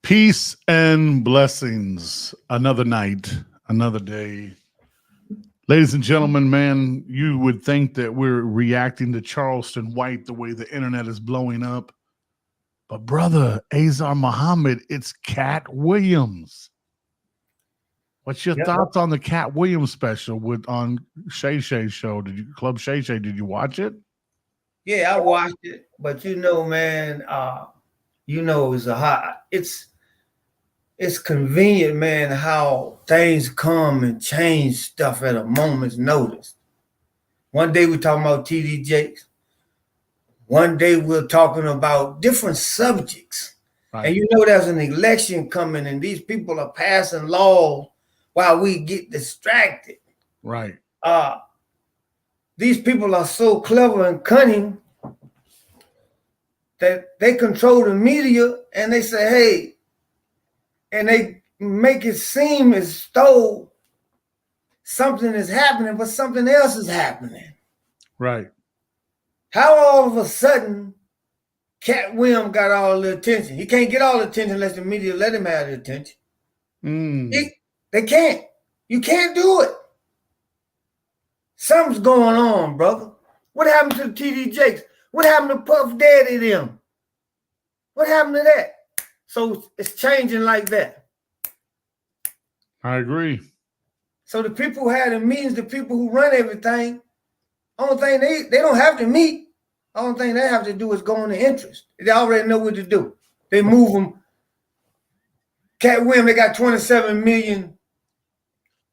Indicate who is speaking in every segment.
Speaker 1: Peace and blessings. Another night, another day. Ladies and gentlemen, man, you would think that we're reacting to Charleston White the way the internet is blowing up. But brother, Azar Muhammad, it's Katt Willams. What's your thoughts on the Katt Willams special on Shay Shay show? Club Shay Shay, did you watch it?
Speaker 2: Yeah, I watched it, but man, it's convenient, man, how things come and change stuff at a moment's notice. One day we're talking about TD Jakes. One day we're talking about different subjects. Right. And there's an election coming and these people are passing laws while we get distracted.
Speaker 1: Right.
Speaker 2: These people are so clever and cunning that they control the media and they say, hey, and they make it seem as though something is happening, but something else is happening.
Speaker 1: Right.
Speaker 2: How all of a sudden Katt Willams got all the attention? He can't get all the attention unless the media let him have the attention. They can't. You can't do it. Something's going on, brother. What happened to TD Jakes? What happened to Puff Daddy them? What happened to that? So it's changing like that.
Speaker 1: I agree.
Speaker 2: So the people who have the meetings, the people who run everything, only thing they don't have to meet. Only thing they have to do is go on the interest. They already know what to do. They move them. Katt Willams, they got 27 million.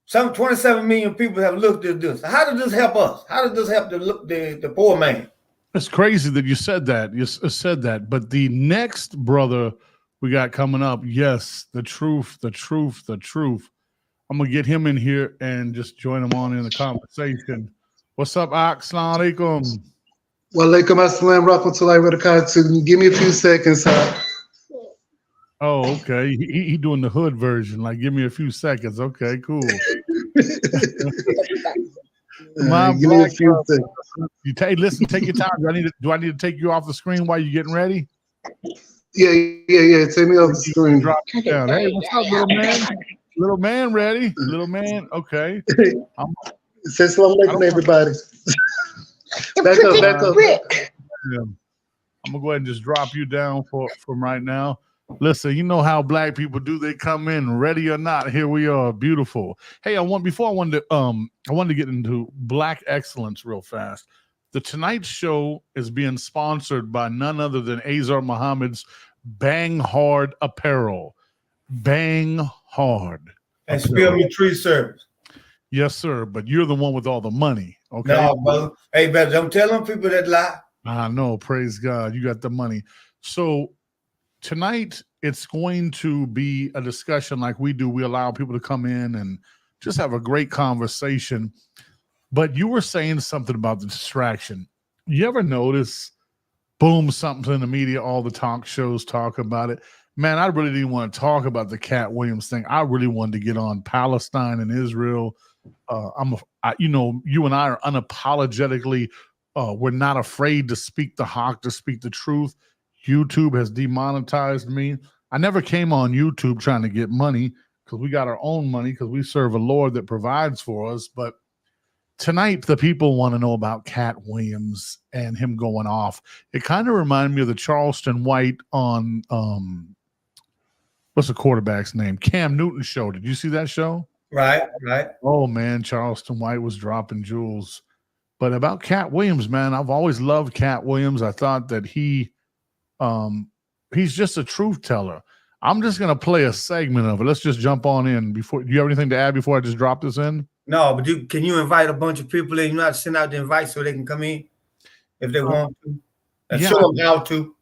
Speaker 2: Some 27 million people have looked at this. How does this help us? How does this help the poor man?
Speaker 1: It's crazy that you said that. You said that. But the next brother we got coming up, yes, the truth. I'm going to get him in here and just join him on in the conversation. What's up, Ak? Assalamu alaikum.
Speaker 3: Wa alaikum assalam rahmatullahi wa barakatuh. Give me a few seconds.
Speaker 1: Oh, okay. He doing the hood version. Like, give me a few seconds. Okay, cool.
Speaker 3: Give me a few seconds.
Speaker 1: Listen, take your time. Do I need to take you off the screen while you're getting ready?
Speaker 3: Yeah. Take me off the screen.
Speaker 1: Drop it down. Hey, what's up, little man? Little man, ready? Little man, okay.
Speaker 3: Say salam alaikum, everybody. Back up.
Speaker 1: Yeah. I'm gonna go ahead and just drop you down from right now. Listen, you know how black people do. They come in ready or not. Here we are, beautiful. Hey, I wanted to get into black excellence real fast. The Tonight Show is being sponsored by none other than Azar Muhammad's Bang Hard Apparel. Bang Hard.
Speaker 2: And Spilman Tree Service.
Speaker 1: Yes, sir. But you're the one with all the money. Okay.
Speaker 2: No, brother. Hey, brother, don't tell them people that lie.
Speaker 1: I know. Praise God. You got the money. So tonight, it's going to be a discussion like we do. We allow people to come in and just have a great conversation. But you were saying something about the distraction. You ever notice, boom, something's in the media, all the talk shows talk about it. Man, I really didn't want to talk about the Katt Willams thing. I really wanted to get on Palestine and Israel. You and I are unapologetically, we're not afraid to speak the hawk, to speak the truth. YouTube has demonetized me. I never came on YouTube trying to get money because we got our own money because we serve a Lord that provides for us. But tonight, the people want to know about Katt Willams and him going off. It kind of reminded me of the Charleston White on, what's the quarterback's name? Cam Newton show. Did you see that show?
Speaker 2: Right.
Speaker 1: Oh, man, Charleston White was dropping jewels. But about Katt Willams, man, I've always loved Katt Willams. I thought that he's just a truth teller. I'm just going to play a segment of it. Let's just jump on in. Do you have anything to add before I just drop this in?
Speaker 2: No, but can you invite a bunch of people in? You know how to send out the invite so they can come in if they want to? And show them how to.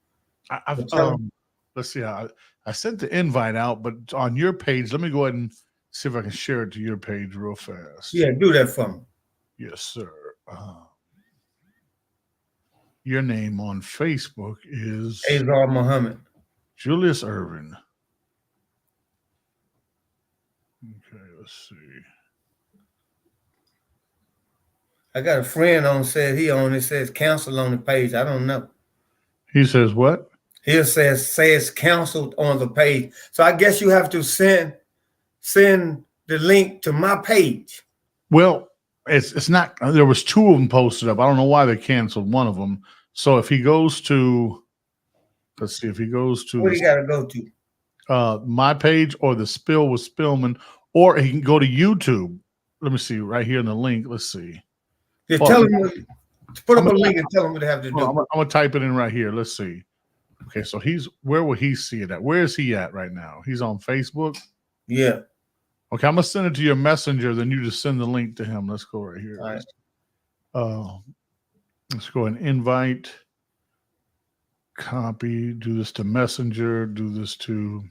Speaker 1: Let's see. I sent the invite out, but on your page, let me go ahead and see if I can share it to your page real fast.
Speaker 2: Yeah, do that for me.
Speaker 1: Yes, sir. Your name on Facebook is
Speaker 2: Azar Muhammad.
Speaker 1: Julius Irvin. Okay, let's see.
Speaker 2: I got a friend on said he on it says cancel on the page. I don't know.
Speaker 1: He says what?
Speaker 2: Here says canceled on the page. So I guess you have to send the link to my page.
Speaker 1: Well, it's not. There was 2 of them posted up. I don't know why they canceled one of them. So if he goes to, let's see, if he goes to
Speaker 2: Where you got to go to?
Speaker 1: My page or the Spill with Spillman, or he can go to YouTube. Let me see right here in the link. Let's see.
Speaker 2: Just tell him, put up a link and tell him what they have to do.
Speaker 1: I'm gonna type it in right here. Let's see. Okay, so where will he see it at? Where is he at right now? He's on Facebook.
Speaker 2: Yeah.
Speaker 1: Okay, I'm gonna send it to your messenger. Then you just send the link to him. Let's go right here.
Speaker 2: All right.
Speaker 1: Let's go and invite. Copy. Do this to messenger. Do this to.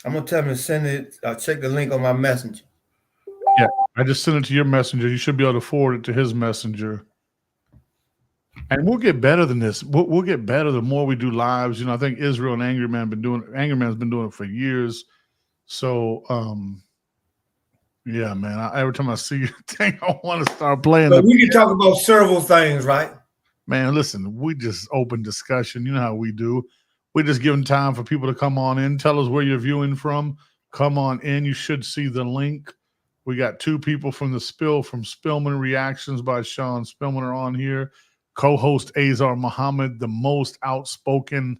Speaker 2: I'm gonna tell him to send it. I'll check the link on my messenger.
Speaker 1: Yeah, I just sent it to your messenger. You should be able to forward it to his messenger. And we'll get better than this. We'll get better the more we do lives. You know, I think Israel and Angry Man's been doing it for years. So, yeah, man. Every time I see you, I want to start playing.
Speaker 2: But we can talk about several things, right?
Speaker 1: Man, listen, we just open discussion. You know how we do. We're just giving time for people to come on in. Tell us where you're viewing from. Come on in. You should see the link. We got 2 people from the Spill from Spillman Reactions by ShawnSpilman are on here. Co-host Azar Muhammad, the most outspoken,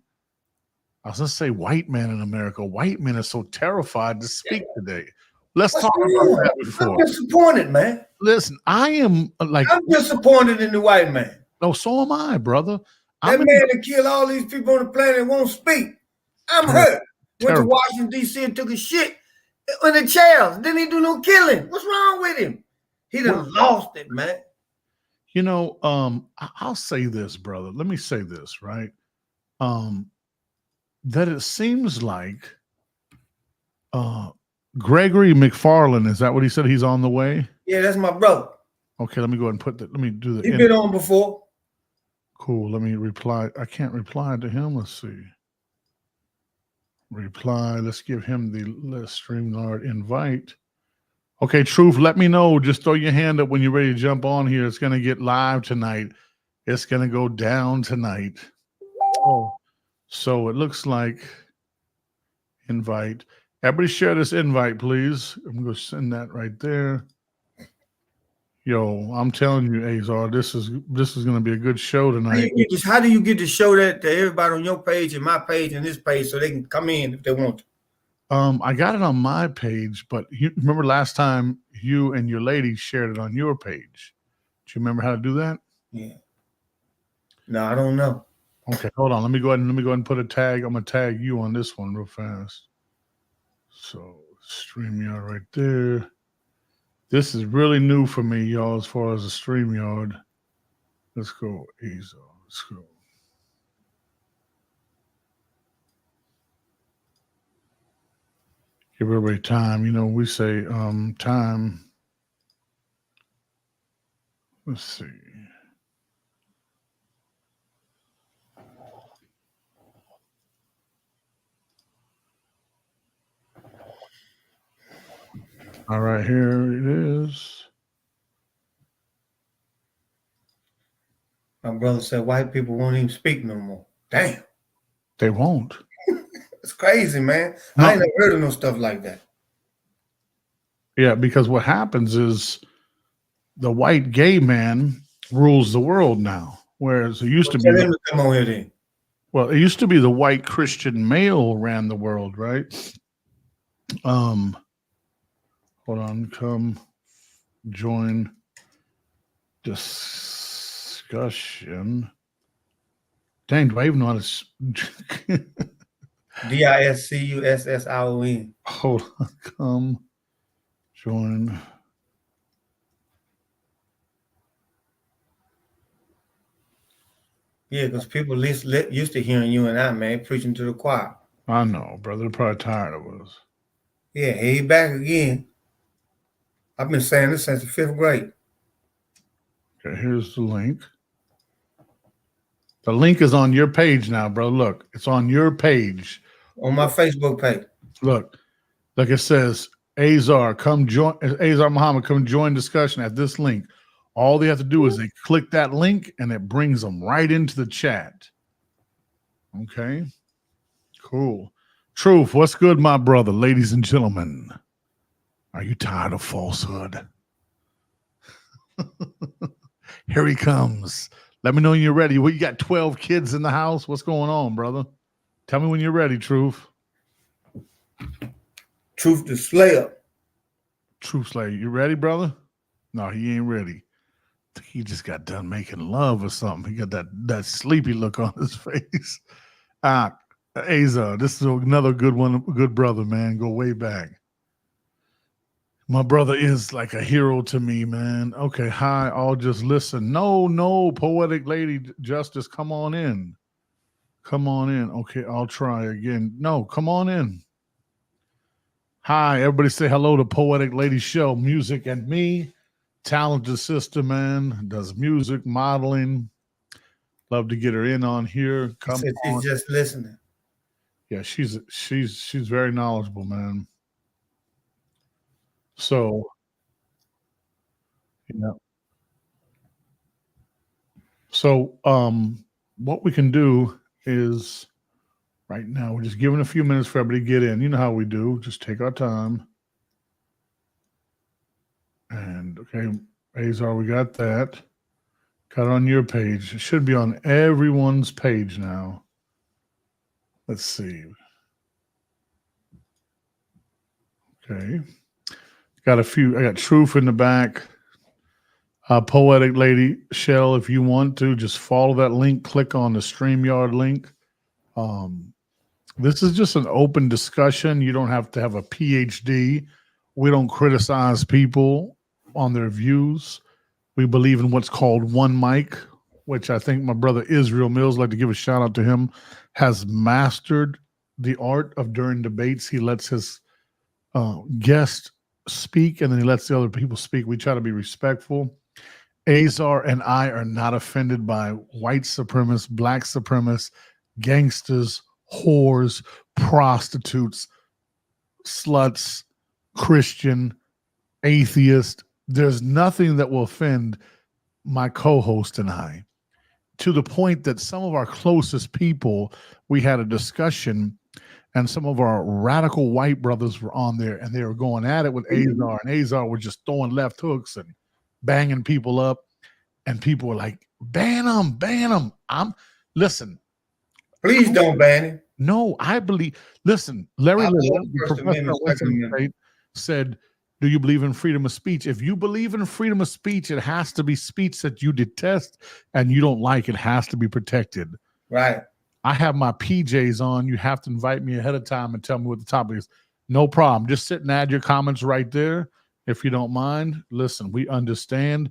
Speaker 1: I was going to say white man in America. White men are so terrified to speak today. Let's talk about that before.
Speaker 2: I'm disappointed, man.
Speaker 1: Listen, I'm
Speaker 2: disappointed in the white man.
Speaker 1: No, so am I, brother.
Speaker 2: That man that killed all these people on the planet won't speak. I'm hurt. Went to Washington, D.C. and took a shit in the chairs. Didn't he do no killing? What's wrong with him? He done lost it, man.
Speaker 1: You know, I'll say this, brother. Let me say this, right? That it seems like Gregory McFarland, is that what he said? He's on the way?
Speaker 2: Yeah, that's my brother.
Speaker 1: Okay, let me go ahead and put that. Let me do the.
Speaker 2: He's been on before.
Speaker 1: Cool. Let me reply. I can't reply to him. Let's see. Reply. Let's give him the StreamYard invite. Okay, Truth, let me know. Just throw your hand up when you're ready to jump on here. It's going to get live tonight. It's going to go down tonight. Oh, so it looks like invite. Everybody share this invite, please. I'm going to send that right there. Yo, I'm telling you, Azar, this is going to be a good show tonight.
Speaker 2: How do you get to show that to everybody on your page and my page and this page so they can come in if they want to?
Speaker 1: I got it on my page, but you remember last time you and your lady shared it on your page. Do you remember how to do that?
Speaker 2: Yeah. No, I don't know.
Speaker 1: Okay, hold on. Let me go ahead and put a tag. I'm gonna tag you on this one real fast. So StreamYard right there. This is really new for me, y'all, as far as the StreamYard. Let's go, Azar. Let's go. Give everybody time. You know, we say time. Let's see. All right, here it is.
Speaker 2: My brother said white people won't even speak no more. Damn.
Speaker 1: They won't.
Speaker 2: It's crazy, man. No. I ain't never heard of no stuff like that.
Speaker 1: Yeah, because what happens is the white gay man rules the world now, whereas it used to be.
Speaker 2: Come on here then.
Speaker 1: Well, it used to be the white Christian male ran the world, right? Hold on, come join discussion. Dang, do I even know how to?
Speaker 2: DISCUSSION.
Speaker 1: Hold on, come join.
Speaker 2: Yeah, because people used to hearing you and I, man, preaching to the choir.
Speaker 1: I know, brother. They're probably tired of us.
Speaker 2: Yeah, he back again. I've been saying this since the 5th grade.
Speaker 1: Okay, here's the link. The link is on your page now, bro. Look, it's on your page.
Speaker 2: On my Facebook page.
Speaker 1: Look, like it says, Azar Muhammad, come join discussion at this link. All they have to do is they click that link and it brings them right into the chat. Okay. Cool. Truth, what's good, my brother? Ladies and gentlemen, are you tired of falsehood? Here he comes. Let me know when you're ready. Well, you got 12 kids in the house. What's going on, brother? Tell me when you're ready, Truth.
Speaker 2: Truth the Slayer.
Speaker 1: Truth Slayer, you ready, brother? No, he ain't ready. He just got done making love or something. He got that sleepy look on his face. Asa, this is another good one. Good brother, man. Go way back. My brother is like a hero to me, man. Okay, hi, I'll just listen. No, poetic lady Justice, come on in. Come on in. Okay, I'll try again. No, come on in. Hi, everybody say hello to Poetic Lady Show, music and me. Talented sister, man. Does music, modeling. Love to get her in on here. Come
Speaker 2: She said
Speaker 1: on.
Speaker 2: she's just listening.
Speaker 1: Yeah, she's very knowledgeable, man. So, yeah. So, what we can do is right now we're just giving a few minutes for everybody to get in. You know how we do. Just take our time. And okay, Azar, we got that. Got it on your page. It should be on everyone's page now. Let's see. Okay. Got a few. I got Truth in the back. Poetic Lady Shell, if you want to, just follow that link. Click on the StreamYard link. This is just an open discussion. You don't have to have a PhD. We don't criticize people on their views. We believe in what's called one mic, which I think my brother Israel Mills, like to give a shout out to him, has mastered the art of during debates. He lets his guest speak and then he lets the other people speak. We try to be respectful. Azar and I are not offended by white supremacists, black supremacists, gangsters, whores, prostitutes, sluts, Christian, atheist. There's nothing that will offend my co-host and I, to the point that some of our closest people, we had a discussion and some of our radical white brothers were on there and they were going at it with Azar, and Azar was just throwing left hooks and banging people up, and people were like, ban them. Listen.
Speaker 2: Please don't ban him.
Speaker 1: No, I believe, listen, Larry Professor said, do you believe in freedom of speech? If you believe in freedom of speech, it has to be speech that you detest and you don't like. It has to be protected.
Speaker 2: Right.
Speaker 1: I have my PJs on. You have to invite me ahead of time and tell me what the topic is. No problem. Just sit and add your comments right there if you don't mind. Listen, we understand.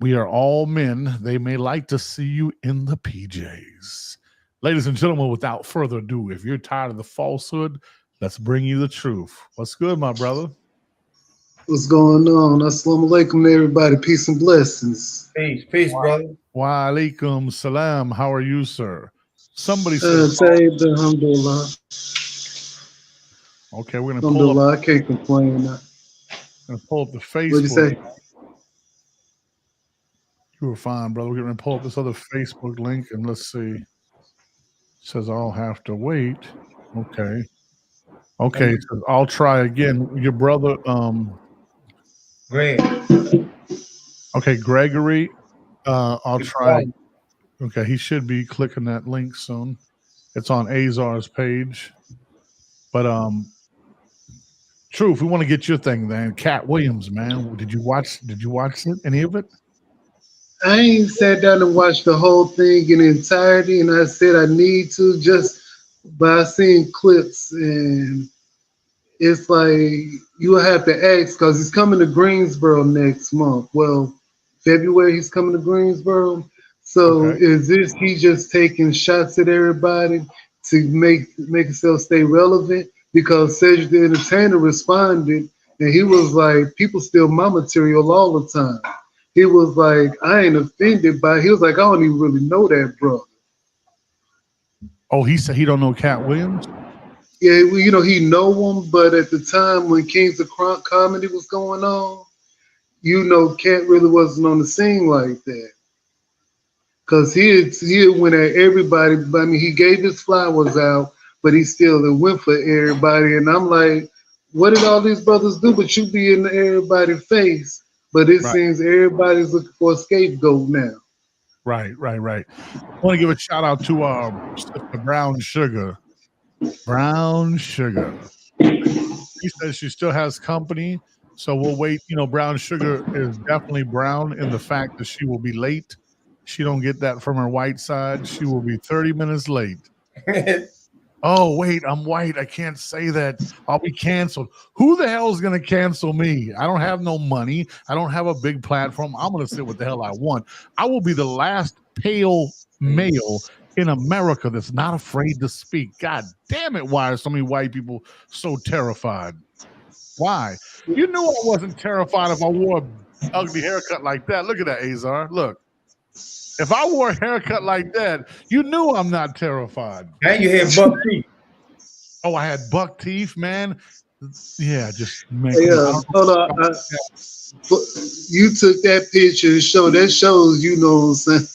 Speaker 1: We are all men. They may like to see you in the PJs. Ladies and gentlemen, without further ado, if you're tired of the falsehood, let's bring you the truth. What's good, my brother?
Speaker 3: What's going on? Assalamu alaikum to everybody. Peace and blessings.
Speaker 2: Peace, brother.
Speaker 1: Wa alaikum salam. How are you, sir? Somebody said,
Speaker 3: Alhamdulillah.
Speaker 1: Okay, we're going to pull up.
Speaker 3: I can't complain.
Speaker 1: Going to pull up the Facebook.
Speaker 3: What'd you say?
Speaker 1: You were fine, brother. We're going to pull up this other Facebook link and let's see. It says I'll have to wait. Okay. Okay, so I'll try again. Your brother,
Speaker 2: Greg.
Speaker 1: Okay, Gregory. I'll try. Okay, he should be clicking that link soon. It's on Azar's page. But Truth, we want to get your thing then. Katt Willams, man. Did you watch it? Any of it?
Speaker 3: I ain't sat down and watched the whole thing in entirety, and I said I need to just by seeing clips, and it's like you have to ask because he's coming to Greensboro next month. Well, February he's coming to Greensboro. So Is this he just taking shots at everybody to make himself stay relevant? Because Cedric the Entertainer responded and he was like, people steal my material all the time. He was like, I ain't offended by it. He was like, I don't even really know that brother.
Speaker 1: Oh, he said he don't know Katt Willams?
Speaker 3: Yeah, well, he know him, but at the time when Kings of Comedy was going on, Katt really wasn't on the scene like that. Because he went at everybody. I mean, he gave his flowers out, but he still went for everybody. And I'm like, what did all these brothers do? But you be in everybody's face. But it seems everybody's looking for a scapegoat now.
Speaker 1: Right. I want to give a shout out to Sister Brown Sugar. Brown Sugar. She says she still has company, so we'll wait. Brown Sugar is definitely brown in the fact that she will be late. She don't get that from her white side. She will be 30 minutes late. Oh, wait, I'm white. I can't say that. I'll be canceled. Who the hell is going to cancel me? I don't have no money. I don't have a big platform. I'm going to say what the hell I want. I will be the last pale male in America that's not afraid to speak. God damn it. Why are so many white people so terrified? Why? You knew I wasn't terrified if I wore an ugly haircut like that. Look at that, Azar. Look. If I wore a haircut like that, you knew I'm not terrified.
Speaker 2: And you had buck teeth.
Speaker 1: Oh, I had buck teeth, man. Yeah, just
Speaker 3: hold on. You took that picture and that shows, you know what I'm saying?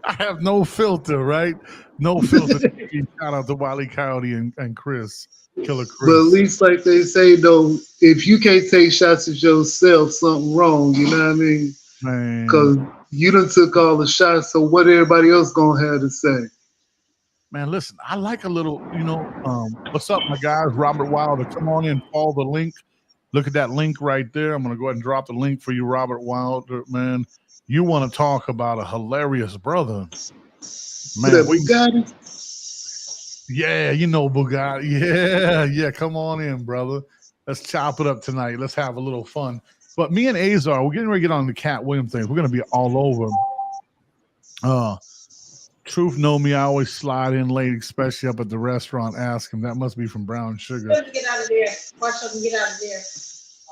Speaker 1: I have no filter, right? No filter. Shout out to Wile E. Coyote and Chris, Killer Chris.
Speaker 3: But at least, like they say, though, if you can't take shots at yourself, something wrong. You know what I mean? Because you done took all the shots, so what everybody else gonna have to say?
Speaker 1: Man, listen, I like a little, what's up, my guys? Robert Wilder, come on in, follow the link. Look at that link right there. I'm gonna go ahead and drop the link for you, Robert Wilder, man. You want to talk about a hilarious brother, man?
Speaker 3: Bugatti?
Speaker 1: Yeah, Bugatti. Yeah. Come on in, brother. Let's chop it up tonight. Let's have a little fun. But me and Azar, we're getting ready to get on the Katt Willams thing. We're going to be all over. Truth know me, I always slide in late, especially up at the restaurant. Ask him. That must be from Brown Sugar.
Speaker 4: Get out of there. Watch them get out of there.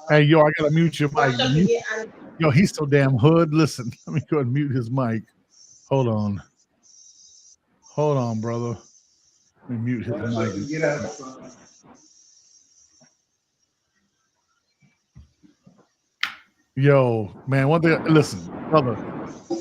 Speaker 1: Hey, yo, I got to mute your mic. Yo, he's so damn hood. Listen, let me go and mute his mic. Hold on, brother. Let me mute his mic.
Speaker 3: Get out of front.
Speaker 1: Yo, man, one thing, listen, brother,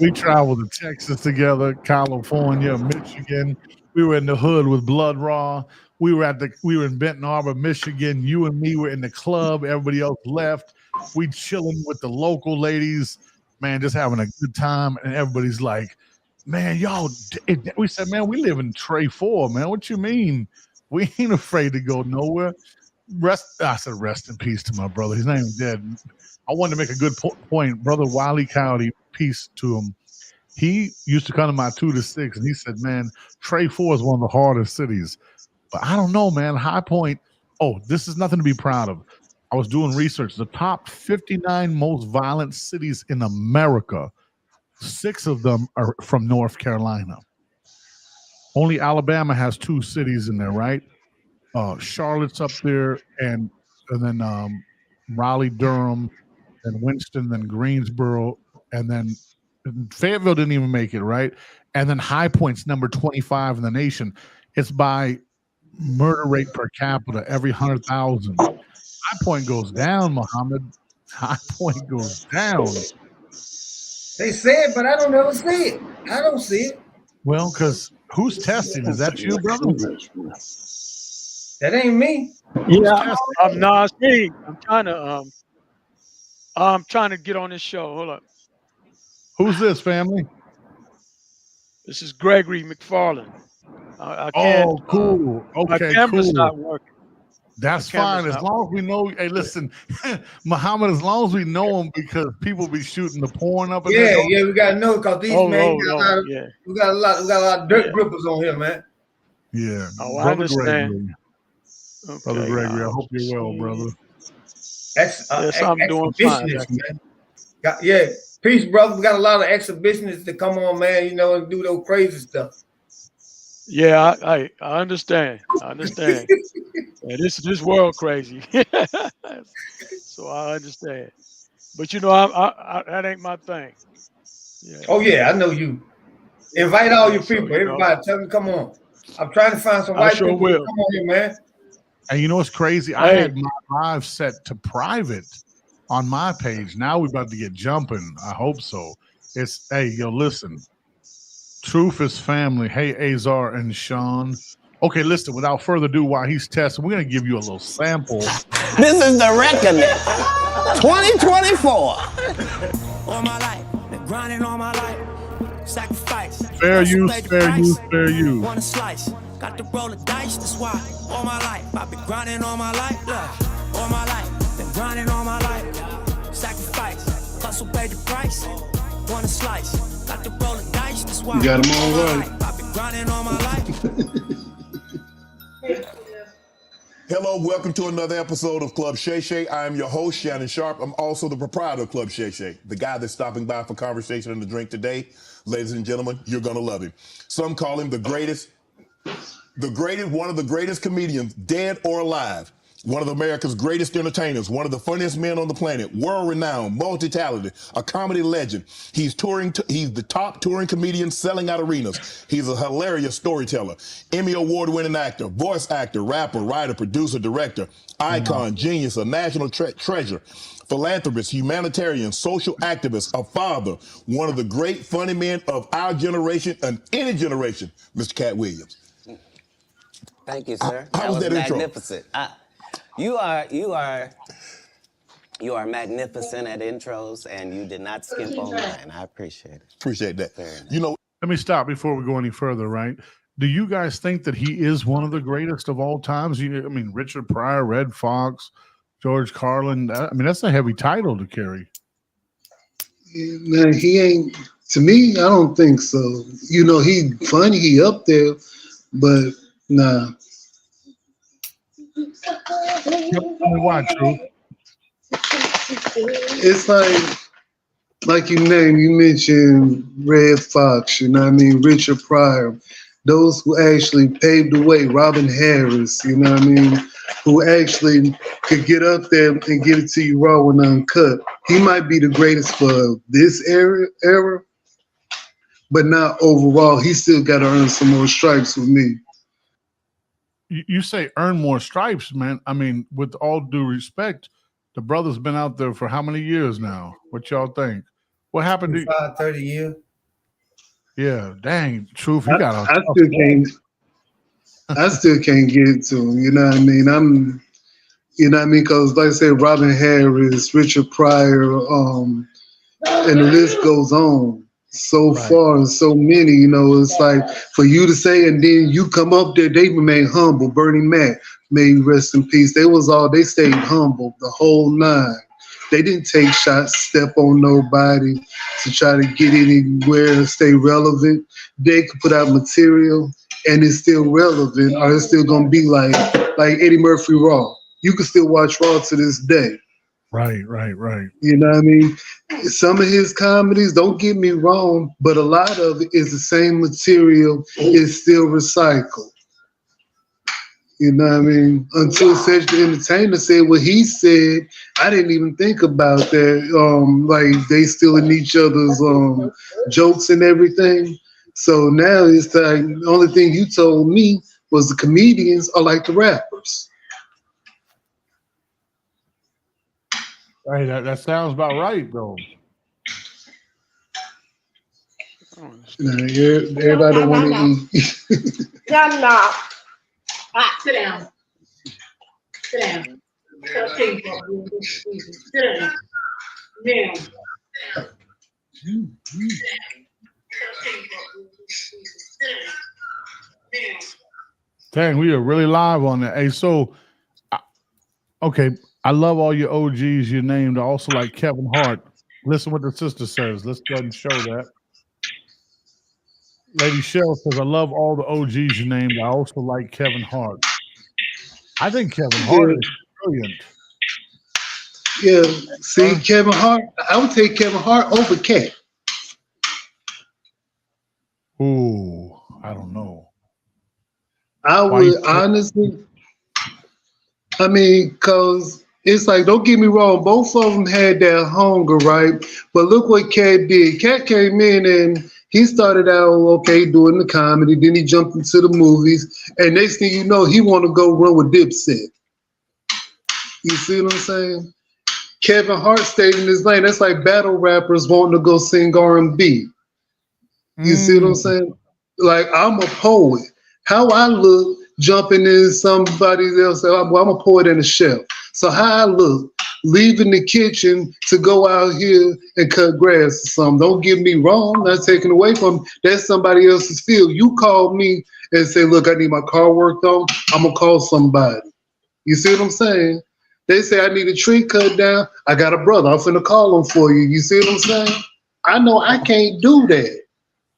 Speaker 1: we traveled to Texas together, California, Michigan. We were in the hood with Blood Raw. We were in Benton Harbor, Michigan. You and me were in the club. Everybody else left. We chilling with the local ladies, man, just having a good time. And everybody's like, man, y'all, we said, man, we live in Trey 4, man. What you mean? We ain't afraid to go nowhere. I said, rest in peace to my brother. His name's dead. I wanted to make a good point. Brother Wile E. Coyote, peace to him. He used to come to my 2 to 6, and he said, man, Trey 4 is one of the hardest cities. But I don't know, man. High Point, this is nothing to be proud of. I was doing research. The top 59 most violent cities in America, 6 of them are from North Carolina. Only Alabama has 2 cities in there, right? Charlotte's up there, and then Raleigh, Durham, and Winston, then Greensboro, and then Fayetteville didn't even make it, right? And then High Point's number 25 in the nation. It's by murder rate per capita, every 100,000. High Point goes down, Muhammad. High Point goes down.
Speaker 2: They said, but I don't ever see it. I don't see it.
Speaker 1: Well, because who's testing? Is that you, brother?
Speaker 2: That ain't me.
Speaker 5: Yeah, it's me. I'm trying to get on this show. Hold up.
Speaker 1: Who's this, family?
Speaker 5: This is Gregory McFarland. I can't.
Speaker 1: Cool. Okay,
Speaker 5: my camera's
Speaker 1: cool.
Speaker 5: not working.
Speaker 1: That's fine. As long as we know. Hey, listen, Muhammad, as long as we know him, because people be shooting the porn up in there.
Speaker 2: Yeah, we gotta know, because these men we got a lot of dirt grippers on here, man.
Speaker 1: Yeah.
Speaker 5: Oh, I understand.
Speaker 1: Okay, Brother Gregory, I hope you're well, brother.
Speaker 5: Yes, I'm doing fine.
Speaker 2: Man. Peace, brother. We got a lot of exhibitionists to come on, man, and do those crazy stuff.
Speaker 5: Yeah, I understand. I understand. Yeah, this world crazy. So I understand. But I that ain't my thing. Yeah.
Speaker 2: Oh yeah, I know you. Invite all your people. Everybody, tell them come on. I'm trying to find some white people.
Speaker 5: Will.
Speaker 2: Come on here, man.
Speaker 1: And you know what's crazy? I had my live set to private on my page. Now we're about to get jumping. I hope so. It's, hey, yo, listen. Truth is family. Hey, Azar and Sean. Okay, listen, without further ado, while he's testing, we're going to give you a little sample.
Speaker 6: This is the reckoning. 2024. All my life, been grinding all my life. Sacrifice.
Speaker 1: Fair use, fair use, fair use.
Speaker 6: Want a slice. Got to roll the dice, that's why. All my life, I've been grinding all my life. Look, all my life, been grinding all my life. Sacrifice, hustle, pay the price. Want a slice. Got to roll the dice, that's why.
Speaker 3: You got them all right.
Speaker 6: I've been grinding all my life.
Speaker 7: Hello, welcome to another episode of Club Shay Shay. I am your host, Shannon Sharp. I'm also the proprietor of Club Shay Shay, the guy that's stopping by for conversation and a drink today. Ladies and gentlemen, you're gonna love him. Some call him one of the greatest comedians, dead or alive. One of America's greatest entertainers, one of the funniest men on the planet, world-renowned, multi-talented, a comedy legend. He's the top touring comedian selling out arenas. He's a hilarious storyteller, Emmy award-winning actor, voice actor, rapper, writer, producer, director, icon, genius, a national treasure, philanthropist, humanitarian, social activist, a father, one of the great funny men of our generation and any generation, Mr. Katt Willams.
Speaker 6: Thank you, sir.
Speaker 7: How was that intro?
Speaker 6: Magnificent. You are magnificent at intros, and you did not skimp on mine. I appreciate it.
Speaker 7: Appreciate that.
Speaker 6: Very nice.
Speaker 7: You know,
Speaker 1: Let me stop before we go any further, right? Do you guys think that he is one of the greatest of all times? I mean, Richard Pryor, Red Fox, George Carlin. I mean, that's a heavy title to carry.
Speaker 3: Man, he ain't. To me, I don't think so. You know, he funny, he up there, but nah.
Speaker 1: Why, True?
Speaker 3: It's like you mentioned Red Fox, you know what I mean, Richard Pryor, those who actually paved the way, Robin Harris, you know what I mean, who actually could get up there and give it to you raw and uncut. He might be the greatest for this era, but not overall. He still got to earn some more stripes with me.
Speaker 1: You say earn more stripes, man. I mean, with all due respect, the brother's been out there for how many years now? What y'all think? What happened to
Speaker 2: 30 years.
Speaker 1: Yeah, dang, Truth, you got
Speaker 3: I still can't get it to him. You know what I mean? Because like I said, Robin Harris, Richard Pryor, and the list goes on. So far and so many, you know, it's like for you to say, and then you come up there, they remain humble. Bernie Mac, may he rest in peace. They stayed humble the whole nine. They didn't take shots, step on nobody to try to get anywhere and stay relevant. They could put out material and it's still relevant, or it's still gonna be like Eddie Murphy Raw. You can still watch Raw to this day.
Speaker 1: Right.
Speaker 3: You know what I mean? Some of his comedies, don't get me wrong, but a lot of it is the same material, is still recycled. You know what I mean? Until Cedric the Entertainer said what he said, I didn't even think about that. Like they stealing each other's jokes and everything. So now it's like the only thing you told me was the comedians are like the rappers.
Speaker 1: Hey, that sounds about right, though.
Speaker 3: Everybody want to eat.
Speaker 4: No. Sit down. Sit down. Sit down. Now.
Speaker 1: Dang, we are really live on that. Hey, so, okay, I love all your OGs you named. I also like Kevin Hart. Listen what the sister says. Let's go ahead and show that. Lady Shell says, I love all the OGs you named. I also like Kevin Hart. I think Kevin Hart is brilliant.
Speaker 3: Yeah, see, Kevin Hart, I would take Kevin Hart over Katt.
Speaker 1: Ooh, I don't know.
Speaker 3: I would honestly, I mean, because it's like, don't get me wrong, both of them had that hunger, right? But look what Katt did. Katt came in and he started out, okay, doing the comedy. Then he jumped into the movies. And next thing you know, he want to go run with Dipset. You see what I'm saying? Kevin Hart stayed in his lane. That's like battle rappers wanting to go sing R&B. You see what I'm saying? Like, I'm a poet. How I look jumping in somebody else, well, I'm a poet and a chef. So how I look leaving the kitchen to go out here and cut grass or something. Don't get me wrong. Not taking away from that's somebody else's field. You call me and say, look, I need my car worked on. I'm going to call somebody. You see what I'm saying? They say I need a tree cut down. I got a brother. I'm finna call him for you. You see what I'm saying? I know I can't do that.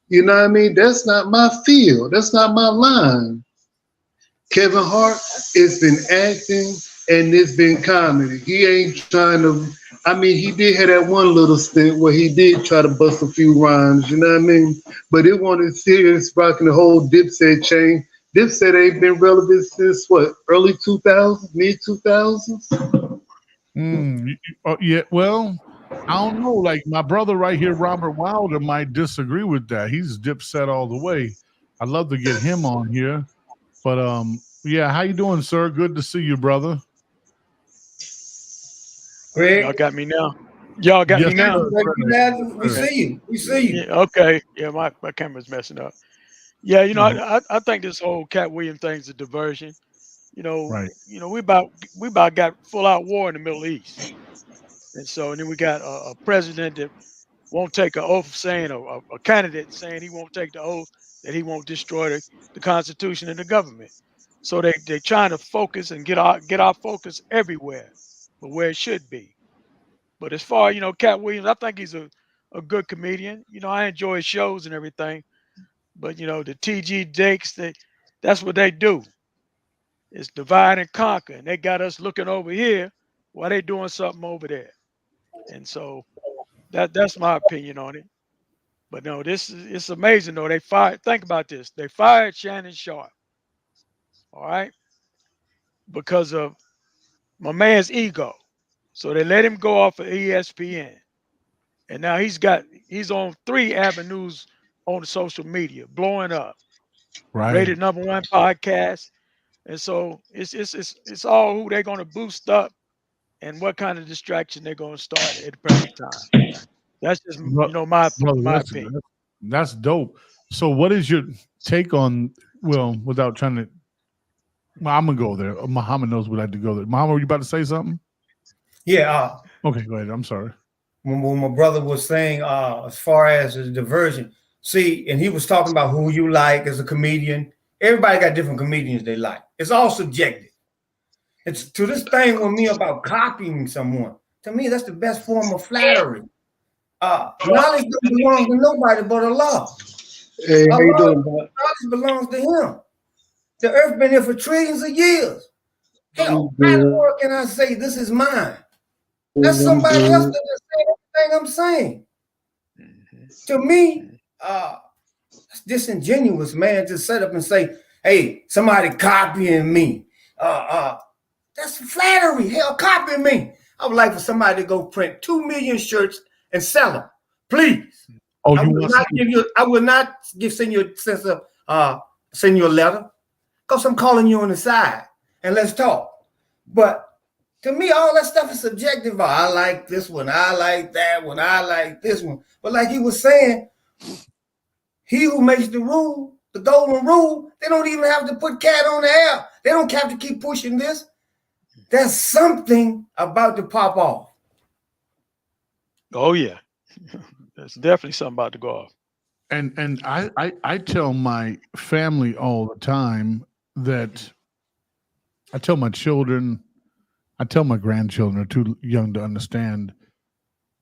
Speaker 3: You know what I mean? That's not my field. That's not my line. Kevin Hart, it's been acting and it's been comedy. He ain't trying to, I mean, he did have that one little stint where he did try to bust a few rhymes, you know what I mean? But it wasn't serious rocking the whole Dipset chain. Dipset ain't been relevant since what, early 2000s, mid 2000s?
Speaker 1: Yeah, well, I don't know. Like my brother right here, Robert Wilder, might disagree with that. He's Dipset all the way. I'd love to get him on here. But yeah, how you doing, sir? Good to see you, brother.
Speaker 2: Greg,
Speaker 5: Y'all got me now. Y'all got me now.
Speaker 2: we see you. We see you.
Speaker 5: Yeah, okay. Yeah, my camera's messing up. Yeah, you know, I think this whole Katt Williams thing's a diversion. You know,
Speaker 1: Right.
Speaker 5: you know, we about got full out war in the Middle East, and then we got a president that won't take an oath saying a candidate saying he won't take the oath that he won't destroy the Constitution and the government. So they're trying to focus and get our focus everywhere, but where it should be. But as far you know, Katt Williams, I think he's a good comedian. You know, I enjoy his shows and everything. But you know, the TG Jakes, that's what they do. It's divide and conquer. And they got us looking over here while they doing something over there. And so that's my opinion on it. But no, it's amazing though. Think about this. They fired Shannon Sharp. All right. Because of my man's ego. So they let him go off of ESPN. And now he's on 3 avenues on the social media, blowing up.
Speaker 1: Right.
Speaker 5: Rated #1 podcast. And so it's all who they're going to boost up and what kind of distraction they're going to start at the present time. That's just you know my opinion.
Speaker 1: That's dope. So what is your take on, well, without trying to, well, I'm gonna go there. Muhammad knows we like to go there. Muhammad, were you about to say something?
Speaker 2: Yeah.
Speaker 1: Okay, go ahead. I'm sorry.
Speaker 2: When my brother was saying, as far as the diversion, see, and he was talking about who you like as a comedian. Everybody got different comedians they like. It's all subjective. It's to this thing with me about copying someone. To me, that's the best form of flattery. Knowledge doesn't belong to nobody but Allah.
Speaker 3: Hey, how you doing, boy?
Speaker 2: Knowledge belongs to him. The earth been here for trillions of years. Hell, how in the world can I say this is mine? That's somebody else that is saying everything I'm saying. To me, it's disingenuous, man, to set up and say, hey, somebody copying me. That's flattery. Hell, copy me. I would like for somebody to go print 2 million shirts and sell them. Please.
Speaker 1: Oh,
Speaker 2: I would not send you a letter. Because I'm calling you on the side and let's talk. But to me, all that stuff is subjective. I like this one. I like that one. I like this one. But like he was saying, he who makes the rule, the golden rule, they don't even have to put Katt on the air. They don't have to keep pushing this. There's something about to pop off.
Speaker 5: Oh yeah. There's definitely something about to go off.
Speaker 1: And I tell my family all the time that I tell my children, I tell my grandchildren are too young to understand,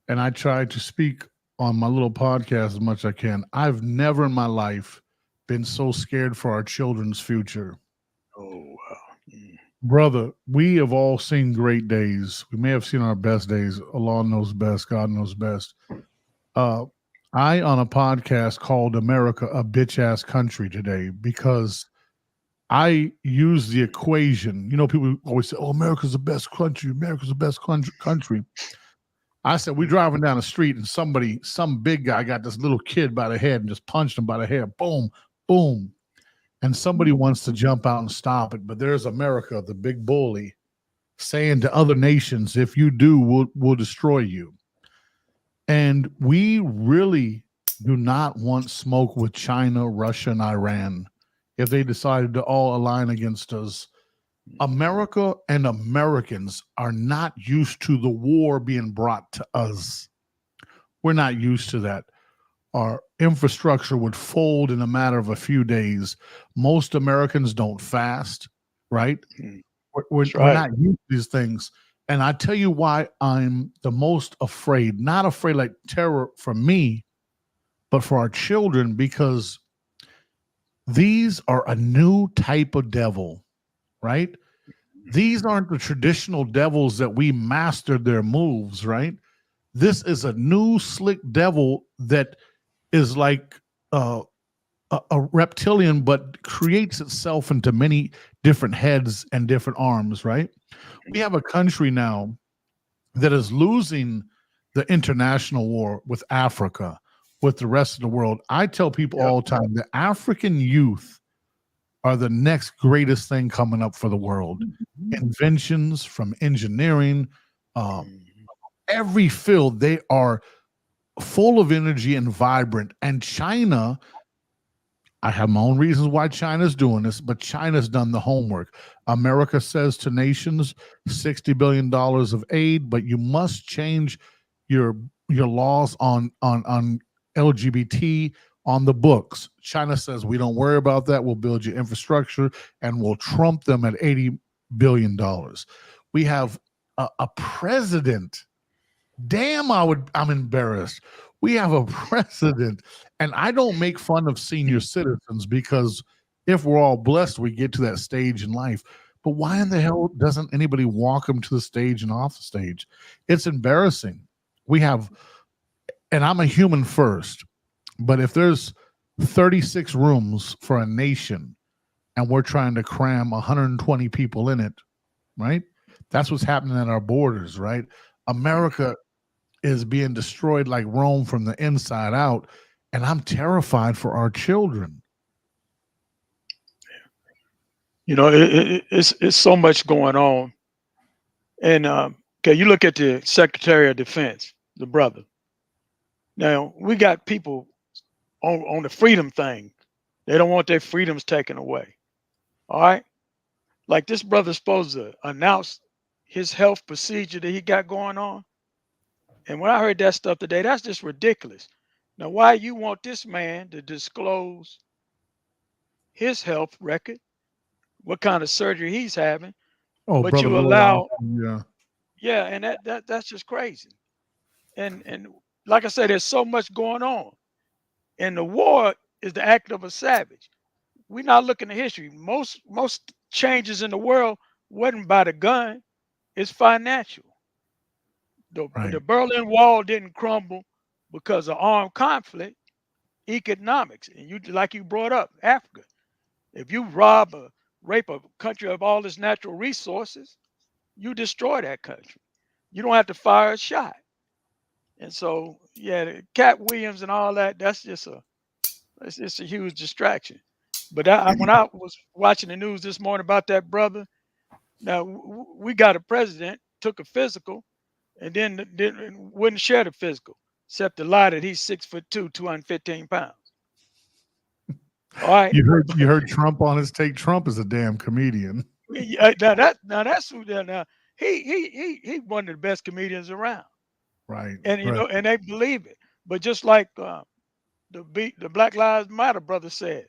Speaker 1: and I try to speak on my little podcast as much as I can. I've never in my life been so scared for our children's future.
Speaker 5: Oh wow.
Speaker 1: Brother, we have all seen great days. We may have seen our best days. Allah knows best. God knows best. I, on a podcast called America a Bitch-Ass Country today, because I use the equation. You know, people always say, oh, America's the best country. America's the best country. I said, we're driving down the street and some big guy got this little kid by the head and just punched him by the hair. Boom, boom. And somebody wants to jump out and stop it. But there's America, the big bully. saying to other nations, if you do, we'll destroy you. And we really do not want smoke with China, Russia, and Iran if they decided to all align against us. America and Americans are not used to the war being brought to us. We're not used to that. Our infrastructure would fold in a matter of a few days. Most Americans don't fast, right? We're not used to these things. And I tell you why I'm the most afraid, not afraid like terror for me, but for our children, because these are a new type of devil, right? These aren't the traditional devils that we mastered their moves, right? This is a new slick devil that is like a reptilian, but creates itself into many different heads and different arms, right? We have a country now that is losing the international war with Africa, with the rest of the world. I tell people all the time that African youth are the next greatest thing coming up for the world. Inventions from engineering, every field, they are full of energy and vibrant. And China, I have my own reasons why China's doing this, but China's done the homework. America says to nations, $60 billion of aid, but you must change your laws on LGBT on the books. China says, we don't worry about that. We'll build your infrastructure and we'll trump them at $80 billion. We have a president. Damn, I'm embarrassed. We have a president, and I don't make fun of senior citizens because if we're all blessed, we get to that stage in life. But why in the hell doesn't anybody walk them to the stage and off the stage? It's embarrassing. We have, and I'm a human first, but if there's 36 rooms for a nation and we're trying to cram 120 people in it, right? That's what's happening at our borders, right? America is being destroyed like Rome from the inside out, and I'm terrified for our children.
Speaker 5: You know, it's so much going on. And okay, you look at the Secretary of Defense, the brother. Now we got people on the freedom thing. They don't want their freedoms taken away. All right, like this brother's supposed to announce his health procedure that he got going on. And when I heard that stuff today, that's just ridiculous. Now, why you want this man to disclose his health record, what kind of surgery he's having, but
Speaker 1: brother,
Speaker 5: you allow,
Speaker 1: yeah,
Speaker 5: and that's just crazy. And like I said, there's so much going on, and the war is the act of a savage. We're not looking at history. Most changes in the world wasn't by the gun; it's financial. The Berlin Wall didn't crumble because of armed conflict, economics. And you, like you brought up, Africa. If you rob or rape a country of all its natural resources, you destroy that country. You don't have to fire a shot. And so, yeah, the Katt Willams and all that, that's just a huge distraction. But when I was watching the news this morning about that brother, now we got a president, took a physical, and then wouldn't share the physical, except to lie that he's 6'2", 215 pounds. All right.
Speaker 1: You heard Trump on his take. Trump is a damn comedian.
Speaker 5: Now that's who. Now he one of the best comedians around.
Speaker 1: Right.
Speaker 5: And you know, and they believe it. But just like the Black Lives Matter brother said,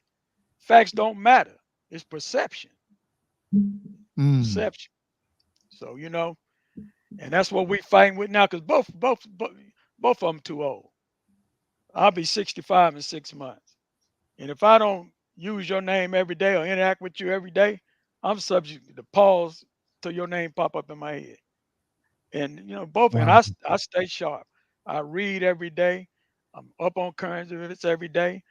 Speaker 5: facts don't matter. It's perception. Perception. So you know. And that's what we fighting with now, because both of them too old. I'll be 65 in 6 months. And if I don't use your name every day or interact with you every day, I'm subject to pause till your name pop up in my head. And you know, both and I stay sharp. I read every day. I'm up on current events every day.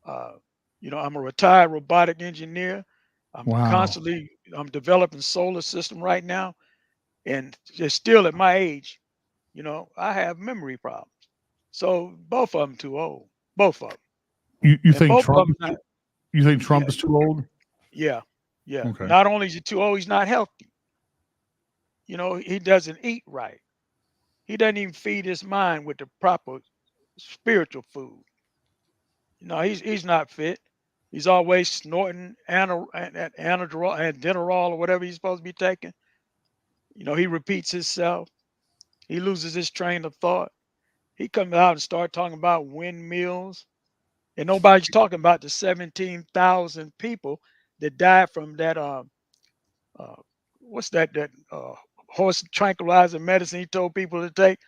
Speaker 5: You know, I'm a retired robotic engineer. I'm developing solar system right now. And just still at my age, you know, I have memory problems. So both of them too old. Both of them.
Speaker 1: You think Trump? You think Trump is too old?
Speaker 5: Yeah, yeah.
Speaker 1: Okay.
Speaker 5: Not only is he too old, he's not healthy. he doesn't eat right. He doesn't even feed his mind with the proper spiritual food. He's not fit. He's always snorting Anadrol and Denerol or whatever he's supposed to be taking. He repeats himself. He loses his train of thought. He comes out and start talking about windmills, and nobody's talking about the 17,000 people that died from that. Uh, what's that horse tranquilizer medicine he told people to take?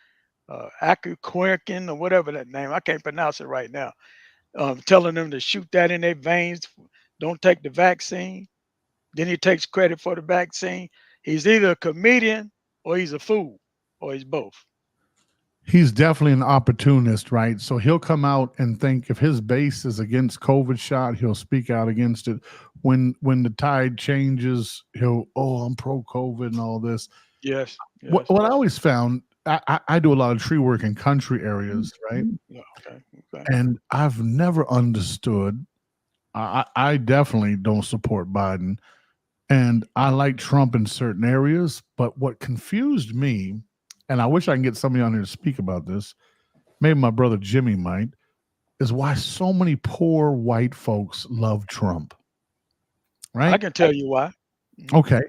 Speaker 5: Acuquerquin or whatever that name. I can't pronounce it right now. Telling them to shoot that in their veins. Don't take the vaccine. Then he takes credit for the vaccine. He's either a comedian or he's a fool or he's both.
Speaker 1: He's definitely an opportunist, right? So he'll come out and think if his base is against COVID shot, he'll speak out against it. When the tide changes, I'm pro COVID and all this.
Speaker 5: Yes.
Speaker 1: What I always found, I do a lot of tree work in country areas, right?
Speaker 5: Yeah, okay.
Speaker 1: And I've never understood. I definitely don't support Biden, and I like Trump in certain areas. But what confused me, and I wish I can get somebody on here to speak about this, maybe my brother Jimmy might, is why so many poor white folks love Trump. Right?
Speaker 5: I can tell you why.
Speaker 1: Okay.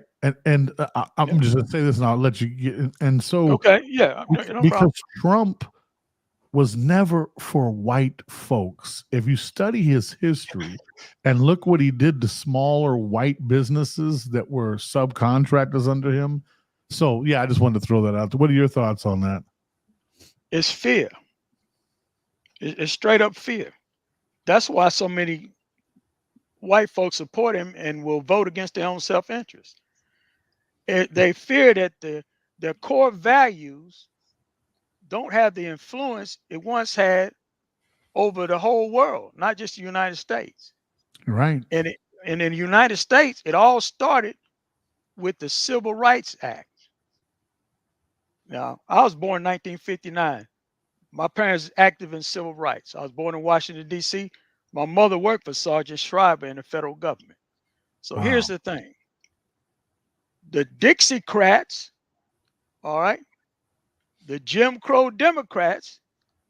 Speaker 1: And I'm just going to say this and I'll let you get. And so,
Speaker 5: okay, yeah, no
Speaker 1: because
Speaker 5: problem.
Speaker 1: Trump was never for white folks. If you study his history and look what he did to smaller white businesses that were subcontractors under him. So, yeah, I just wanted to throw that out there. What are your thoughts on that?
Speaker 5: It's fear. It's straight up fear. That's why so many white folks support him and will vote against their own self-interest. They fear that their core values don't have the influence it once had over the whole world, not just the United States.
Speaker 1: Right.
Speaker 5: And in the United States, it all started with the Civil Rights Act. Now, I was born in 1959. My parents active in civil rights. I was born in Washington, D.C. My mother worked for Sergeant Schreiber in the federal government. So
Speaker 1: Wow.
Speaker 5: Here's the thing. The Dixiecrats, all right, the Jim Crow Democrats,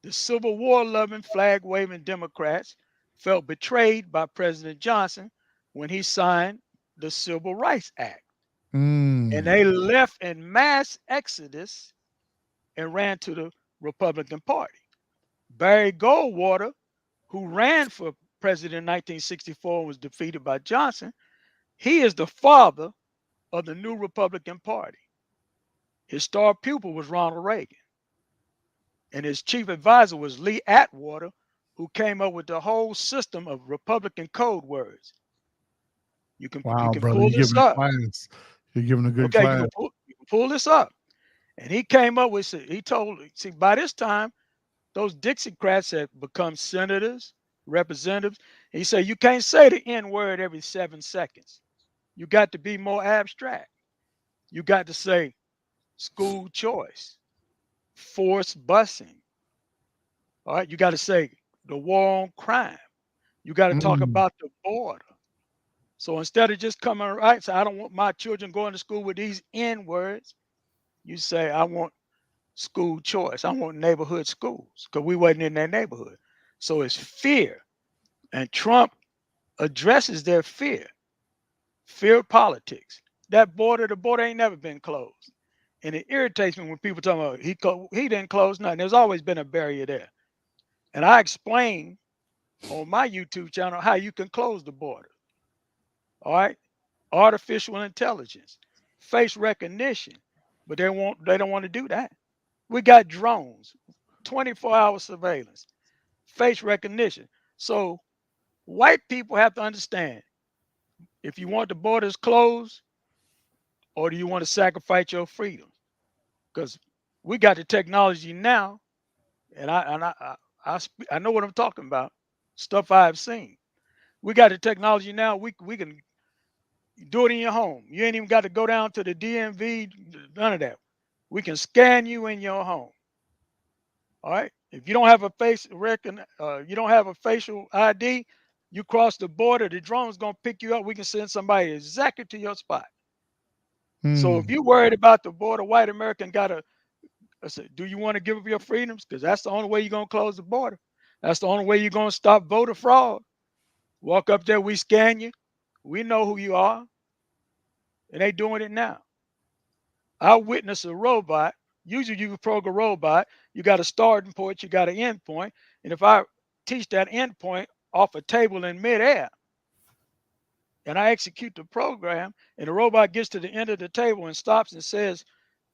Speaker 5: the Civil War loving, flag waving Democrats felt betrayed by President Johnson when he signed the Civil Rights Act. And they left in mass exodus and ran to the Republican Party. Barry Goldwater, who ran for president in 1964 and was defeated by Johnson, he is the father of the new Republican Party. His star pupil was Ronald Reagan. And his chief advisor was Lee Atwater, who came up with the whole system of Republican code words. You can
Speaker 1: brother,
Speaker 5: pull this up.
Speaker 1: You're giving a good
Speaker 5: okay,
Speaker 1: class.
Speaker 5: You can pull this up. And he came up with, see, by this time, those Dixiecrats had become senators, representatives. He said, you can't say the N word every 7 seconds. You got to be more abstract. You got to say school choice, forced busing. All right, you got to say the war on crime. You got to talk about the border. So instead of just coming right, so I don't want my children going to school with these N words, you say, I want school choice. I want neighborhood schools because we wasn't in that neighborhood. So it's fear. And Trump addresses their fear politics. The border ain't never been closed. And it irritates me when people talk about he didn't close nothing. There's always been a barrier there. And I explain on my YouTube channel how you can close the border. All right. Artificial intelligence, face recognition, but they don't want to do that. We got drones, 24-hour surveillance, face recognition. So white people have to understand if you want the borders closed, or do you want to sacrifice your freedom? Because we got the technology now, and I know what I'm talking about. Stuff I've seen. We got the technology now. We can do it in your home. You ain't even got to go down to the DMV. None of that. We can scan you in your home. All right. If you don't have a you don't have a facial ID, you cross the border. The drone's gonna pick you up. We can send somebody exactly to your spot. So if you're worried about the border, white American I said, do you want to give up your freedoms? Because that's the only way you're going to close the border. That's the only way you're going to stop voter fraud. Walk up there, we scan you. We know who you are. And they doing it now. I witnessed a robot. Usually you program a robot, you got a starting point, you got an end point. And if I teach that end point off a table in midair, and I execute the program, and the robot gets to the end of the table and stops and says,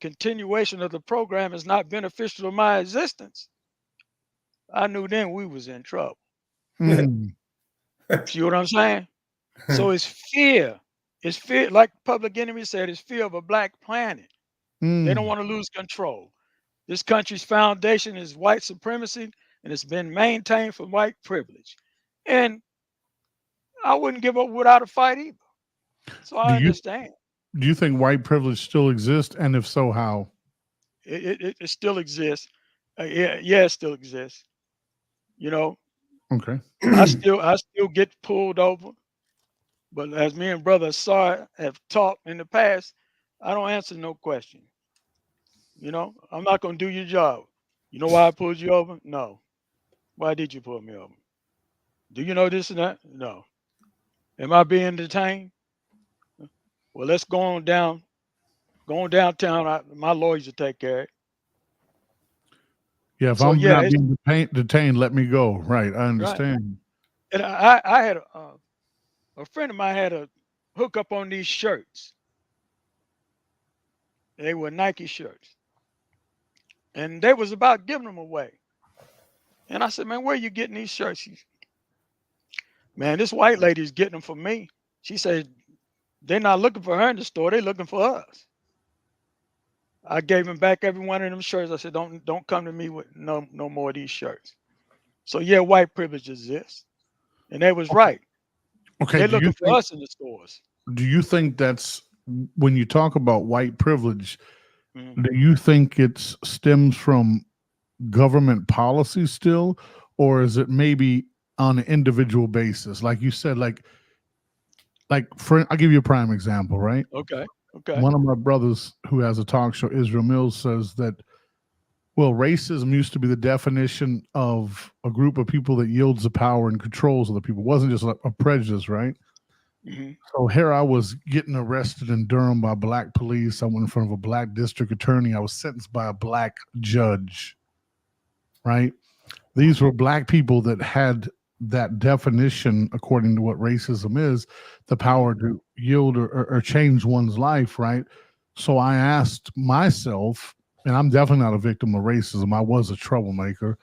Speaker 5: continuation of the program is not beneficial to my existence, I knew then we was in trouble. See what I'm saying? So it's fear. It's fear, like Public Enemy said, it's fear of a black planet. They don't want to lose control. This country's foundation is white supremacy, and it's been maintained for white privilege. And I wouldn't give up without a fight either. So I understand.
Speaker 1: Do you think white privilege still exists? And if so, how?
Speaker 5: It still exists. Yeah, it still exists. You know,
Speaker 1: Okay.
Speaker 5: I still get pulled over. But as me and Brother Sar have talked in the past, I don't answer no question. You know, I'm not going to do your job. You know why I pulled you over? No. Why did you pull me over? Do you know this and that? No. Am I being detained? Well, let's go on down. Going downtown, my lawyers will take care of it.
Speaker 1: Yeah, if
Speaker 5: So,
Speaker 1: I'm
Speaker 5: yeah,
Speaker 1: not being detained, let me go. Right, I understand.
Speaker 5: And I had a friend of mine had a hook up on these shirts. They were Nike shirts. And they was about giving them away. And I said, man, where are you getting these shirts? Man, this white lady's getting them for me. She said, they're not looking for her in the store. They're looking for us. I gave him back every one of them shirts. I said, don't come to me with no more of these shirts. So yeah, white privilege exists. And they was right.
Speaker 1: Okay.
Speaker 5: They're looking for us in the stores.
Speaker 1: Do you think that's when you talk about white privilege,
Speaker 5: Mhm.
Speaker 1: do you think it stems from government policy still, or is it maybe on an individual basis? Like you said, like I'll give you a prime example, right?
Speaker 5: Okay.
Speaker 1: One of my brothers who has a talk show, Israel Mills, says that, well, racism used to be the definition of a group of people that yields the power and controls other people. It wasn't just a prejudice, right?
Speaker 5: Mm-hmm.
Speaker 1: So here I was getting arrested in Durham by black police. I went in front of a black district attorney. I was sentenced by a black judge, right? These were black people that had that definition, according to what racism is, the power to yield or change one's life, right? So I asked myself, and I'm definitely not a victim of racism. I was a troublemaker.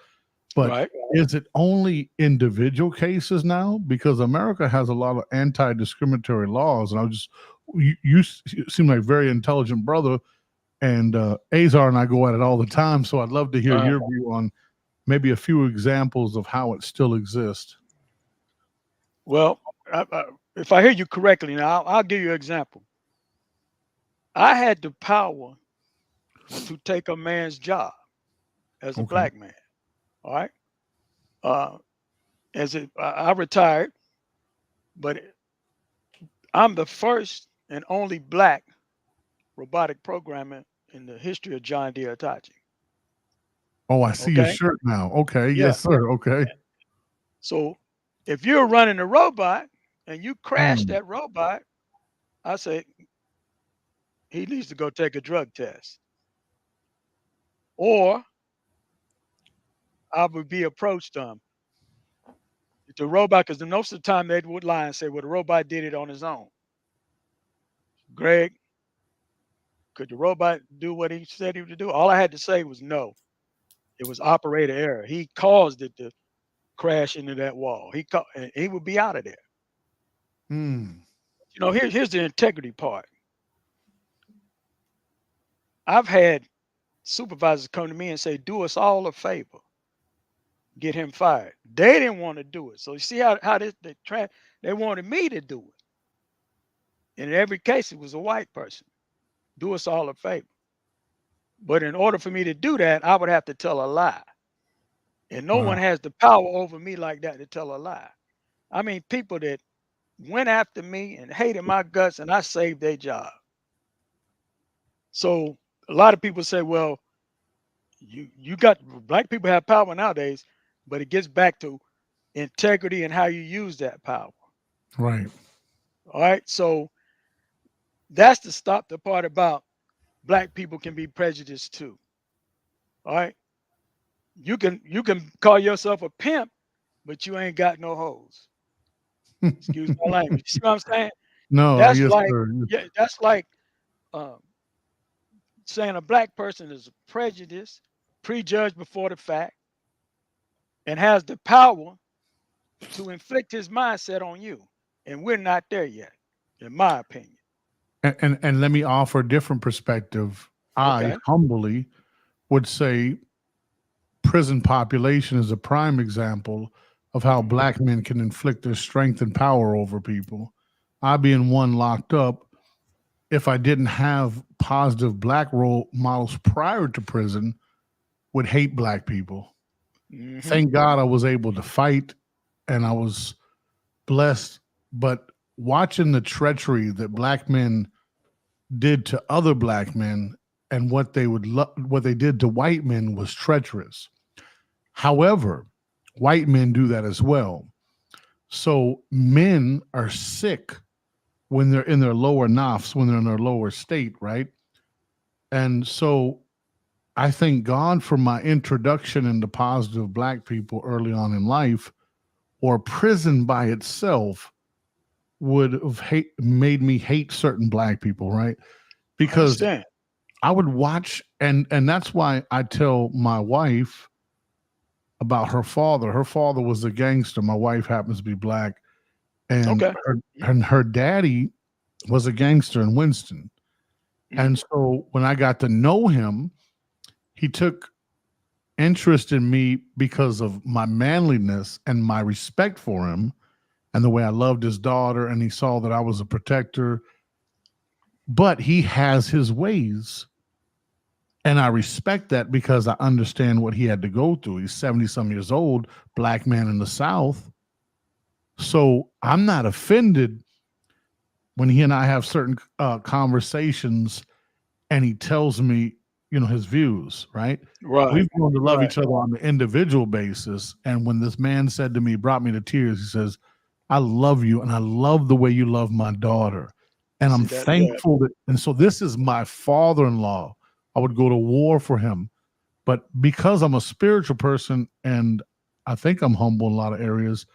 Speaker 1: But is it only individual cases now? Because America has a lot of anti-discriminatory laws. And you seem like a very intelligent brother, and Azar and I go at it all the time. So I'd love to hear your view on maybe a few examples of how it still exists.
Speaker 5: Well, if I hear you correctly, now I'll give you an example. I had the power to take a man's job as a black man. All right. I retired, but I'm the first and only black robotic programmer in the history of John Deere Hitachi.
Speaker 1: Oh, I see your shirt now. Okay.
Speaker 5: Yeah.
Speaker 1: Yes, sir. Okay.
Speaker 5: So if you're running a robot and you crash that robot, I say he needs to go take a drug test. Or I would be approached the robot, because most of the time they would lie and say, well, the robot did it on his own. Greg, could the robot do what he said he would do? All I had to say was no. It was operator error. He caused it to crash into that wall. He would be out of there. You know, here's the integrity part. I've had supervisors come to me and say, do us all a favor. Get him fired. They didn't want to do it. So you see how they wanted me to do it. And in every case, it was a white person. Do us all a favor. But in order for me to do that, I would have to tell a lie. And no one has the power over me like that to tell a lie. I mean, people that went after me and hated my guts, and I saved their job. So a lot of people say, well, you got black people have power nowadays, but it gets back to integrity and how you use that power.
Speaker 1: Right.
Speaker 5: All right. So that's to stop the part about black people can be prejudiced too. All right. You can call yourself a pimp, but you ain't got no hoes. Excuse my language. You see what I'm saying?
Speaker 1: No,
Speaker 5: That's
Speaker 1: yes,
Speaker 5: like,
Speaker 1: sir.
Speaker 5: yeah, that's like um, saying a black person is prejudiced, prejudged before the fact, and has the power to inflict his mindset on you. And we're not there yet, in my opinion.
Speaker 1: And let me offer a different perspective. I
Speaker 5: Okay.
Speaker 1: humbly would say prison population is a prime example of how black men can inflict their strength and power over people. I being one locked up, if I didn't have positive black role models prior to prison, would hate black people.
Speaker 5: Mhm.
Speaker 1: Thank God I was able to fight and I was blessed. But watching the treachery that black men did to other black men and what they did to white men was treacherous. However, white men do that as well. So men are sick when they're in their lower nafs, when they're in their lower state, right? And so I thank God for my introduction into positive black people early on in life, or prison by itself would have made me hate certain black people, right? Because I would watch, and that's why I tell my wife about her father. Her father was a gangster. My wife happens to be black, and her daddy was a gangster in Winston. And so when I got to know him, he took interest in me because of my manliness and my respect for him and the way I loved his daughter, and he saw that I was a protector. But he has his ways. And I respect that because I understand what he had to go through. He's 70-some years old, black man in the South. So I'm not offended when he and I have certain conversations and he tells me, his views, right?
Speaker 5: Right.
Speaker 1: We've grown to love each other on the individual basis. And when this man said to me, brought me to tears, he says, I love you and I love the way you love my daughter. And I'm thankful that, and so this is my father-in-law. I would go to war for him. But because I'm a spiritual person and I think I'm humble in a lot of areas,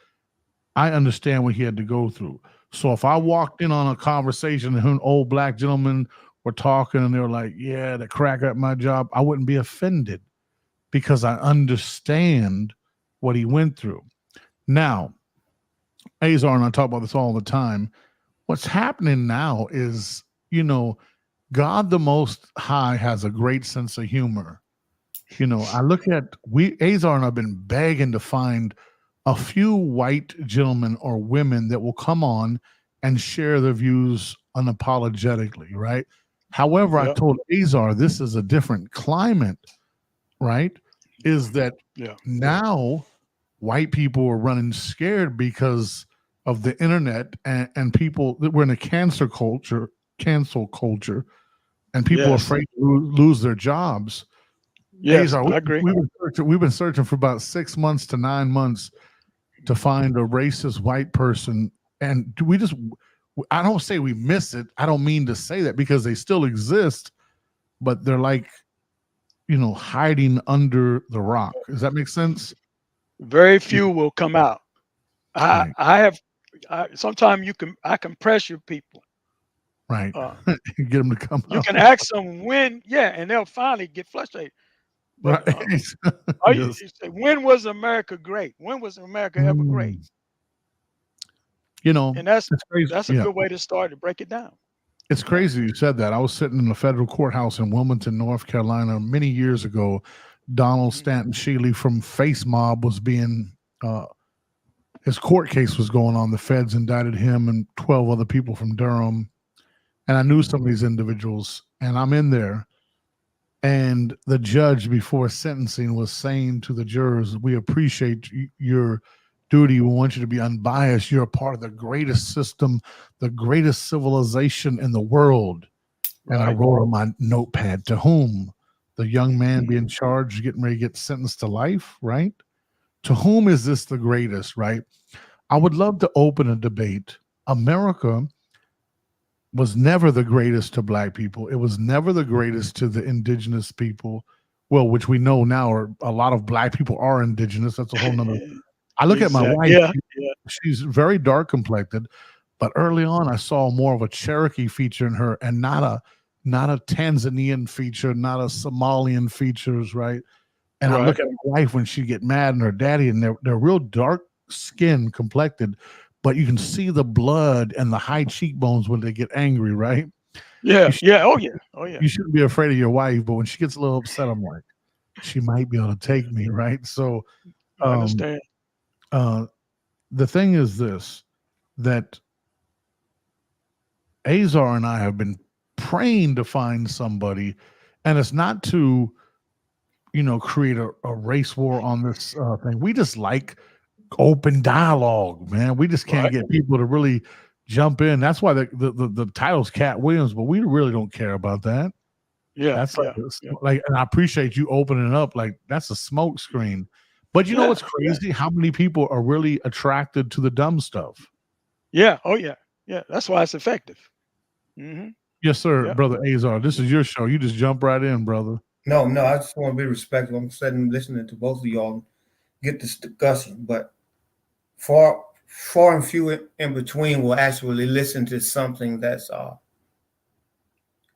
Speaker 1: I understand what he had to go through. So if I walked in on a conversation and an old black gentleman were talking and they were like, yeah, the crack at my job, I wouldn't be offended because I understand what he went through. Now, Azar and I talk about this all the time. What's happening now is, God the Most High has a great sense of humor. I look at, Azar and I have been begging to find a few white gentlemen or women that will come on and share their views unapologetically, right? However, I told Azar this is a different climate, right? Is that now white people are running scared because of the internet and people that we're in a cancel culture, and people are afraid to lose their jobs.
Speaker 5: Yes, I agree.
Speaker 1: We've been searching for about 6 months to 9 months to find a racist white person. And I don't say we miss it. I don't mean to say that because they still exist, but they're like, hiding under the rock. Does that make sense?
Speaker 5: Very few will come out. Sometimes I can pressure people.
Speaker 1: Right. Get them to come
Speaker 5: You
Speaker 1: out.
Speaker 5: can ask them when, and they'll finally get frustrated. But,
Speaker 1: Yes.
Speaker 5: you say, when was America great? When was America ever great? And that's a good way to start to break it down.
Speaker 1: It's crazy you said that. I was sitting in the federal courthouse in Wilmington, North Carolina, many years ago. Donald Stanton Shealy from Face Mob was being, his court case was going on. The feds indicted him and 12 other people from Durham. And I knew some of these individuals, and I'm in there. And the judge before sentencing was saying to the jurors, we appreciate your duty. We want you to be unbiased. You're a part of the greatest system, the greatest civilization in the world. And I
Speaker 5: Right.
Speaker 1: wrote on my notepad, to whom? The young man being charged, getting ready to get sentenced to life, right? To whom is this the greatest, right? I would love to open a debate. America was never the greatest to black people. It was never the greatest to the indigenous people. Well, which we know now are a lot of black people are indigenous. That's a whole nother. I look at my wife.
Speaker 5: Yeah.
Speaker 1: She's very dark complected, but early on I saw more of a Cherokee feature in her and not a Tanzanian feature, not a Somalian features, right? And I look at my wife when she get mad and her daddy, and they're real dark skin complected, but you can see the blood and the high cheekbones when they get angry, right?
Speaker 5: Yeah. Oh yeah.
Speaker 1: You shouldn't be afraid of your wife, but when she gets a little upset, I'm like, she might be able to take me, right? So
Speaker 5: I understand.
Speaker 1: The thing is this, that Azar and I have been praying to find somebody, and it's not to, create a race war on this thing. We just like open dialogue, man. We just can't get people to really jump in. That's why the title's Katt Willams, but we really don't care about that.
Speaker 5: Yeah.
Speaker 1: That's like, and I appreciate you opening it up. Like, that's a smoke screen. But you know what's crazy? How many people are really attracted to the dumb stuff?
Speaker 5: Yeah. Oh yeah. Yeah. That's why it's effective. Mm-hmm.
Speaker 1: Yes, sir, brother Azar. This is your show. You just jump right in, brother.
Speaker 2: No, I just want to be respectful. I'm sitting listening to both of y'all get this discussion, but far and few in between will actually listen to something that's on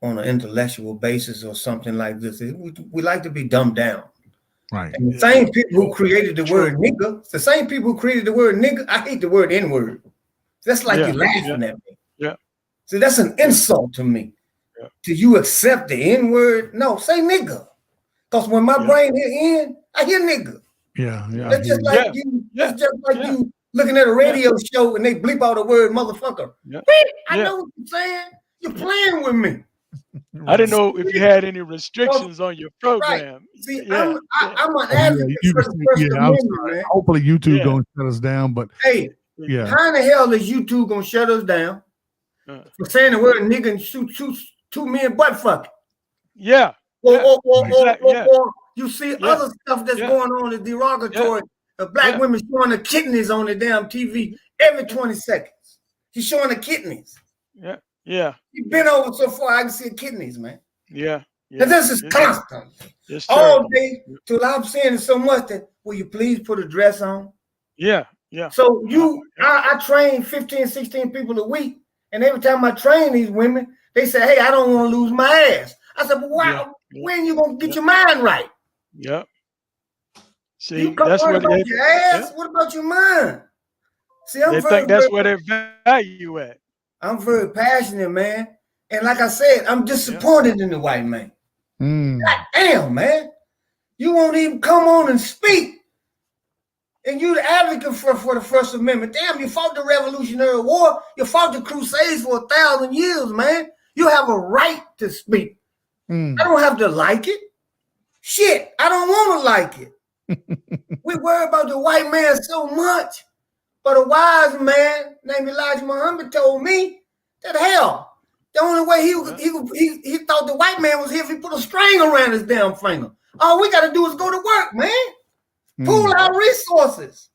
Speaker 2: an intellectual basis or something like this. We like to be dumbed down.
Speaker 1: Right.
Speaker 2: And the same people who created the word nigga, I hate the word N-word. That's like you're laughing at me.
Speaker 5: Yeah.
Speaker 2: So that's an insult to me. Yeah. Do you accept the N-word? No, say nigga. Because when my brain hear N, I hear nigga.
Speaker 1: Yeah.
Speaker 2: That's just like you. That's just like you looking at a radio show and they bleep out the word motherfucker.
Speaker 5: Yeah.
Speaker 2: I know what you're saying. You're playing with me.
Speaker 5: I didn't know if you had any restrictions on your program.
Speaker 2: Right. See, I'm an advocate for the First Amendment, man.
Speaker 1: Hopefully YouTube don't shut us down, but
Speaker 2: hey, how in the hell is YouTube gonna shut us down for saying the word nigga and shoot two men butt fucking?
Speaker 5: Yeah.
Speaker 2: Or you see other stuff that's going on that's derogatory. The black women showing the kidneys on the damn TV every 20 seconds. She's showing the kidneys.
Speaker 5: Yeah.
Speaker 2: You've been over so far, I can see the kidneys, man.
Speaker 5: Yeah.
Speaker 2: And this is constant. All day till I'm saying it so much that, will you please put a dress on?
Speaker 5: Yeah.
Speaker 2: So I train 15, 16 people a week. And every time I train these women, they say, hey, I don't want to lose my ass. I said, well, wow, when you going to get your mind right?
Speaker 5: Yeah. See,
Speaker 2: you that's what about your ass. What about your mind? See,
Speaker 5: they think that's where their value at.
Speaker 2: I'm very passionate, man. And like I said, I'm disappointed in the white man. God damn, man. You won't even come on and speak. And you the advocate for the First Amendment. Damn, you fought the Revolutionary War. You fought the Crusades for 1,000 years, man. You have a right to speak. I don't have to like it. Shit, I don't want to like it. We worry about the white man so much. But a wise man named Elijah Muhammad told me that hell, the only way he thought the white man was here if he put a string around his damn finger. All we got to do is go to work, man. Pool our resources.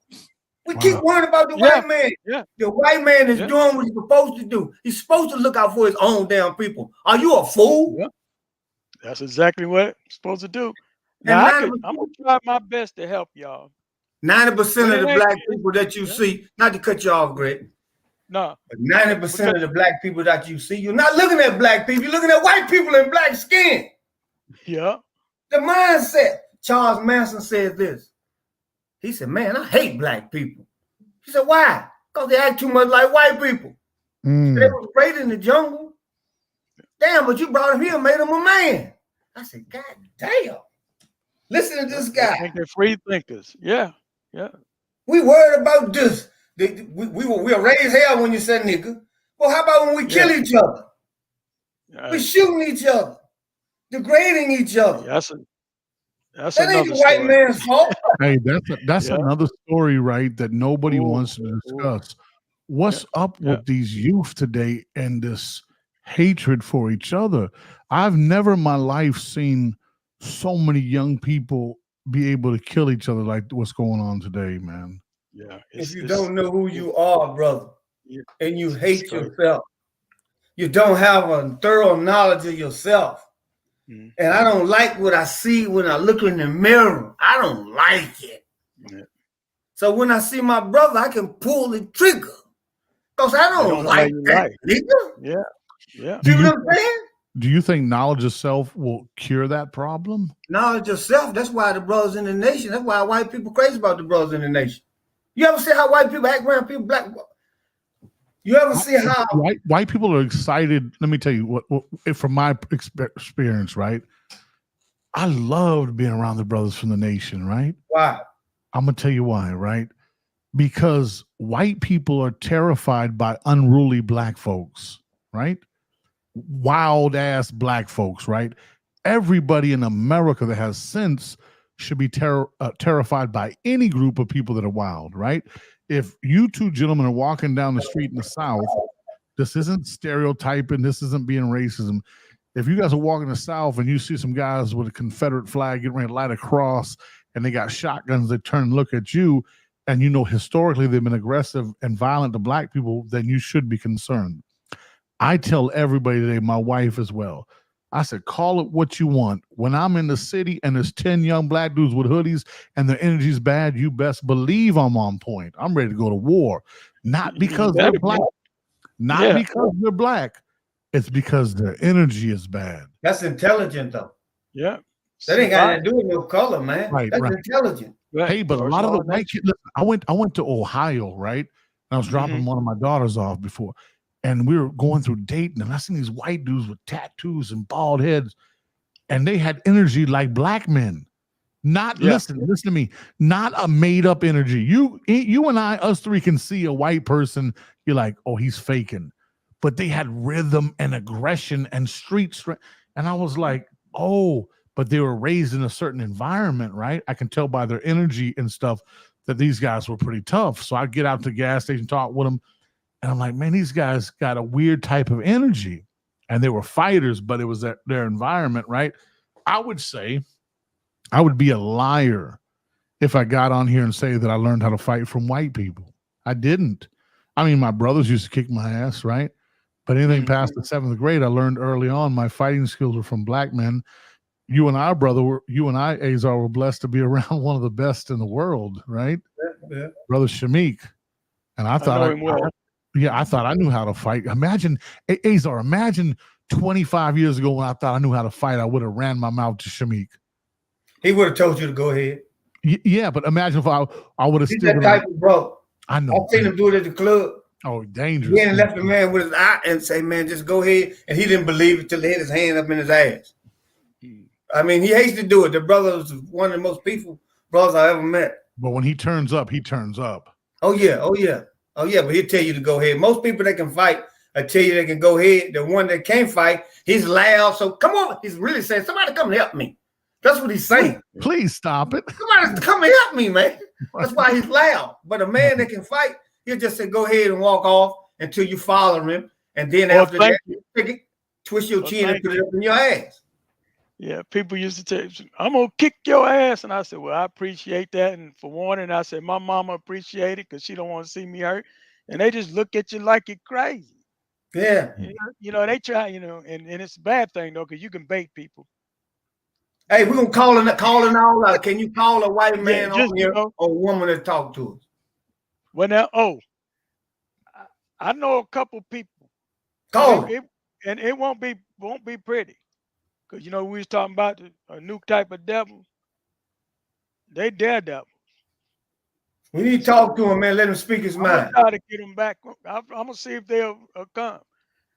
Speaker 2: We keep worrying about the white man. The white man is doing what he's supposed to do. He's supposed to look out for his own damn people. Are you a fool?
Speaker 5: That's exactly what I'm supposed to do. Now, I'm going to try my best to help y'all.
Speaker 2: 90% of the black people that you see, not to cut you off, Greg.
Speaker 5: No.
Speaker 2: But 90% of the black people that you see, you're not looking at black people, you're looking at white people in black skin.
Speaker 5: Yeah.
Speaker 2: The mindset. Charles Manson said this. He said, man, I hate black people. He said, why? Because they act too much like white people. They were great in the jungle. Damn, but you brought him here and made him a man. I said, God damn. Listen to this guy.
Speaker 5: I think they're free thinkers. Yeah.
Speaker 2: We worried about this. We'll raise hell when you say nigga. Well, how about when we kill each other? We're shooting each other, degrading each other.
Speaker 5: That's
Speaker 2: that ain't the white man's fault.
Speaker 1: Hey, that's another story, right? That nobody wants to discuss. What's up with these youth today and this hatred for each other. I've never in my life seen so many young people be able to kill each other like what's going on today, man.
Speaker 5: Yeah.
Speaker 2: If you don't know who you are, brother,
Speaker 5: Yeah,
Speaker 2: and you
Speaker 5: it's
Speaker 2: hate
Speaker 5: crazy.
Speaker 2: yourself, you don't have a thorough knowledge of yourself.
Speaker 5: Mhm.
Speaker 2: And I don't like what I see when I look in the mirror. I don't like it.
Speaker 5: Yeah.
Speaker 2: So when I see my brother, I can pull the trigger. Because I
Speaker 5: They
Speaker 2: don't
Speaker 5: don't play
Speaker 2: like
Speaker 5: you
Speaker 2: that
Speaker 5: right.
Speaker 2: nigga.
Speaker 5: Yeah. Yeah.
Speaker 2: See what I'm saying?
Speaker 1: Do you think knowledge of self will cure that problem?
Speaker 2: Knowledge of self. That's why the brothers in the nation. That's why white people crazy about the brothers in the nation. You ever see how white people act around people black? You ever see how
Speaker 1: white people are excited? Let me tell you what from my experience, right? I loved being around the brothers from the nation, right?
Speaker 2: Why?
Speaker 1: I'm gonna tell you why, right? Because white people are terrified by unruly black folks, right? Wild ass black folks, right? Everybody in America that has sense should be terrified by any group of people that are wild, right? If you two gentlemen are walking down the street in the South, this isn't stereotyping, this isn't being racism. If you guys are walking the South and you see some guys with a Confederate flag getting ready to light a cross and they got shotguns that turn and look at you, and you know historically they've been aggressive and violent to black people, then you should be concerned. I tell everybody today, my wife as well, I said, call it what you want. When I'm in the city and there's 10 young black dudes with hoodies and their energy's bad, you best believe I'm on point. I'm ready to go to war. Not because they're black. Not because they're black. It's because their energy is bad.
Speaker 2: That's intelligent, though.
Speaker 5: Yeah.
Speaker 2: That ain't got nothing to do with no color, man.
Speaker 1: Right,
Speaker 2: That's
Speaker 1: right.
Speaker 2: intelligent.
Speaker 5: Right.
Speaker 1: Hey, but a lot of the white kids, I went to Ohio, right? I was dropping one of my daughters off before. And we were going through Dayton, and I seen these white dudes with tattoos and bald heads, and they had energy like black men. Not listen to me, not a made up energy. You and I, us three, can see a white person. You're like, oh, he's faking, but they had rhythm and aggression and street strength. And I was like, oh, but they were raised in a certain environment, right? I can tell by their energy and stuff that these guys were pretty tough. So I get out to the gas station, talk with them. And I'm like, man, these guys got a weird type of energy. And they were fighters, but it was their environment, right? I would say I would be a liar if I got on here and say that I learned how to fight from white people. I didn't. I mean, my brothers used to kick my ass, right? But anything past the 7th grade, I learned early on my fighting skills were from black men. You and I, Azar, were blessed to be around one of the best in the world, right?
Speaker 2: Yeah.
Speaker 1: Brother Shamik. And I thought I thought I knew how to fight. Imagine, Azar, imagine 25 years ago when I thought I knew how to fight, I would have ran my mouth to Shamik.
Speaker 2: He would have told you to go ahead.
Speaker 1: Yeah, but imagine if I would have
Speaker 2: He's
Speaker 1: still
Speaker 2: that
Speaker 1: been
Speaker 2: type of bro.
Speaker 1: I know.
Speaker 2: I've seen him do it at the club.
Speaker 1: Oh, dangerous.
Speaker 2: He ain't left the man with his eye and say, man, just go ahead. And he didn't believe it till he hit his hand up in his ass. I mean, he hates to do it. The brother was one of the most peaceful brothers I ever met.
Speaker 1: But when he turns up, he turns up.
Speaker 2: Oh, yeah. But he'll tell you to go ahead. Most people that can fight, I tell you they can go ahead. The one that can't fight, he's loud. So come on. He's really saying, somebody come and help me. That's what he's saying.
Speaker 1: Please stop it.
Speaker 2: Somebody come and help me, man. That's why he's loud. But a man that can fight, he'll just say, go ahead and walk off until you follow him. And then after that, you twist your chin and put it up in your ass.
Speaker 5: Yeah, people used to tell me, I'm going to kick your ass. And I said, well, I appreciate that. And for warning, I said, my mama appreciate it because she don't want to see me hurt. And they just look at you like you're crazy.
Speaker 2: Yeah.
Speaker 5: You know, they try, and it's a bad thing, though, because you can bait people.
Speaker 2: Hey, we're going to call it all out. Can you call a white man on here or a woman to talk to us?
Speaker 5: Well, now, I know a couple people.
Speaker 2: Call
Speaker 5: and it won't be pretty. Because, we was talking about a new type of devil. They daredevils.
Speaker 2: We need to talk to him, man. Let him speak his mind.
Speaker 5: I'm going to try to get him back. I'm going to see if they'll come.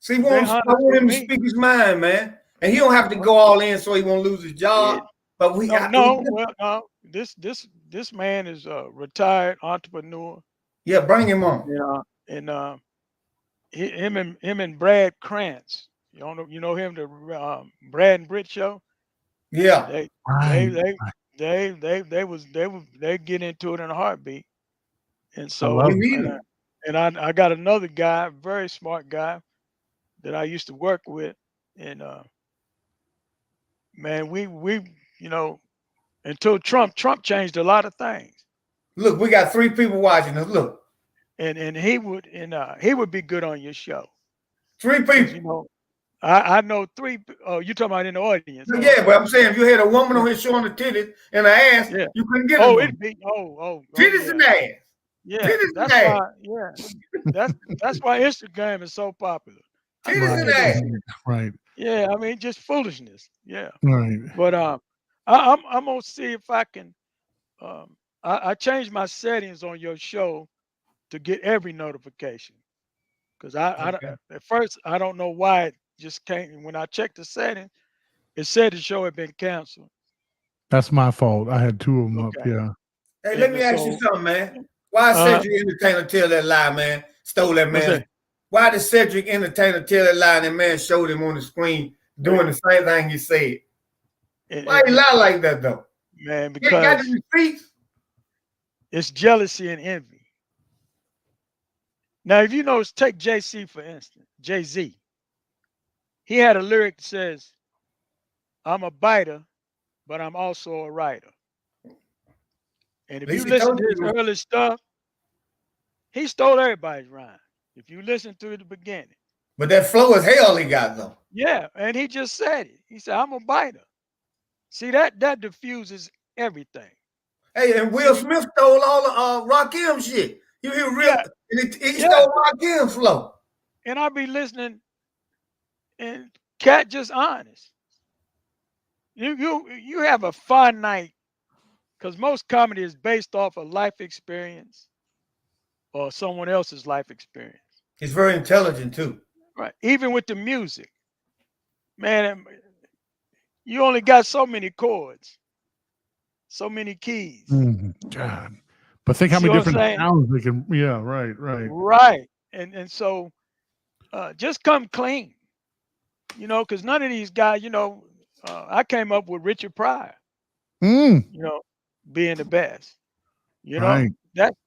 Speaker 2: See, I want him to speak his mind, man. And he don't have to go all in so he won't lose his job. But
Speaker 5: this man is a retired entrepreneur.
Speaker 2: Yeah, bring him on.
Speaker 5: And him and Brad Krantz. You know him, the Brad and Britt show.
Speaker 2: Yeah,
Speaker 5: they get into it in a heartbeat. And so, I got another guy, very smart guy, that I used to work with, and man, we you know, until Trump changed a lot of things.
Speaker 2: Look, we got 3 people watching us. Look,
Speaker 5: And he would be good on your show.
Speaker 2: 3 people.
Speaker 5: You know, I know 3. Oh, you talking about in the audience? Oh,
Speaker 2: Yeah,
Speaker 5: okay.
Speaker 2: but I'm saying if you had a woman on here showing the titties and her ass,
Speaker 5: Yeah.
Speaker 2: you couldn't get
Speaker 5: Oh,
Speaker 2: it.
Speaker 5: it'd be
Speaker 2: Titties
Speaker 5: yeah.
Speaker 2: and ass.
Speaker 5: Yeah,
Speaker 2: Titties and
Speaker 5: that's
Speaker 2: ass.
Speaker 5: why. Yeah, that's why Instagram is so popular.
Speaker 2: Titties and ass.
Speaker 1: Right.
Speaker 5: Yeah, I mean, just foolishness. Yeah,
Speaker 1: Right.
Speaker 5: but I'm gonna see if I can. I changed my settings on your show to get every notification, because
Speaker 2: Okay.
Speaker 5: at first I don't know why it just came. When I checked the setting, it said the show had been canceled.
Speaker 1: That's my fault. I had 2 of them up.
Speaker 5: Okay.
Speaker 1: Yeah.
Speaker 2: Hey, let me ask you
Speaker 5: So,
Speaker 2: something, man. Why Cedric Entertainer tell that lie, man? Stole that
Speaker 5: What's
Speaker 2: man.
Speaker 5: that?
Speaker 2: Why did Cedric Entertainer tell that lie and that man showed him on the screen doing the same thing he said? Why he lie like that, though?
Speaker 5: Man,
Speaker 2: You ain't got
Speaker 5: because
Speaker 2: the receipts.
Speaker 5: it's jealousy and envy. Now, if you notice, take Jay-Z for instance, Jay-Z. He had a lyric that says, "I'm a biter, but I'm also a writer." And if
Speaker 2: At least
Speaker 5: you
Speaker 2: he
Speaker 5: listen
Speaker 2: told
Speaker 5: to
Speaker 2: you
Speaker 5: his
Speaker 2: he was-
Speaker 5: early stuff, he stole everybody's rhyme. If you listen to the beginning.
Speaker 2: But that flow is hell he got, though.
Speaker 5: Yeah, and he just said it. He said, "I'm a biter." See, that diffuses everything.
Speaker 2: Hey, and Will Smith stole all the Rakim shit. You hear real,
Speaker 5: Yeah.
Speaker 2: and he
Speaker 5: Yeah.
Speaker 2: stole Rakim flow.
Speaker 5: And I be listening, and Katt just honest. You have a finite, because most comedy is based off of life experience or someone else's life experience.
Speaker 2: He's very intelligent too.
Speaker 5: Right. Even with the music, man, you only got so many chords, so many keys.
Speaker 1: God. But think how
Speaker 5: See
Speaker 1: many
Speaker 5: what I'm
Speaker 1: different
Speaker 5: saying?
Speaker 1: sounds they can. Yeah. Right. Right.
Speaker 5: Right. And so just come clean, because none of these guys, I came up with Richard Pryor,
Speaker 1: Mm,
Speaker 5: being the best.
Speaker 1: right.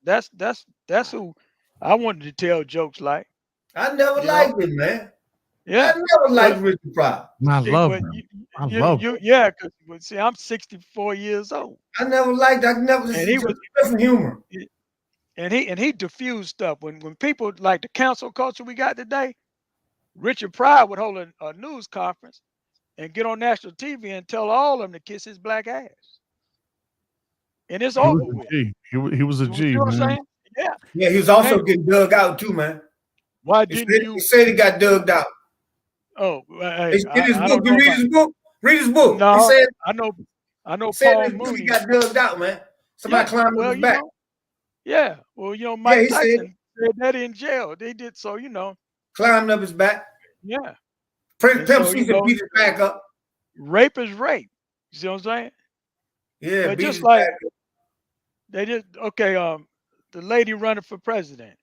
Speaker 5: That's who I wanted to tell jokes like.
Speaker 2: I never
Speaker 5: You know?
Speaker 2: liked him, man.
Speaker 5: Yeah.
Speaker 2: I never liked Richard Pryor.
Speaker 1: I love
Speaker 5: But
Speaker 1: him. I love him.
Speaker 5: yeah, because see, I'm 64 years old.
Speaker 2: I never liked. I never.
Speaker 5: And he
Speaker 2: It's
Speaker 5: was-
Speaker 2: different humor.
Speaker 5: And he diffused stuff. When people like the cancel culture we got today, Richard Pryor would hold a news conference and get on national TV and tell all of them to kiss his black ass. And it's
Speaker 1: He
Speaker 5: over
Speaker 1: was a
Speaker 5: with.
Speaker 1: G. He was a
Speaker 5: You
Speaker 1: G,
Speaker 5: know what I'm
Speaker 1: man.
Speaker 5: saying? Yeah.
Speaker 2: Yeah, he was also
Speaker 5: Man.
Speaker 2: getting dug out too, man.
Speaker 5: Why
Speaker 2: He
Speaker 5: didn't
Speaker 2: said,
Speaker 5: you?
Speaker 2: he said he got dug out.
Speaker 5: Oh, hey,
Speaker 2: It's in his
Speaker 5: I
Speaker 2: book.
Speaker 5: don't
Speaker 2: You
Speaker 5: know
Speaker 2: read
Speaker 5: about-
Speaker 2: his book. Read his book.
Speaker 5: No,
Speaker 2: he said.
Speaker 5: I know
Speaker 2: He said
Speaker 5: Paul
Speaker 2: in his book
Speaker 5: Mooney.
Speaker 2: he got dug out, man. Somebody climbed on his back.
Speaker 5: Yeah. Well, Mike
Speaker 2: he said-
Speaker 5: Tyson said that in jail. They did so,
Speaker 2: Climbed up his back.
Speaker 5: yeah.
Speaker 2: Pimp
Speaker 5: so,
Speaker 2: C said beat his back up.
Speaker 5: Rape is rape. You see what I'm saying?
Speaker 2: Yeah,
Speaker 5: But
Speaker 2: beat
Speaker 5: just
Speaker 2: his
Speaker 5: like
Speaker 2: back up.
Speaker 5: they did, okay, the lady running for president.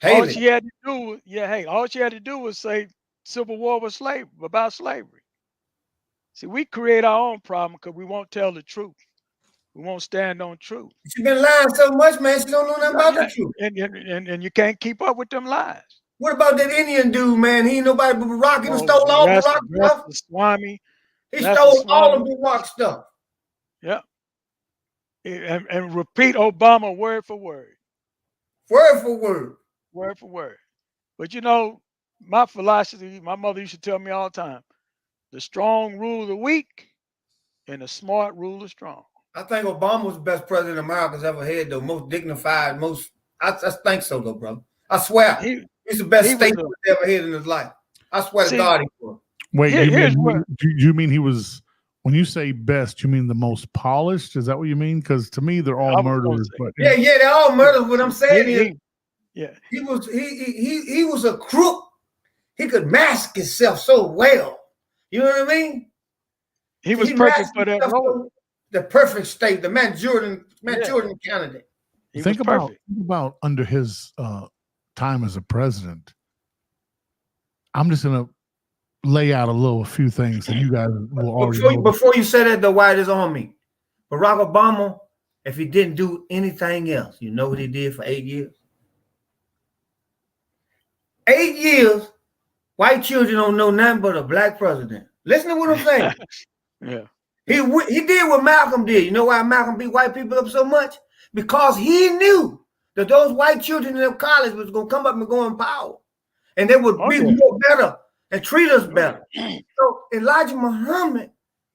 Speaker 5: All
Speaker 2: Haley.
Speaker 5: she had to do, all she had to do was say Civil War was about slavery. See, we create our own problem because we won't tell the truth. We won't stand on truth.
Speaker 2: She been lying so much, man. She don't know nothing about the truth.
Speaker 5: And you can't keep up with them lies.
Speaker 2: What about that Indian dude, man? He ain't nobody but Barack. He done stole all
Speaker 5: Rasta
Speaker 2: Barack stuff.
Speaker 5: Swami.
Speaker 2: He
Speaker 5: Rasta
Speaker 2: stole all of
Speaker 5: Swami.
Speaker 2: Barack stuff.
Speaker 5: Yeah. And repeat Obama word for word.
Speaker 2: Word for word.
Speaker 5: Word for word. But my philosophy, my mother used to tell me all the time, the strong rule the weak and the smart rule the strong.
Speaker 2: I think Obama was the best president America's ever had, though. Most dignified, I think so, though, brother. I swear. He's the best statesman he ever had in his life. I swear to God he was.
Speaker 1: Wait, do you mean he was, when you say best, you mean the most polished? Is that what you mean? Because to me, they're all murderers. But
Speaker 2: yeah, they're all murderers. What I'm saying is,
Speaker 5: yeah,
Speaker 2: he was a crook. He could mask himself so well. You know what I mean?
Speaker 5: He was perfect for that role.
Speaker 2: The perfect state, the Manchurian candidate.
Speaker 1: Think about under his time as a president. I'm just gonna lay out a few things that you guys will already know.
Speaker 2: Before you say that, though, why it is on me? Barack Obama, if he didn't do anything else, you know what he did for 8 years? 8 years, White children don't know nothing but a black president. Listen to what I'm saying.
Speaker 5: Yeah.
Speaker 2: He did what Malcolm did. You know why Malcolm beat white people up so much? Because he knew that those white children in college was going to come up and go in power. And they would be more better and treat us better. So Elijah Muhammad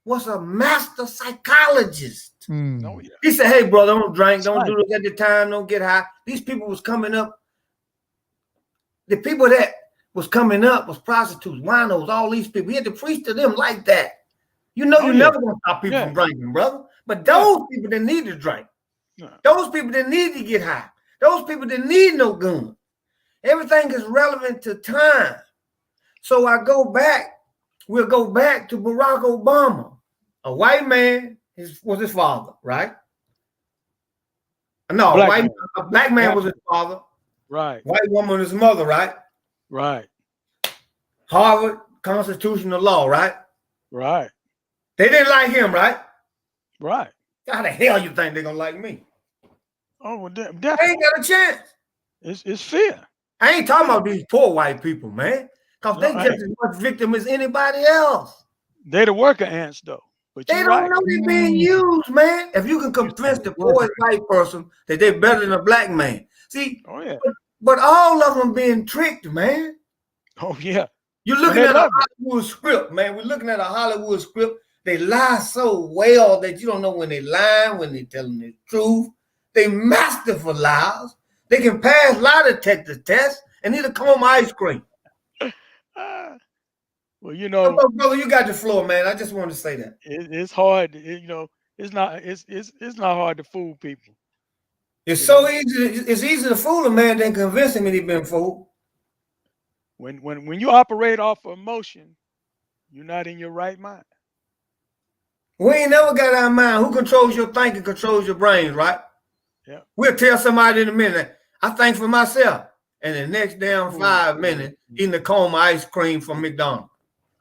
Speaker 2: was a master psychologist. He said, hey, brother, don't drink, don't do this at the time, don't get high. These people was coming up. The people that was coming up was prostitutes, winos, all these people. He had to preach to them like that. You know, you're never going to stop people from drinking, brother. But those people that need to drink, those people that need to get high, those people that need no gun. Everything is relevant to time. So we'll go back to Barack Obama. A white man was his father, right? No, a black man was his father.
Speaker 5: Right.
Speaker 2: White woman was his mother, right?
Speaker 5: Right.
Speaker 2: Harvard constitutional law, right?
Speaker 5: Right.
Speaker 2: They didn't like him, right?
Speaker 5: Right.
Speaker 2: How the hell you think they're gonna like me?
Speaker 5: Oh, well,
Speaker 2: They
Speaker 5: definitely.
Speaker 2: ain't got a chance.
Speaker 5: It's fear.
Speaker 2: I ain't talking about these poor white people, man. Because they just as much victim as anybody else.
Speaker 5: They the worker ants, though. But
Speaker 2: they don't know they're being used, man. If you can convince the poorest white person that they're better than a black man. See, but all of them being tricked, man.
Speaker 5: Oh, yeah.
Speaker 2: You're looking at a Hollywood script, man. We're looking at a Hollywood script. They lie so well that you don't know when they lying, when they telling the truth. They masterful liars. They can pass lie detector tests and eat a cone ice cream.
Speaker 5: Well, you know,
Speaker 2: brother, you got the floor, man. I just wanted to say that
Speaker 5: it's hard. You know, it's not hard to fool people.
Speaker 2: It's so easy. It's easy to fool a man than convince him that he's been fooled.
Speaker 5: When you operate off of emotion, you're not in your right mind.
Speaker 2: We ain't never got our mind. Who controls your thinking controls your brains, right?
Speaker 5: Yeah.
Speaker 2: We'll tell somebody in a minute, I think for myself. And the next damn 5 minutes, eating the cone ice cream from McDonald's.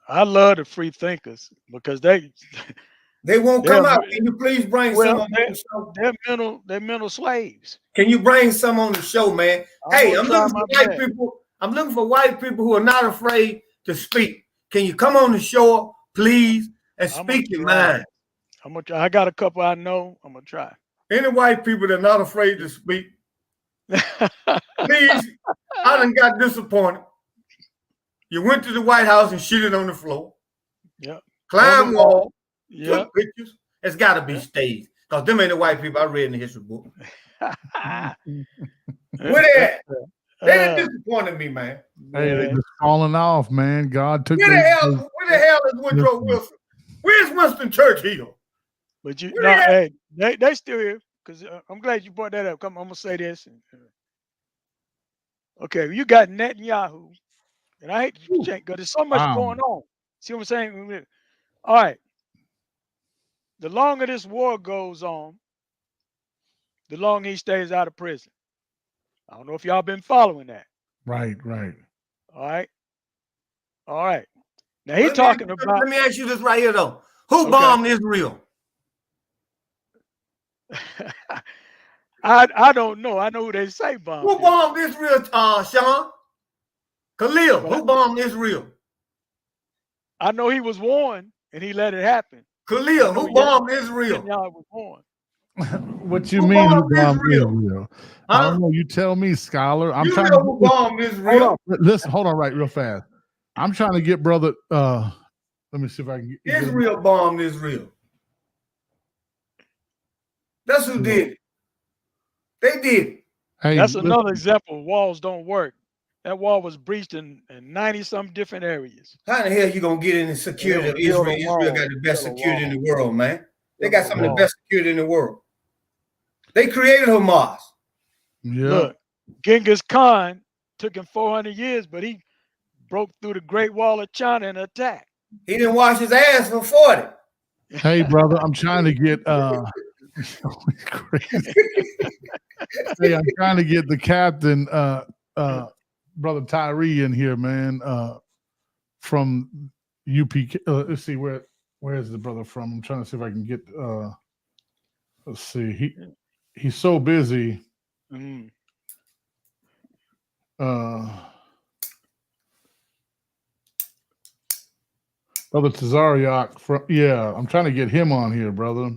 Speaker 5: I love the free thinkers because they
Speaker 2: won't come out. Can you please bring some on the
Speaker 5: show? They're mental slaves.
Speaker 2: Can you bring some on the show, man? Hey, I'm looking for white people. I'm looking for white people who are not afraid to speak. Can you come on the show, please, and speak your mind?
Speaker 5: I got a couple I know. I'm gonna try.
Speaker 2: Any white people that are not afraid to speak, please. I done got disappointed. You went to the White House and shitted on the floor.
Speaker 5: Yeah.
Speaker 2: Climb wall.
Speaker 5: Yeah.
Speaker 2: Took pictures. It's got to be staged. Because them ain't the white people I read in the history book. Where they at? They done disappointed me, man.
Speaker 1: Hey, they just falling off, man. God took
Speaker 2: Where the hell is Woodrow Wilson? Where's Winston Churchill?
Speaker 5: But you know, hey, they still here. Because I'm glad you brought that up. Come, I'm gonna say this. Okay, you got Netanyahu, and I hate to change because there's so much going on. See what I'm saying? All right. The longer this war goes on, the longer he stays out of prison. I don't know if y'all been following that.
Speaker 1: Right.
Speaker 5: All right. Now he's talking about.
Speaker 2: Let me ask you this right here, though. Who bombed Israel?
Speaker 5: I don't know. I know who they say bombed.
Speaker 2: Who bombed Israel, Sean? Khalil, who bombed Israel?
Speaker 5: I know he was warned and he let it happen.
Speaker 2: Khalil, who bombed Israel?
Speaker 5: Was warned.
Speaker 1: What you mean who bombed Israel? I don't know. You tell me, scholar. I'm trying to
Speaker 2: who bombed Israel.
Speaker 1: Hold on, right, real fast. I'm trying to get brother. Let me see if I can get
Speaker 2: Israel bombed Israel. That's who did it. They did.
Speaker 1: Hey,
Speaker 5: that's another example. Walls don't work. That wall was breached in 90-some different areas.
Speaker 2: How the hell you gonna get in the security of Israel? Israel got the best security in the world, man. They got some of the best security in the world. They created Hamas.
Speaker 1: Yeah.
Speaker 5: Look, Genghis Khan took him 400 years, but he broke through the Great Wall of China and attacked.
Speaker 2: He didn't wash his ass for 40.
Speaker 1: Hey, brother, I'm trying to get crazy. Hey, I'm trying to get the captain, brother Tyree in here, man. From UPK. Let's see where is the brother from? I'm trying to see if I can get. Let's see. He's so busy. Brother Tazariak, yeah, I'm trying to get him on here, brother.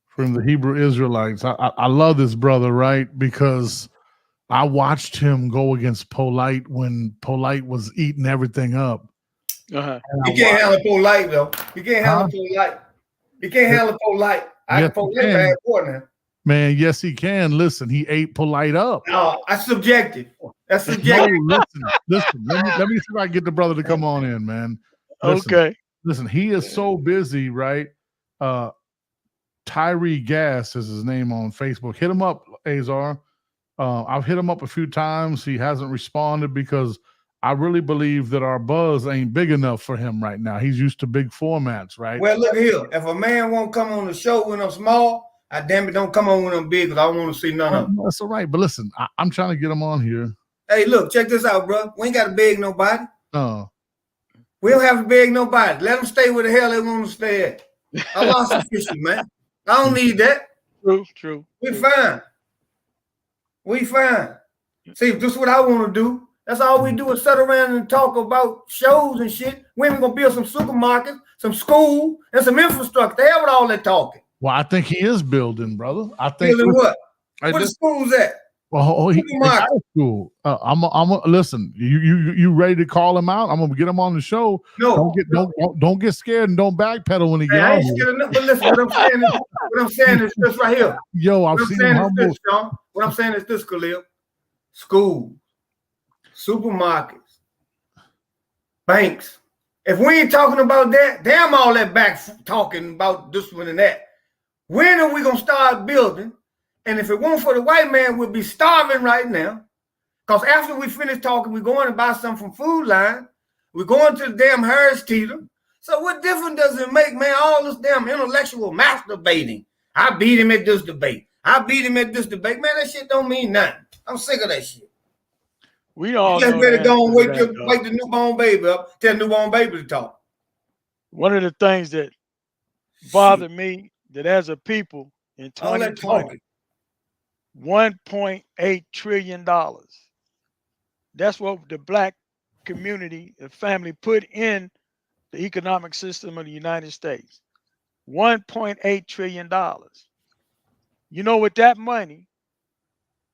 Speaker 1: From the Hebrew Israelites. I love this brother, right? Because I watched him go against Polite when Polite was eating everything up.
Speaker 5: Uh-huh.
Speaker 2: You can't handle Polite, though. You can't handle Polite. You can't handle Polite.
Speaker 1: Yes,
Speaker 2: Polite bad boy now.
Speaker 1: Man, yes, he can. Listen, he ate Polite up.
Speaker 2: No, that's subjective. That's subjective.
Speaker 1: No, listen. Let me see if I can get the brother to come on in, man. Listen,
Speaker 5: Okay.
Speaker 1: Listen, he is so busy, right? Tyree Gas is his name on Facebook. Hit him up, Azar. I've hit him up a few times. He hasn't responded because I really believe that our buzz ain't big enough for him right now. He's used to big formats, right?
Speaker 2: Well, look here. If a man won't come on the show when I'm small, I damn it don't come on when I'm big because I don't want to see none of them.
Speaker 1: That's all right. But listen, I'm trying to get him on here.
Speaker 2: Hey, look, check this out, bro. We ain't got to beg nobody.
Speaker 1: No.
Speaker 2: We don't have to beg nobody. Let them stay where the hell they want to stay at. I lost sufficient, man. I don't need that.
Speaker 5: True.
Speaker 2: We fine. We fine. See, if this is what I want to do, that's all we do is sit around and talk about shows and shit. We ain't gonna build some supermarkets, some school, and some infrastructure. The hell with all that talking.
Speaker 1: Well, I think he is building, brother. I think
Speaker 2: building what? Where the school's at?
Speaker 1: Well, he's high school. Listen. You ready to call him out? I'm gonna get him on the show.
Speaker 2: No,
Speaker 1: don't get scared and don't backpedal when he gets on.
Speaker 2: I ain't scared enough. But listen, what I'm saying is this right here.
Speaker 1: Yo, I've seen him humble.
Speaker 2: What I'm saying is this, Khalil. Schools, supermarkets, banks. If we ain't talking about that, damn all that back talking about this one and that. When are we gonna start building? And if it weren't for the white man, we'd be starving right now. Because after we finish talking, we're going to buy something from Food Line. We're going to the damn Harris Teeter. So what difference does it make, man, all this damn intellectual masturbating? I beat him at this debate. I beat him at this debate. Man, that shit don't mean nothing. I'm sick of that shit.
Speaker 5: We all
Speaker 2: just better go and wake the newborn baby up, tell the newborn baby to talk.
Speaker 5: One of the things that bothered me, that as a people in 2020, $1.8 trillion. That's what the black community, the family put in the economic system of the United States. $1.8 trillion. You know, with that money,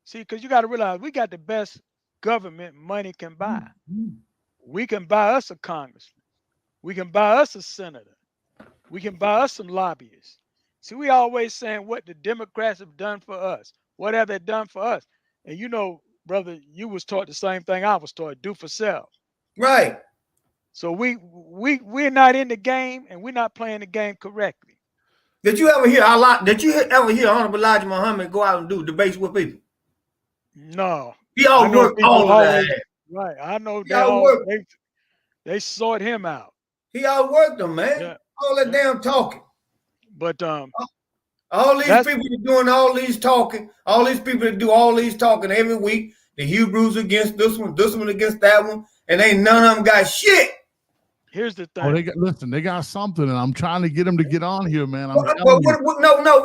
Speaker 5: see, because you got to realize we got the best government money can buy. We can buy us a congressman. We can buy us a senator. We can buy us some lobbyists. See, we always saying what the Democrats have done for us. What have they done for us? And you know, brother, you was taught the same thing I was taught, do for self.
Speaker 2: Right.
Speaker 5: So we're not in the game and we're not playing the game correctly.
Speaker 2: Did you ever hear Honorable Elijah Muhammad go out and do debates with people?
Speaker 5: No.
Speaker 2: He all worked all of that.
Speaker 5: Right. I know they sort him out.
Speaker 2: He outworked them, man. Yeah. All that damn talking.
Speaker 5: But
Speaker 2: all these people are doing all these talking, all these people that do all these talking every week, the Hebrews against this one against that one, and ain't none of them got shit.
Speaker 5: Here's the thing.
Speaker 1: They got something, and I'm trying to get them to get on here, man.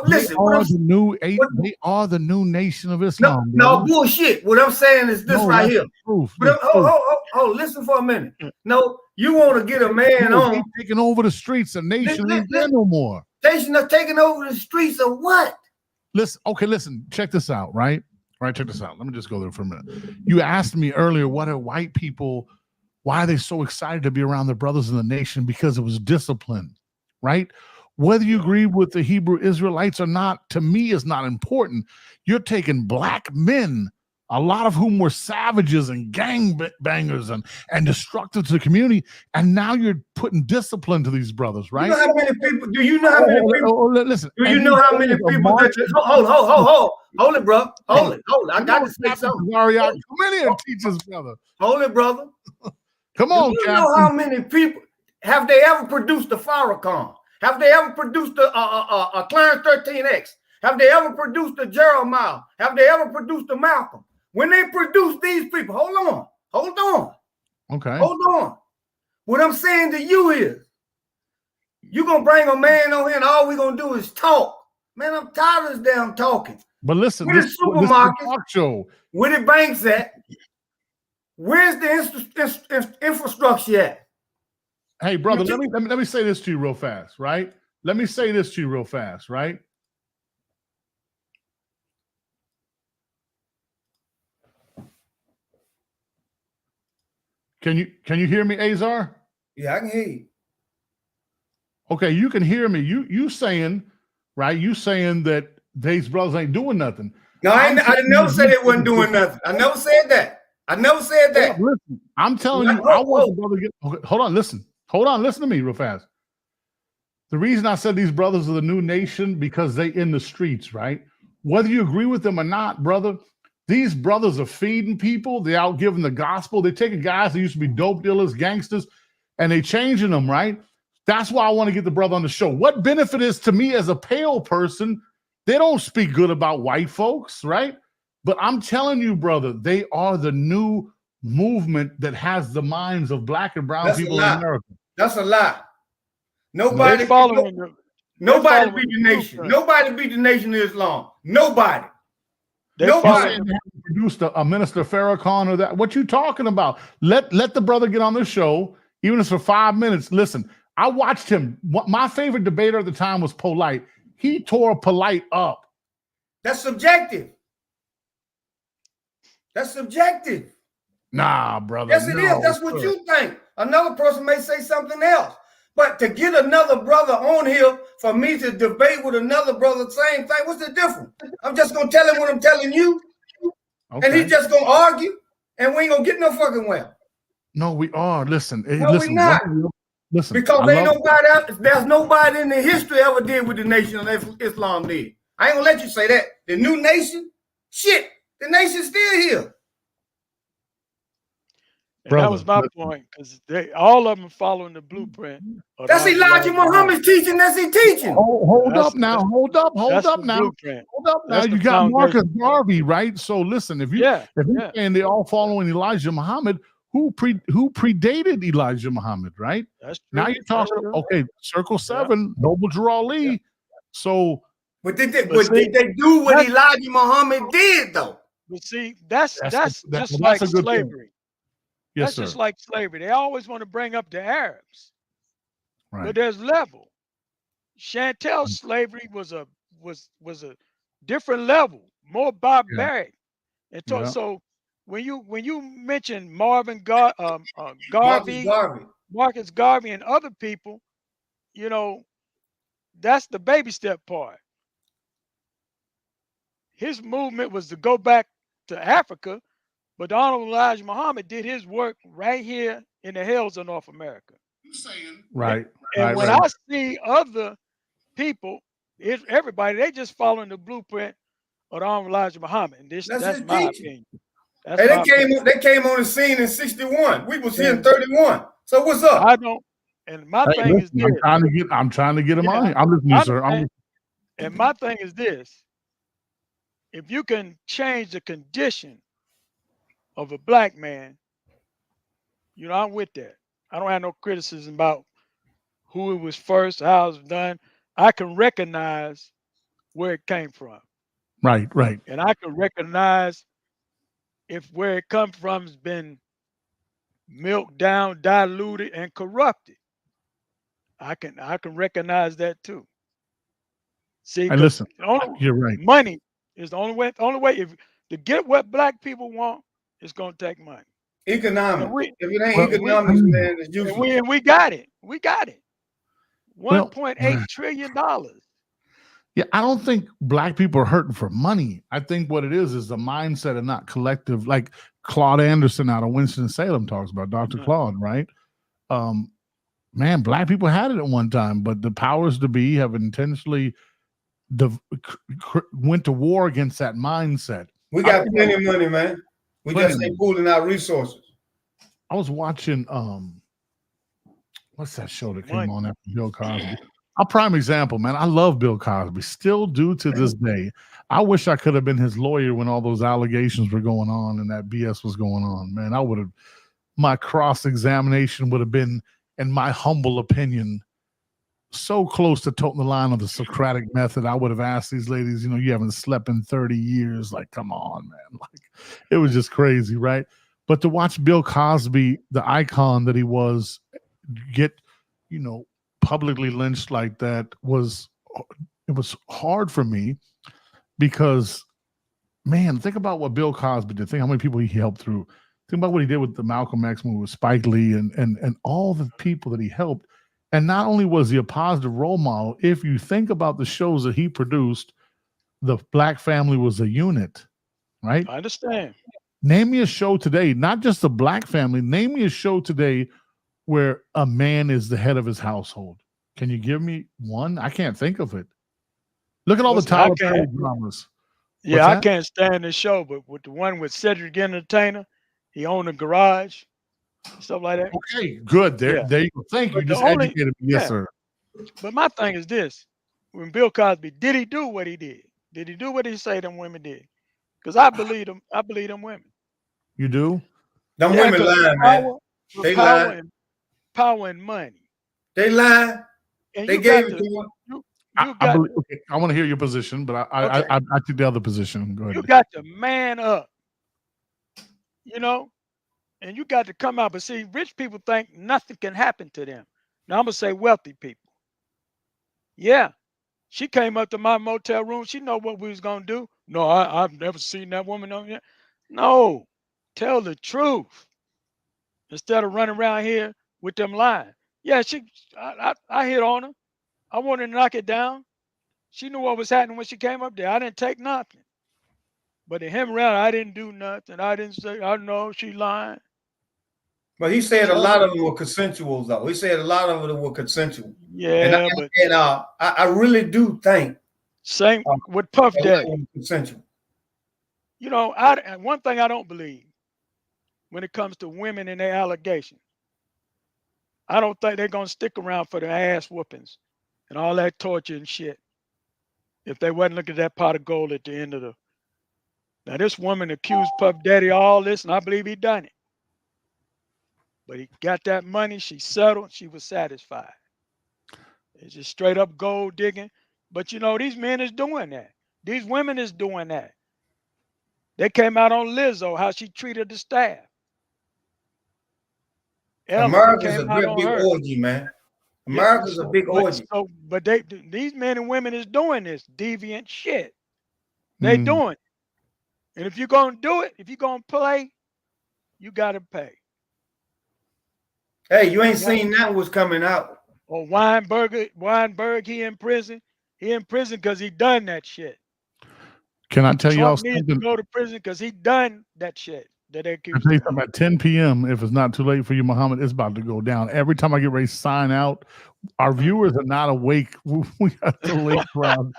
Speaker 2: Listen.
Speaker 1: They are the new nation of Islam.
Speaker 2: No, bullshit. What I'm saying is this right here. Listen for a minute. No, you want to get a man on
Speaker 1: taking over the streets. A nation ain't there no more.
Speaker 2: Nation are taking over the streets of what?
Speaker 1: Listen. Check this out, right? All right, check this out. Let me just go there for a minute. You asked me earlier, what are white people? Why are they so excited to be around their brothers in the nation? Because it was discipline, right? Whether you agree with the Hebrew Israelites or not, to me is not important. You're taking black men, a lot of whom were savages and gang bangers and destructive to the community, and now you're putting discipline to these brothers, right?
Speaker 2: You know how many people? Do you know how many people?
Speaker 1: Listen.
Speaker 2: Do you know how many people? Hold it, bro. Hold it. I got to say something.
Speaker 1: Come in here and teach us, brother.
Speaker 2: Hold it, brother.
Speaker 1: Come on,
Speaker 2: you know how many people have they ever produced a Farrakhan? Have they ever produced a Clarence 13X? Have they ever produced a Jeremiah? Have they ever produced a Malcolm? When they produce these people, hold on.
Speaker 1: Okay.
Speaker 2: Hold on. What I'm saying to you is, you're going to bring a man on here and all we're going to do is talk. Man, I'm tired of this damn talking.
Speaker 1: But listen,
Speaker 2: where the supermarket,
Speaker 1: talk show.
Speaker 2: Where the banks at? Where's the infrastructure at?
Speaker 1: Hey, brother, let me say this to you real fast, right? Let me say this to you real fast, right? Can you hear me, Azar?
Speaker 2: Yeah, I can hear you.
Speaker 1: Okay, you can hear me. You saying, right? You saying that these brothers ain't doing nothing.
Speaker 2: No, I never said they wasn't doing nothing. I never said that. I never said that.
Speaker 1: Listen, I'm telling you, I want the brother to get. Okay, hold on, listen. Hold on, listen to me real fast. The reason I said these brothers are the new nation because they in the streets, right? Whether you agree with them or not, brother, these brothers are feeding people. They out giving the gospel. They taking guys that used to be dope dealers, gangsters, and they changing them, right? That's why I want to get the brother on the show. What benefit is to me as a pale person? They don't speak good about white folks, right? But I'm telling you, brother, they are the new movement that has the minds of black and brown people in America.
Speaker 2: That's a lie. Nobody beat the nation. Nobody beat the nation of Islam. Nobody.
Speaker 1: Nobody produced a Minister Farrakhan or that. What you talking about? Let the brother get on the show, even if it's for 5 minutes. Listen, I watched him. My favorite debater at the time was Polite. He tore Polite up.
Speaker 2: That's subjective. That's subjective.
Speaker 1: Nah, brother.
Speaker 2: Yes, it is. That's what you think. Another person may say something else. But to get another brother on here for me to debate with another brother, same thing, what's the difference? I'm just going to tell him what I'm telling you. Okay. And he's just going to argue, and we ain't going to get no fucking well.
Speaker 1: No, we are. Listen.
Speaker 2: No, we're not. Listen. Because there's nobody in the history ever did what the Nation of Islam did. I ain't going to let you say that. The new nation? Shit. The nation's still here.
Speaker 5: And that was my point, because all of them following the blueprint.
Speaker 2: That's Elijah Muhammad's teaching. That's his teaching.
Speaker 1: Hold up now. You got Marcus Garvey, right? So listen, if you're saying they all following Elijah Muhammad, who predated Elijah Muhammad, right?
Speaker 5: That's true.
Speaker 1: Now you're talking. Okay, Circle 7, Noble Drew Ali. Yeah. So,
Speaker 2: but did they do what Elijah Muhammad did though?
Speaker 5: But see, that's just like slavery.
Speaker 1: Yes,
Speaker 5: that's just like slavery. They always want to bring up the Arabs,
Speaker 1: right?
Speaker 5: But there's level. Chantel's slavery was a different level, more barbaric. And so when you mention Marcus Garvey, and other people, you know, that's the baby step part. His movement was to go back to Africa. But the Honorable Elijah Muhammad did his work right here in the hills of North America.
Speaker 1: Right.
Speaker 5: And when I see other people, everybody, they just following the blueprint of the Honorable Elijah Muhammad. And that's my opinion.
Speaker 2: They came on the scene in 61. We was here in 31. So what's up?
Speaker 5: I don't. And my thing is this.
Speaker 1: I'm trying to get him on here. I'm listening, sir.
Speaker 5: And my thing is this. If you can change the condition of a black man, you know, I'm with that. I don't have no criticism about who it was first, how it was done. I can recognize where it came from.
Speaker 1: Right.
Speaker 5: And I can recognize if where it comes from has been milked down, diluted, and corrupted. I can recognize that too. See,
Speaker 1: and listen, you're right.
Speaker 5: Money is the only way. If to get what black people want, it's gonna take money.
Speaker 2: Economics. If it ain't economics, man, it's useless.
Speaker 5: And we got it. $1.8 trillion.
Speaker 1: Yeah, I don't think black people are hurting for money. I think what it is the mindset and not collective. Like Claude Anderson out of Winston-Salem talks about, Dr. Claude, right? Man, black people had it at one time, but the powers to be have intentionally went to war against that mindset.
Speaker 2: We got plenty of money, man. We just ain't pooling our resources.
Speaker 1: I was watching what's that show that came on after Bill Cosby? A prime example, man. I love Bill Cosby, still do to this day. I wish I could have been his lawyer when all those allegations were going on and that BS was going on, man. My cross-examination would have been, in my humble opinion, so close to toting the line of the Socratic method. I would have asked these ladies, you know, you haven't slept in 30 years. Like, come on, man. Like, it was just crazy, right? But to watch Bill Cosby, the icon that he was, get you know, publicly lynched like that was hard for me because, man, think about what Bill Cosby did. Think how many people he helped through. Think about what he did with the Malcolm X movie with Spike Lee and all the people that he helped. And not only was he a positive role model, if you think about the shows that he produced, the Black family was a unit, right?
Speaker 5: I understand.
Speaker 1: Name me a show today, not just the Black family. Name me a show today where a man is the head of his household. Can you give me one? I can't think of it. Look at all the Tyler Perry dramas.
Speaker 5: Yeah, I can't stand this show, but with the one with Cedric Entertainer, he owned a garage, stuff like that.
Speaker 1: Okay, good. There you go. Thank you. Just educated me. Yes, sir.
Speaker 5: But my thing is this: when Bill Cosby, did he do what he did? Did he do what he say them women did? Because I believe them. I believe them women.
Speaker 1: You do?
Speaker 2: Them women lying, man. They lying.
Speaker 5: Power and money.
Speaker 2: They lying. They gave it to you.
Speaker 1: I want to hear your position, but I took the other position. Go ahead.
Speaker 5: You got to man up, you know, and you got to come out. But see, rich people think nothing can happen to them. Now I'm gonna say wealthy people. Yeah, she came up to my motel room. She know what we was gonna do. No, I've never seen that woman on here. No, tell the truth instead of running around here with them lying. Yeah, I hit on her. I wanted to knock it down. She knew what was happening when she came up there. I didn't take nothing. But to him around, I didn't do nothing. I didn't say, I know she lying.
Speaker 2: But he said a lot of them were consensual, though. He said a lot of them were consensual.
Speaker 5: Yeah,
Speaker 2: and I really do think.
Speaker 5: Same with Puff Daddy.
Speaker 2: Consensual.
Speaker 5: You know, one thing I don't believe when it comes to women and their allegations, I don't think they're going to stick around for the ass whoopings and all that torture and shit if they wasn't looking at that pot of gold at the end of the. Now, this woman accused Puff Daddy of all this, and I believe he done it. But he got that money, she settled, she was satisfied. It's just straight up gold digging. But, you know, these men is doing that. These women is doing that. They came out on Lizzo, how she treated the staff.
Speaker 2: America's a big orgy, man. America's a big orgy.
Speaker 5: But these men and women is doing this deviant shit. They doing it. And if you're going to do it, if you're going to play, you got to pay.
Speaker 2: Hey, you ain't seen that was coming out.
Speaker 5: Or Weinberg, he in prison. He in prison because he done that shit.
Speaker 1: Can I tell y'all
Speaker 5: something?
Speaker 1: Trump needs
Speaker 5: to go to prison because he done that shit. That they keep
Speaker 1: at 10 p.m. If it's not too late for you, Muhammad, it's about to go down. Every time I get ready to sign out, our viewers are not awake. We got the late crowd.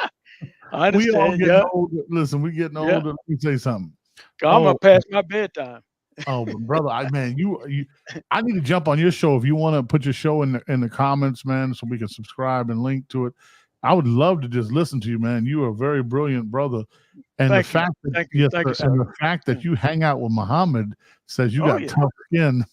Speaker 5: I understand.
Speaker 1: We all getting older. Listen, we getting older. Let me say something.
Speaker 5: I'm gonna pass my bedtime.
Speaker 1: Oh, but brother, I need to jump on your show if you want to put your show in the comments, man, so we can subscribe and link to it. I would love to just listen to you, man. You are a very brilliant brother, and the fact that you hang out with Muhammad says you got tough skin.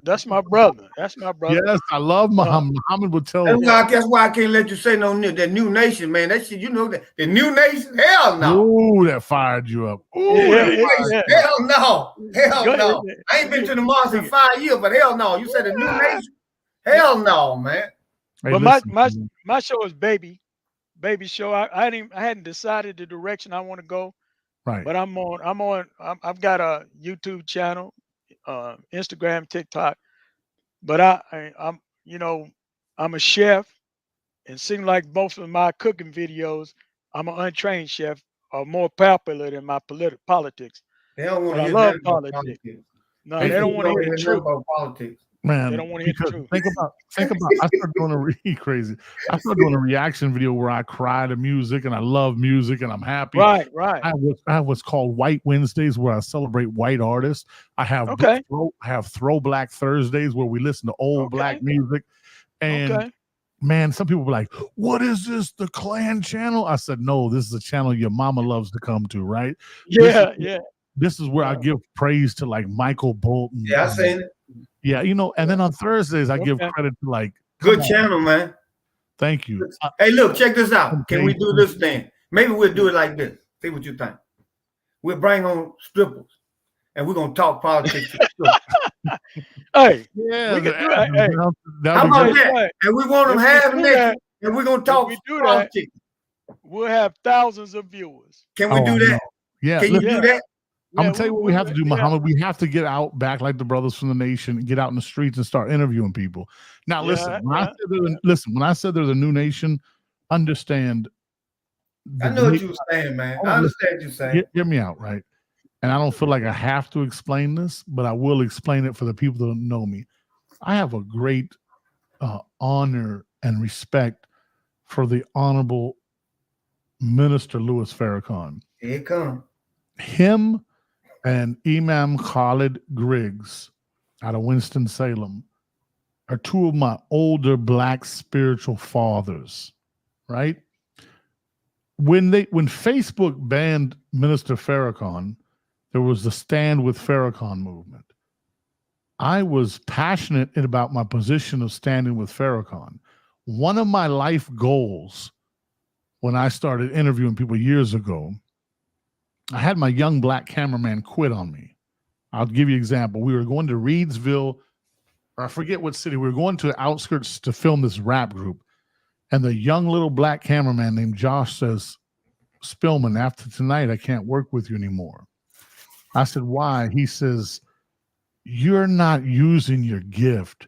Speaker 5: That's my brother. That's my brother.
Speaker 1: Yes, I love Muhammad. Muhammad would tell.
Speaker 2: That's why I can't let you say no new. That New Nation, man. That shit, you know that the New Nation. Hell no.
Speaker 1: Ooh, that fired you up. Ooh,
Speaker 2: hell no. Hell no. I ain't been to the mosque in 5 years, but hell no. You said the New Nation. Hell no, man.
Speaker 1: Hey,
Speaker 5: but my show is baby show. I hadn't decided the direction I want to go.
Speaker 1: Right.
Speaker 5: But I've got a YouTube channel, Instagram, TikTok. But I'm a chef, and seems like both of my cooking videos, I'm an untrained chef, are more popular than my politics.
Speaker 2: They don't want to hear
Speaker 5: love politics. No, they don't want to hear the truth
Speaker 2: about politics.
Speaker 1: Man,
Speaker 5: they don't want to hear the truth.
Speaker 1: Think about. I started doing I started doing a reaction video where I cry to music, and I love music, and I'm happy.
Speaker 5: Right.
Speaker 1: I have what's called White Wednesdays, where I celebrate white artists. I have Throwback Thursdays, where we listen to old black music. And man, some people were like, "What is this? The Klan channel?" I said, "No, this is a channel your mama loves to come to, right?"
Speaker 5: Yeah,
Speaker 1: This is where I give praise to like Michael Bolton.
Speaker 2: Yeah, I seen it.
Speaker 1: Yeah, and then on Thursdays I give credit to like
Speaker 2: good channel, man.
Speaker 1: Thank you.
Speaker 2: Hey, look, check this out. Can we do this thing? Maybe we'll do it like this. See what you think. We'll bring on strippers, and we're gonna talk politics.
Speaker 5: Hey,
Speaker 1: Yeah,
Speaker 5: we can do that. Hey,
Speaker 2: How about
Speaker 5: tell you
Speaker 2: that?
Speaker 5: what,
Speaker 2: And we want them
Speaker 5: if
Speaker 2: half
Speaker 5: we do
Speaker 2: naked,
Speaker 5: that,
Speaker 2: and we're gonna
Speaker 5: if
Speaker 2: talk
Speaker 5: we do that,
Speaker 2: politics.
Speaker 5: we'll have thousands of viewers.
Speaker 2: Can we
Speaker 1: Oh, I
Speaker 2: do
Speaker 1: know.
Speaker 2: that?
Speaker 1: Yeah,
Speaker 2: Can you
Speaker 1: listen,
Speaker 2: do
Speaker 5: Yeah,
Speaker 2: that?
Speaker 1: I'm
Speaker 5: yeah.
Speaker 1: gonna tell you what we have to do, Muhammad. We have to get out back like the brothers from the nation and get out in the streets and start interviewing people. Now, listen, when I said there's a new nation, understand.
Speaker 2: I know what you were saying, man. I understand what you're saying.
Speaker 1: Hear me out, right? And I don't feel like I have to explain this, but I will explain it for the people that don't know me. I have a great honor and respect for the Honorable Minister Louis Farrakhan.
Speaker 2: Here it comes.
Speaker 1: Him and Imam Khalid Griggs out of Winston-Salem are two of my older black spiritual fathers, right? When Facebook banned Minister Farrakhan, there was the Stand with Farrakhan movement. I was passionate about my position of standing with Farrakhan. One of my life goals when I started interviewing people years ago, I had my young black cameraman quit on me. I'll give you an example. We were going to Reedsville, or I forget what city. We were going to the outskirts to film this rap group. And the young little black cameraman named Josh says, Spilman, after tonight, I can't work with you anymore. I said, why? He says, you're not using your gift.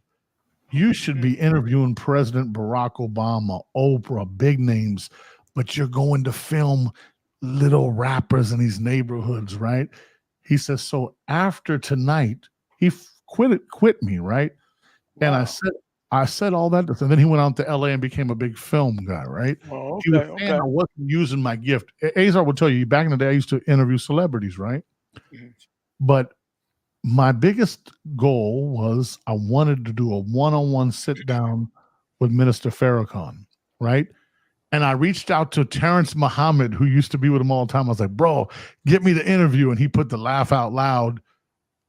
Speaker 1: You should be interviewing President Barack Obama, Oprah, big names, but you're going to film little rappers in these neighborhoods, right? He says, so after tonight, he quit me, right? Wow. And I said all that, and then he went out to LA and became a big film guy, right?
Speaker 5: Oh,
Speaker 1: he was saying I wasn't using my gift. Azar will tell you, back in the day, I used to interview celebrities, right? Mm-hmm. But my biggest goal was I wanted to do a one-on-one sit down with Minister Farrakhan, right? And I reached out to Terrence Muhammad, who used to be with him all the time. I was like, bro, get me the interview. And he put the laugh out loud.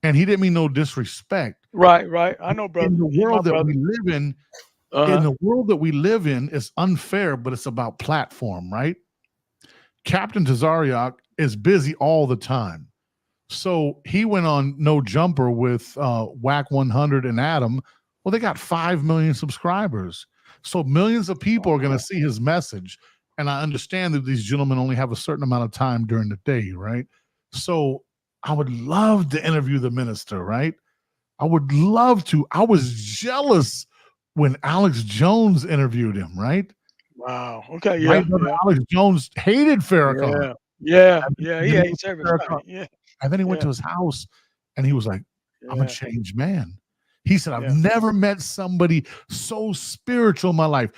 Speaker 1: And he didn't mean no disrespect.
Speaker 5: Right. I know, brother.
Speaker 1: In the world that we live in, it's unfair, but it's about platform, right? Captain Tazariak is busy all the time. So he went on No Jumper with Whack 100 and Adam. Well, they got 5 million subscribers. So millions of people are going to see his message. And I understand that these gentlemen only have a certain amount of time during the day, right? So I would love to interview the minister, right? I would love to. I was jealous when Alex Jones interviewed him, right?
Speaker 5: Wow. Okay. Yeah.
Speaker 1: Right? Alex Jones hated Farrakhan.
Speaker 5: Yeah. He hates everybody. Yeah.
Speaker 1: And then he went to his house and he was like, I'm a changed man. He said, I've never met somebody so spiritual in my life.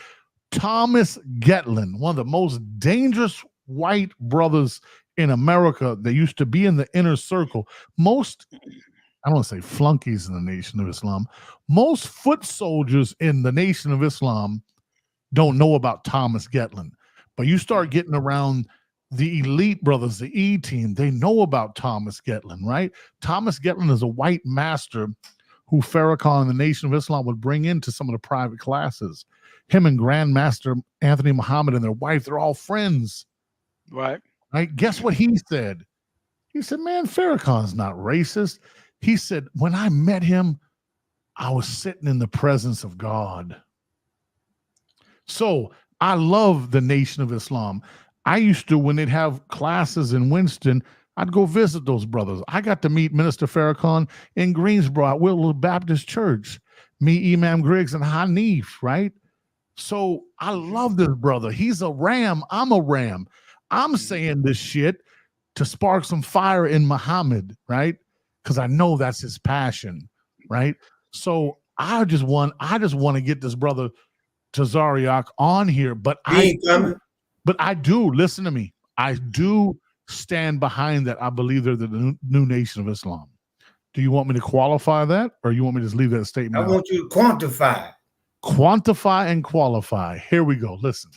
Speaker 1: Thomas Getlin, one of the most dangerous white brothers in America that used to be in the inner circle. Most, I don't want to say flunkies in the Nation of Islam, most foot soldiers in the Nation of Islam don't know about Thomas Getlin. But you start getting around the elite brothers, the E team, they know about Thomas Getlin, right? Thomas Getlin is a white master who Farrakhan and the Nation of Islam would bring into some of the private classes. Him and Grandmaster Anthony Muhammad and their wife, they're all friends.
Speaker 5: Right.
Speaker 1: Guess what he said? He said, man, Farrakhan's not racist. He said, when I met him, I was sitting in the presence of God. So I love the Nation of Islam. I used to, when they'd have classes in Winston, I'd go visit those brothers. I got to meet Minister Farrakhan in Greensboro at Whittle Baptist Church. Me, Imam Griggs, and Hanif, right? So I love this brother. He's a ram. I'm a ram. I'm saying this shit to spark some fire in Muhammad, right? Because I know that's his passion, right? So I just want to get this brother Tazariak on here, but I do, listen to me. I do stand behind that. I believe they're the new Nation of Islam. Do you want me to qualify that, or you want me to just leave that statement
Speaker 2: I want you to quantify.
Speaker 1: Quantify and qualify. Here we go. Listen,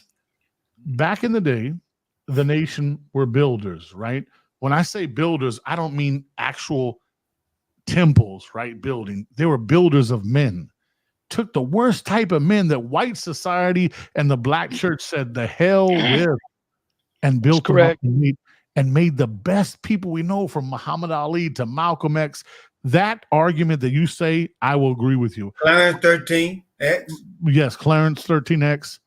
Speaker 1: back in the day, the nation were builders, right? When I say builders, I don't mean actual temples, right? Building. They were builders of men. Took the worst type of men that white society and the black church said the hell with, and built them up and made the best people we know, from Muhammad Ali to Malcolm X that argument that you say, I will agree with you.
Speaker 2: Clarence 13X.
Speaker 1: Yes, Clarence 13X.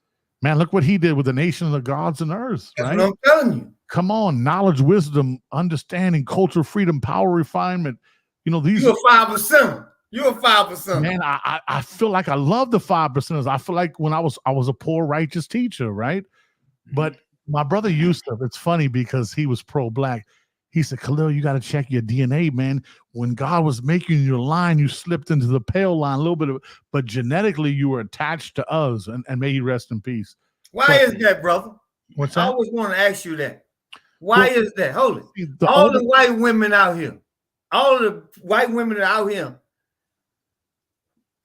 Speaker 1: Man, look what he did with the nation of the gods and earth,
Speaker 2: That's
Speaker 1: right?
Speaker 2: what I'm telling you.
Speaker 1: Come on, knowledge, wisdom, understanding, culture, freedom, power, refinement. You know, these
Speaker 2: You're a 5%. You're a 5%.
Speaker 1: man, I feel like I love the 5%ers. I feel like when I was a poor, righteous teacher, right? But my brother Yusuf, it's funny because he was pro-black. He said, Khalil, you got to check your DNA, man. When God was making your line, you slipped into the pale line a little bit, but genetically you were attached to us, and may he rest in peace.
Speaker 2: Why is that, brother?
Speaker 1: What's
Speaker 2: I
Speaker 1: that?
Speaker 2: always want to ask you that. Why is that? Hold it.
Speaker 1: The
Speaker 2: All
Speaker 1: older-
Speaker 2: the white women out here, all the white women out here,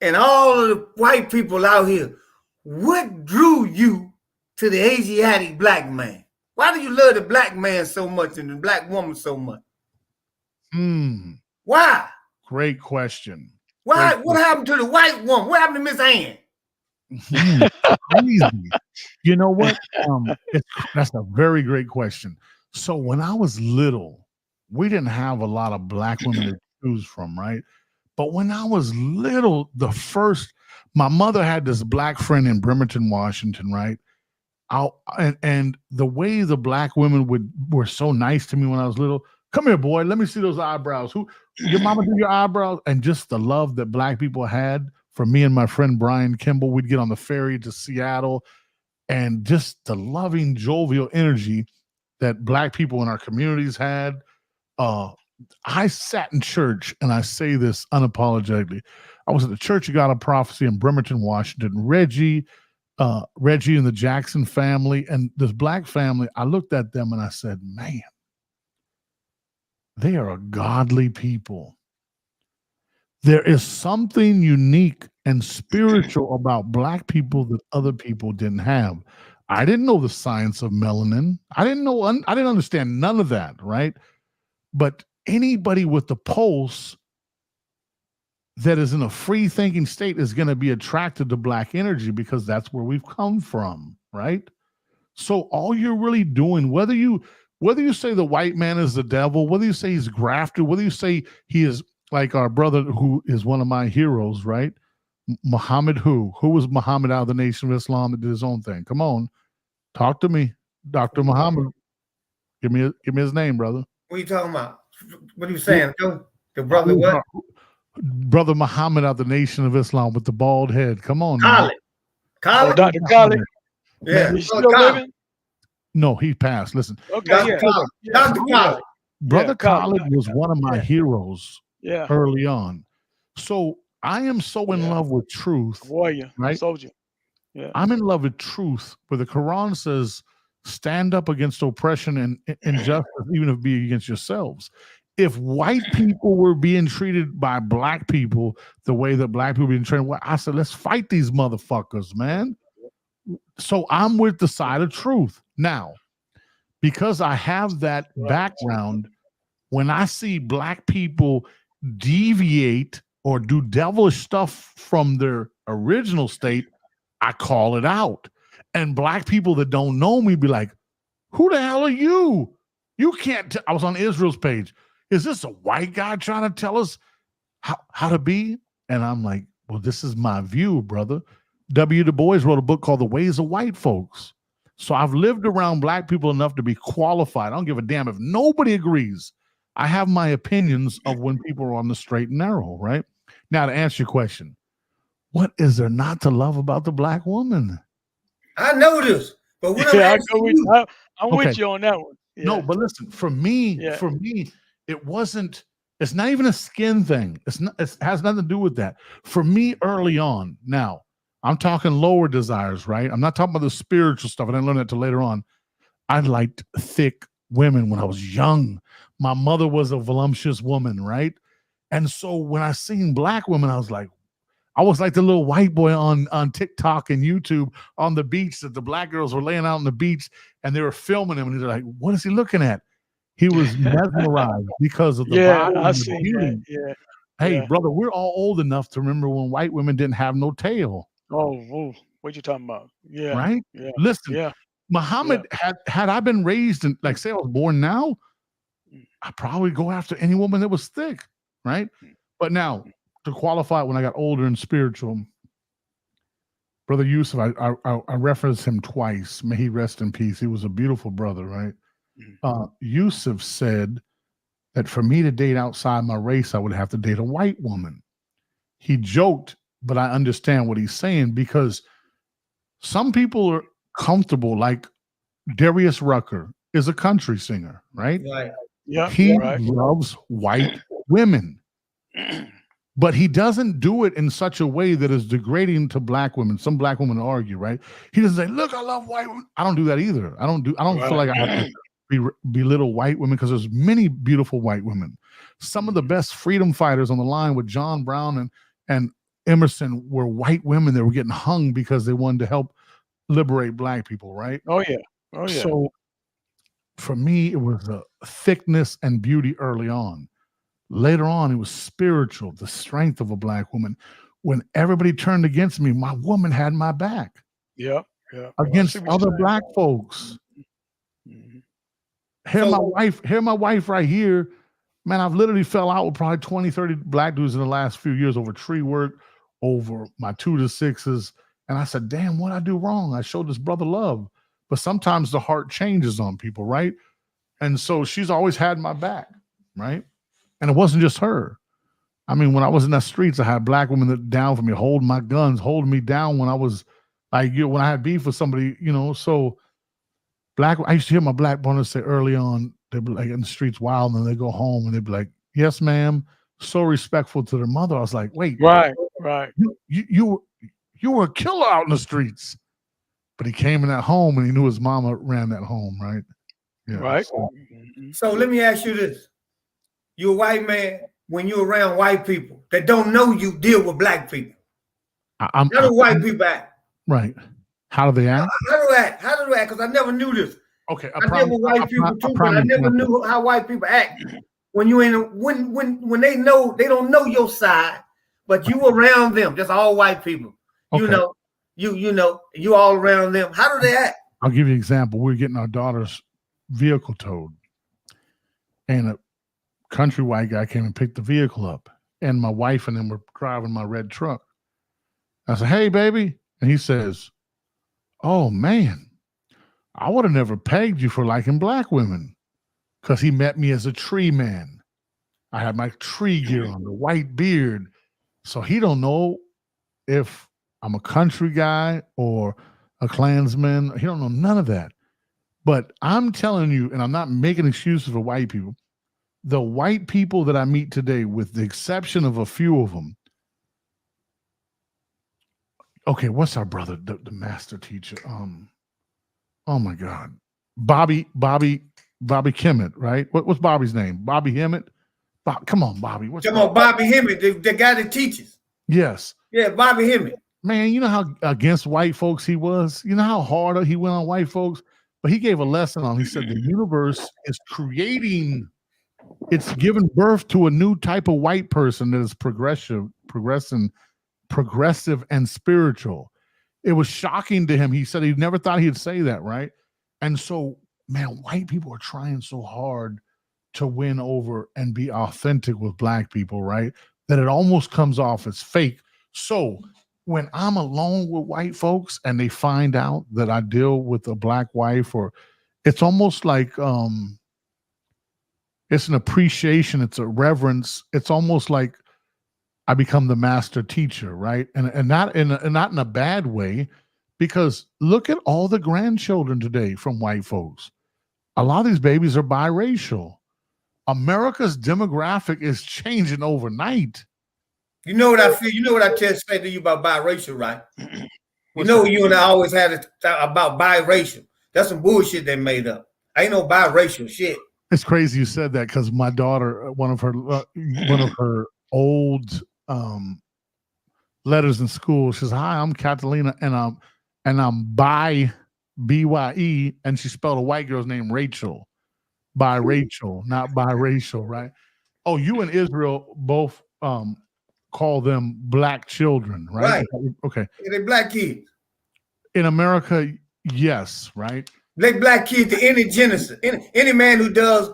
Speaker 2: and all of the white people out here, what drew you to the Asiatic black man? Why do you love the black man so much and the black woman so much? Why?
Speaker 1: Great question.
Speaker 2: Why? What happened to the white woman? What happened to Miss Ann?
Speaker 1: Crazy. You know what? That's a very great question. So when I was little, we didn't have a lot of black women to choose from, right? But when I was little, my mother had this black friend in Bremerton, Washington, right? And the way the black women were so nice to me when I was little. Come here, boy. Let me see those eyebrows. Your mama do your eyebrows? And just the love that black people had for me and my friend Brian Kimball. We'd get on the ferry to Seattle, and just the loving, jovial energy that black people in our communities had. I sat in church, and I say this unapologetically. I was at the Church of God of Prophecy in Bremerton, Washington. Reggie and the Jackson family, and this black family, I looked at them and I said, man, they are a godly people. There is something unique and spiritual about black people that other people didn't have. I didn't know the science of melanin. I didn't understand none of that, right? But anybody with the pulse that is in a free thinking state is going to be attracted to black energy because that's where we've come from, right? So all you're really doing, whether you say the white man is the devil, whether you say he's grafted, whether you say he is like our brother who is one of my heroes, right? Muhammad who was Muhammad out of the Nation of Islam that did his own thing? Come on, talk to me, Dr. Muhammad. Give me his name, brother.
Speaker 2: What are you talking about? What are you saying? The brother what?
Speaker 1: Brother Muhammad out of the Nation of Islam with the bald head. Come on,
Speaker 2: Khalid.
Speaker 5: Oh, Dr. Khalid.
Speaker 2: Yeah.
Speaker 5: He's still living?
Speaker 1: No, he passed. Listen,
Speaker 5: Okay,
Speaker 2: Dr. Khalid. Dr. Khalid.
Speaker 1: Brother
Speaker 5: Khalid.
Speaker 1: Khalid was one of my heroes early on. So I am so in love with truth.
Speaker 5: Warrior,
Speaker 1: right?
Speaker 5: Soldier. Yeah.
Speaker 1: I'm in love with truth, where the Quran says, stand up against oppression and injustice, even if it be against yourselves. If white people were being treated by black people the way that black people being treated, I said, let's fight these motherfuckers, man. So I'm with the side of truth. Now, because I have that background, when I see black people deviate or do devilish stuff from their original state, I call it out. And black people that don't know me be like, who the hell are you? You can't. I was on Israel's page. Is this a white guy trying to tell us how to be? And I'm like, well, this is my view, brother. W. Du Bois wrote a book called The Ways of White Folks. So I've lived around black people enough to be qualified. I don't give a damn if nobody agrees. I have my opinions of when people are on the straight and narrow, right? Now, to answer your question, what is there not to love about the black woman?
Speaker 2: I know this, but what
Speaker 5: I'm with you on that one. Yeah.
Speaker 1: No, but listen, for me, it's not even a skin thing. It has nothing to do with that. For me, early on, now, I'm talking lower desires, right? I'm not talking about the spiritual stuff. I didn't learn that till later on. I liked thick women when I was young. My mother was a voluptuous woman, right? And so when I seen black women, I was like the little white boy on TikTok and YouTube on the beach that the black girls were laying out on the beach and they were filming him. And they're like, what is he looking at? He was mesmerized because of the body and the beauty.
Speaker 5: Yeah.
Speaker 1: Hey, brother, we're all old enough to remember when white women didn't have no tail.
Speaker 5: Oh, what you talking about? Yeah.
Speaker 1: Right?
Speaker 5: Yeah.
Speaker 1: Listen, Muhammad, had I been raised in, like, say I was born now, I'd probably go after any woman that was thick, right? But now, to qualify, when I got older and spiritual, Brother Yusuf, I referenced him twice. May he rest in peace. He was a beautiful brother, right? Yusuf said that for me to date outside my race, I would have to date a white woman. He joked, but I understand what he's saying, because some people are comfortable, like Darius Rucker is a country singer, right?
Speaker 2: Right.
Speaker 5: Yeah.
Speaker 1: He
Speaker 5: Right.
Speaker 1: loves white women, but he doesn't do it in such a way that is degrading to black women. Some black women argue, right? He doesn't say, "Look, I love white women." I don't do that either. I don't feel like I have to belittle white women, because there's many beautiful white women. Some of the best freedom fighters on the line with John Brown and Emerson were white women that were getting hung because they wanted to help liberate black people, right?
Speaker 5: Oh yeah. Oh yeah.
Speaker 1: So for me, it was the thickness and beauty early on. Later on, it was spiritual, the strength of a black woman. When everybody turned against me, my woman had my back
Speaker 5: Yeah. Yeah.
Speaker 1: against
Speaker 5: I see what you're
Speaker 1: other
Speaker 5: saying.
Speaker 1: black folks.
Speaker 5: Mhm.
Speaker 1: Here
Speaker 2: So-
Speaker 1: my wife right here. Man, I've literally fell out with probably 20, 30 black dudes in the last few years over tree work, over my 2 to 6s. And I said, damn, what I do wrong? I showed this brother love. But sometimes the heart changes on people, right? And so she's always had my back, right? And it wasn't just her. I mean, when I was in the streets, I had black women that down for me, holding my guns, holding me down when I was like, when I had beef with somebody, so I used to hear my black brothers say early on, they'd be like in the streets wild, and they go home and they'd be like, "Yes, ma'am," so respectful to their mother. I was like, wait,
Speaker 5: Right.
Speaker 1: you were a killer out in the streets. But he came in that home and he knew his mama ran that home, right? Yeah.
Speaker 5: Right.
Speaker 1: So,
Speaker 2: So let me ask you this. You're a white man. When you're around white people that don't know you, deal with black people.
Speaker 1: I'm
Speaker 2: How do white people act?
Speaker 1: right. How do they act?
Speaker 2: How do they act? How do they act? Because I never knew this.
Speaker 1: Okay,
Speaker 2: I deal with white people too, but I never knew how white people act. When you when they know, they don't know your side, but you around them, just all white people.
Speaker 1: Okay.
Speaker 2: You all around them. How do they act?
Speaker 1: I'll give you an example. We're getting our daughter's vehicle towed, and a country white guy came and picked the vehicle up, and my wife and them were driving my red truck. I said, "Hey, baby," and he says, "Oh man, I would have never pegged you for liking black women," because he met me as a tree man. I had my tree gear on, the white beard, so he don't know if I'm a country guy or a Klansman. He don't know none of that. But I'm telling you, and I'm not making excuses for white people, the white people that I meet today, with the exception of a few of them. Okay, what's our brother, the master teacher? Oh my God, Bobby Kimmett, right? What's Bobby's name? Bobby Hemmett. Come on, Bobby.
Speaker 2: Come on, Bobby Hemmett, the guy that teaches.
Speaker 1: Yes.
Speaker 2: Yeah, Bobby Hemmett.
Speaker 1: Man, you know how against white folks he was? You know how hard he went on white folks? But he gave a lesson on, he said the universe is creating, it's giving birth to a new type of white person that is progressive and spiritual. It was shocking to him. He said he never thought he'd say that, right? And so, man, white people are trying so hard to win over and be authentic with black people, right? That it almost comes off as fake. So when I'm alone with white folks and they find out that I deal with a black wife, or it's almost like it's an appreciation, it's a reverence. It's almost like I become the master teacher, right? And not in a bad way, because look at all the grandchildren today from white folks. A lot of these babies are biracial. America's demographic is changing overnight.
Speaker 2: You know what I feel? You know what I say to you about biracial, right? You know you and I always had it about biracial. That's some bullshit they made up. Ain't no biracial shit.
Speaker 1: It's crazy you said that, because my daughter, one of her old letters in school, she says, "Hi, I'm Catalina, and I'm bi BYE," and she spelled a white girl's name Rachel. Biracial, not biracial, right? Oh, you and Israel both call them black children, right? Okay.
Speaker 2: They black kids.
Speaker 1: In America, yes, right?
Speaker 2: They black kids to any genesis. Any man who does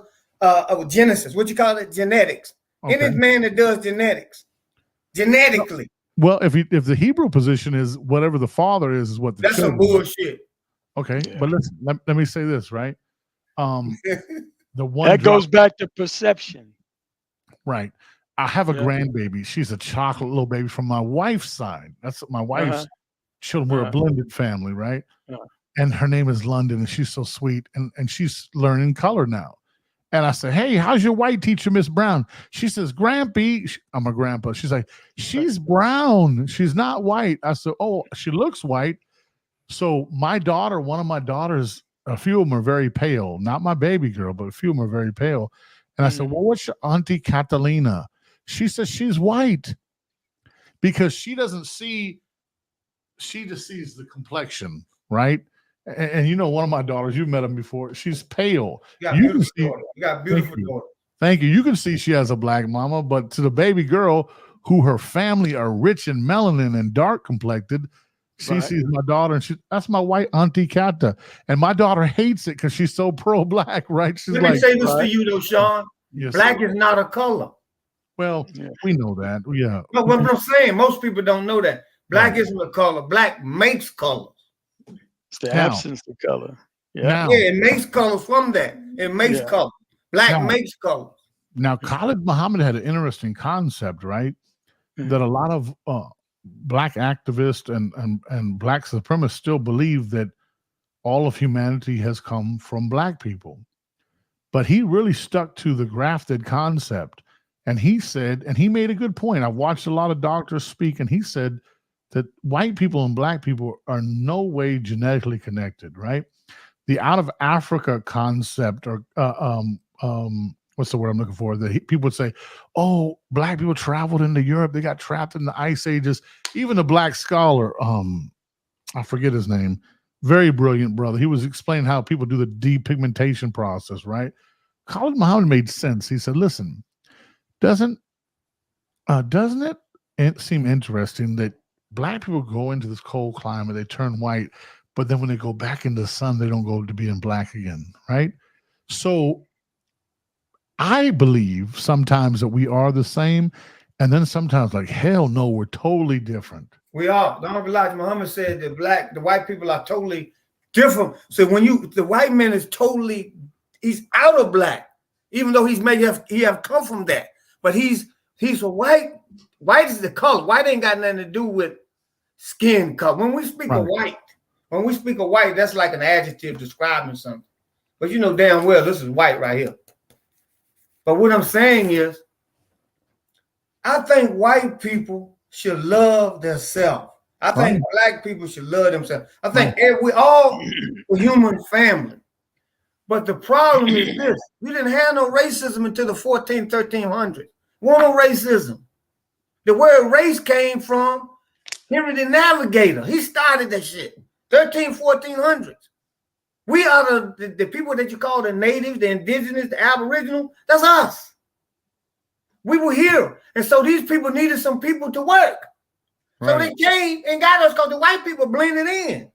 Speaker 2: genesis, what you call it? Genetics. Any man that does genetically.
Speaker 1: Well, if the Hebrew position is whatever the father is what the
Speaker 2: That's some bullshit.
Speaker 1: Okay, but let me say this, right? The one
Speaker 5: that goes back to perception.
Speaker 1: Right. I have a grandbaby. She's a chocolate little baby from my wife's side. That's my wife's children. We're a blended family, right? And her name is London, and she's so sweet, and she's learning color now. And I said, hey, how's your white teacher, Miss Brown? She says, Grampy, I'm a grandpa. She's like, she's brown. She's not white. I said, oh, she looks white. So my daughter, one of my daughters, a few of them are very pale. Not my baby girl, but a few of them are very pale. And I said, well, what's your Auntie Catalina? She says she's white because she doesn't see, she just sees the complexion, right? And you know, one of my daughters, you've met them before. She's pale.
Speaker 2: You got a beautiful daughter.
Speaker 1: Thank you. You can see she has a black mama, but to the baby girl, who her family are rich in melanin and dark complected, she sees my daughter and that's my white Auntie Katta. And my daughter hates it because she's so pro-black, right? She's
Speaker 2: Let
Speaker 1: like,
Speaker 2: me say this to you though, Sean.
Speaker 1: Yes,
Speaker 2: black is not a color.
Speaker 1: Well, we know that. Yeah.
Speaker 2: No, what I'm saying, most people don't know that. Black isn't a color. Black makes colors.
Speaker 5: It's the absence of color.
Speaker 2: Yeah, it makes colors from that. It makes color. Black makes colors.
Speaker 1: Now, Khalid Muhammad had an interesting concept, right? That a lot of black activists and black supremacists still believe that all of humanity has come from black people. But he really stuck to the grafted concept. And he said, and he made a good point. I watched a lot of doctors speak, and he said that white people and black people are no way genetically connected, right? The out of Africa concept, or what's the word I'm looking for? People would say, oh, black people traveled into Europe. They got trapped in the ice ages. Even a black scholar, I forget his name, very brilliant brother. He was explaining how people do the depigmentation process, right? Khalid Muhammad made sense. He said, listen, doesn't it seem interesting that black people go into this cold climate, they turn white, but then when they go back into the sun, they don't go to being black again, right? So I believe sometimes that we are the same, and then sometimes like, hell no, we're totally different.
Speaker 2: We are. Don't lie. Muhammad said that the white people are totally different. So when the white man is totally, he's out of black, even though he have come from that. But he's a white. White is the color. White ain't got nothing to do with skin color. When we speak of white, that's like an adjective describing something. But you know damn well this is white right here. But what I'm saying is, I think white people should love themselves. I think black people should love themselves. I think we all a human family. But the problem is this: we didn't have no racism until the 1300s. Wasn't no racism. The word race came from Henry the Navigator. He started that shit. 1400s. We are the people that you call the natives, the indigenous, the aboriginal. That's us. We were here. And so these people needed some people to work. So they came and got us because the white people blended in.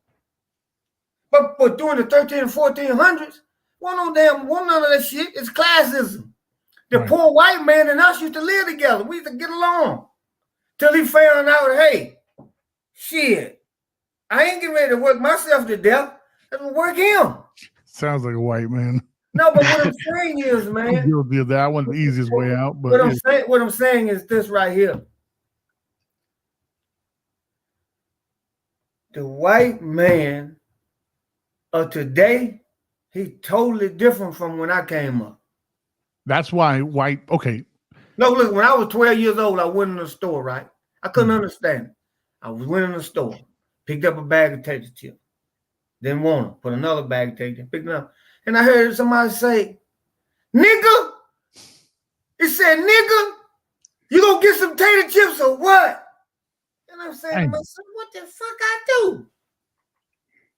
Speaker 2: But during the 1300s and 1400s, none of that shit. It's classism. The poor white man and us used to live together. We used to get along. Till he found out, hey, shit, I ain't getting ready to work myself to death. Let me work him.
Speaker 1: Sounds like a white man.
Speaker 2: No, but what I'm saying is, man,
Speaker 1: that wasn't the easiest way out. But
Speaker 2: what I'm saying is this right here. The white man of today, he's totally different from when I came up.
Speaker 1: That's why okay.
Speaker 2: No, look, when I was 12 years old, I went in the store, right? I couldn't understand it. I went in the store, picked up a bag of potato chips. Didn't want them. Put another bag of potato chips, picked it up. And I heard somebody say, nigga. It said, nigga, you gonna get some potato chips or what? And I'm saying to myself, what the fuck I do?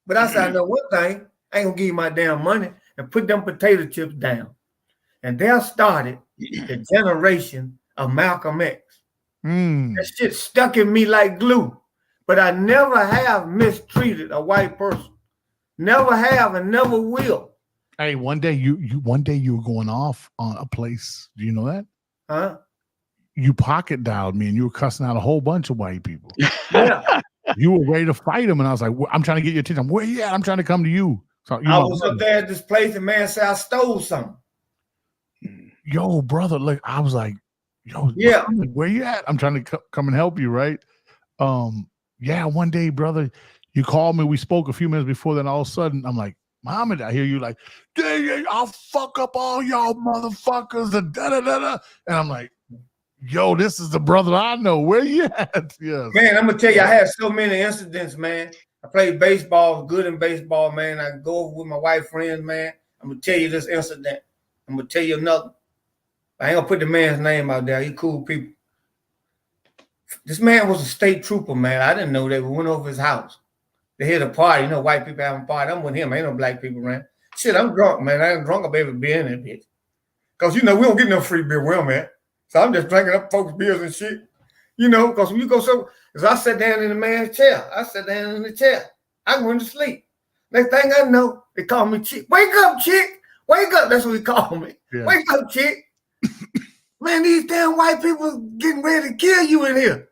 Speaker 2: But I said, I know one thing. I ain't gonna give you my damn money and put them potato chips down. And there started the generation of Malcolm X. That shit stuck in me like glue. But I never have mistreated a white person. Never have and never will.
Speaker 1: Hey, one day you were going off on a place. Do you know that?
Speaker 2: Huh?
Speaker 1: you pocket dialed me and you were cussing out a whole bunch of white people.
Speaker 2: Yeah.
Speaker 1: You were ready to fight them, and I was like, I'm trying to get your attention. Where you at? I'm trying to come to you. So
Speaker 2: I was up there at this place, and man said I stole something.
Speaker 1: Yo, brother, like I was like, yo,
Speaker 2: Yeah.
Speaker 1: where you at? I'm trying to come and help you, right? Yeah, one day, brother, you called me. We spoke a few minutes before. Then all of a sudden, I'm like, Muhammad, I hear you like, dang, I'll fuck up all y'all motherfuckers. And da da da da. And I'm like, yo, this is the brother I know. Where you at? Yes.
Speaker 2: Man, I'm gonna tell you, I had so many incidents, man. I played baseball, good in baseball, man. I go over with my white friends, man. I'm gonna tell you this incident. I'm gonna tell you another. I ain't gonna put the man's name out there. He cool people. This man was a state trooper, man. I didn't know that. We went over his house. They had a party. You know, white people having a party. I'm with him. Ain't no black people around. Shit, I'm drunk, man. I ain't drunk up every beer in that bitch. Because, you know, we don't get no free beer well, man. So I'm just drinking up folks' beers and shit. You know, because when you go so, because I sat down in the man's chair. I sat down in the chair. I went to sleep. Next thing I know, they call me Chick. Wake up, Chick. Wake up. That's what he called me. Yeah. Wake up, Chick. Man, these damn white people getting ready to kill you in here.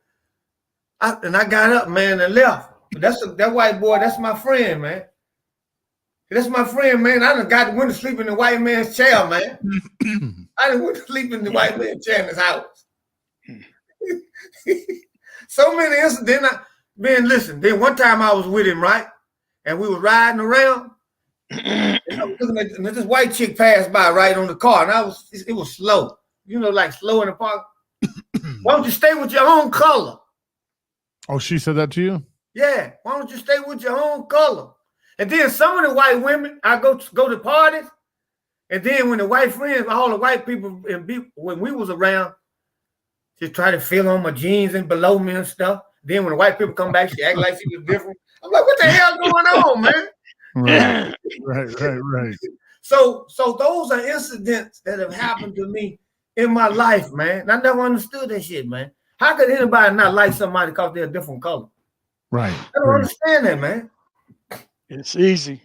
Speaker 2: And I got up, man, and left. But that white boy, that's my friend, man. That's my friend, man. I done went to sleep in the white man's chair, man. I done went to sleep in the white man's chair in his house. So many incidents. Man, listen, then one time I was with him, right? And we were riding around. And I was looking at, and this white chick passed by right on the car. And it was slow. You know, like slow in the park. Why don't you stay with your own color?
Speaker 1: Oh, she said that to you?
Speaker 2: Yeah. Why don't you stay with your own color? And then some of the white women, I go to parties. And then when the white friends, all the white people, when we was around, just try to feel on my jeans and below me and stuff. Then when the white people come back, she act like she was different. I'm like, what the hell going on, man?
Speaker 1: Right.
Speaker 2: So those are incidents that have happened to me in my life, man. And I never understood that shit, man. How could anybody not like somebody because they're a different color?
Speaker 1: Right.
Speaker 2: I don't understand that, man.
Speaker 5: It's easy.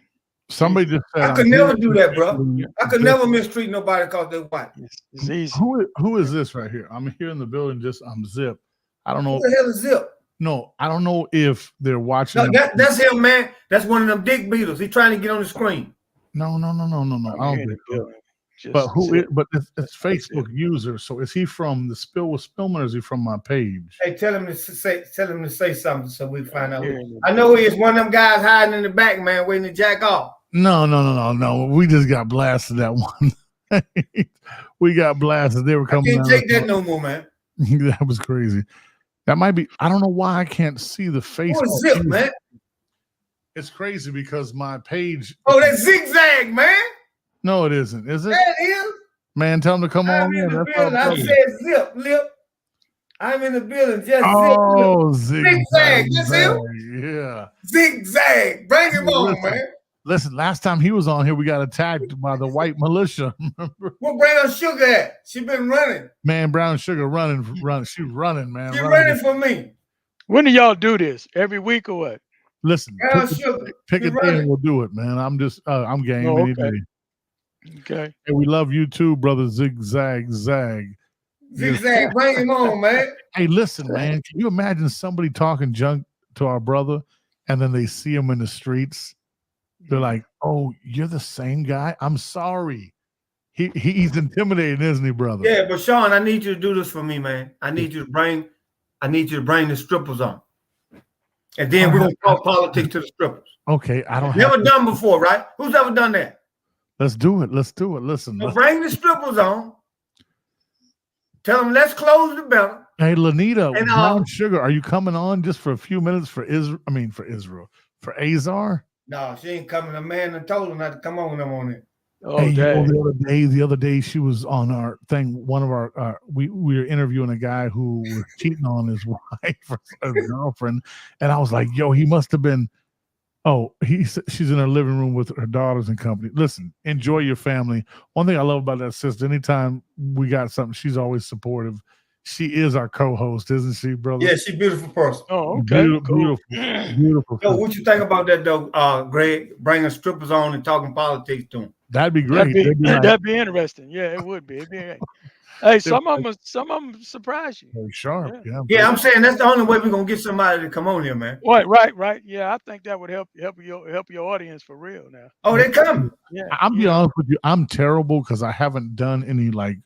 Speaker 1: Somebody just said
Speaker 2: I could never do that, bro. I could never mistreat nobody because they're white.
Speaker 5: It's easy.
Speaker 1: Who is this right here? I'm here in the building. I'm Zip. I don't know.
Speaker 2: Who the hell is Zip?
Speaker 1: No, I don't know if they're watching.
Speaker 2: No, that's him, man. That's one of them dick beaters. He's trying to get on the screen.
Speaker 1: No. I don't think so. But it's Facebook user. So is he from the Spill with Spillman or is he from my page?
Speaker 2: Hey, tell him to say something so we find out. I know he is one of them guys hiding in the back, man, waiting to jack off.
Speaker 1: No. We just got blasted that one. We got blasted. They were coming.
Speaker 2: I can't take that no more, man.
Speaker 1: That was crazy. That might be. I don't know why I can't see the face.
Speaker 2: What's Zip, man?
Speaker 1: It's crazy because my page.
Speaker 2: Oh, that's Zigzag, man.
Speaker 1: No, it isn't. Is it?
Speaker 2: That is.
Speaker 1: Man, tell him to come on in.
Speaker 2: I said Zip, Lip. I'm in the building. Just
Speaker 1: Zigzag.
Speaker 2: That's him?
Speaker 1: Yeah.
Speaker 2: Zigzag. Bring him on, man.
Speaker 1: Listen, last time he was on here, we got attacked by the white militia.
Speaker 2: Where Brown Sugar at? She been running.
Speaker 1: Man, Brown Sugar running. She's running, man.
Speaker 2: She's running for me.
Speaker 5: When do y'all do this? Every week or what?
Speaker 1: Listen, pick a day and we'll do it, man. I'm game any day.
Speaker 5: Okay.
Speaker 1: And we love you too, brother. Zigzag.
Speaker 2: Zigzag, bring him on, man.
Speaker 1: Hey, listen, man. Can you imagine somebody talking junk to our brother and then they see him in the streets? They're like, "Oh, you're the same guy? I'm sorry." He's intimidating, isn't he, brother?
Speaker 2: Yeah, but Sean, I need you to do this for me, man. I need you to bring the strippers on. And then we're gonna talk politics to the strippers.
Speaker 1: Okay, I don't
Speaker 2: never done before, right? Who's ever done that?
Speaker 1: Let's do it. Listen.
Speaker 2: So bring the strippers on. Tell them let's close the bell.
Speaker 1: Hey, Lanita, and Brown Sugar, are you coming on just for a few minutes for Israel? For Azar?
Speaker 2: No, she ain't coming. A man and told her not to come on. I'm on it.
Speaker 5: Oh,
Speaker 1: hey, the other day she was on our thing. One of our we were interviewing a guy who was cheating on his wife or his girlfriend, and I was like, "Yo, he must have been." Oh, she's in her living room with her daughters and company. Listen, enjoy your family. One thing I love about that sister, anytime we got something, she's always supportive. She is our co-host, isn't she, brother?
Speaker 2: Yeah, she's a beautiful person.
Speaker 5: Oh, okay.
Speaker 1: Beautiful.
Speaker 2: So what you think about that, though, Greg? Bringing strippers on and talking politics to them.
Speaker 1: That'd be great.
Speaker 5: That'd be interesting. Yeah, it would be. Hey, some of them surprise you.
Speaker 1: Very sharp.
Speaker 5: Yeah.
Speaker 2: Yeah, I'm saying that's the only way we're gonna get somebody to come on here, man.
Speaker 5: Right. Yeah, I think that would help your audience for real now.
Speaker 2: Oh, they coming.
Speaker 5: Yeah.
Speaker 1: I'll be honest with you. I'm terrible because I haven't done any like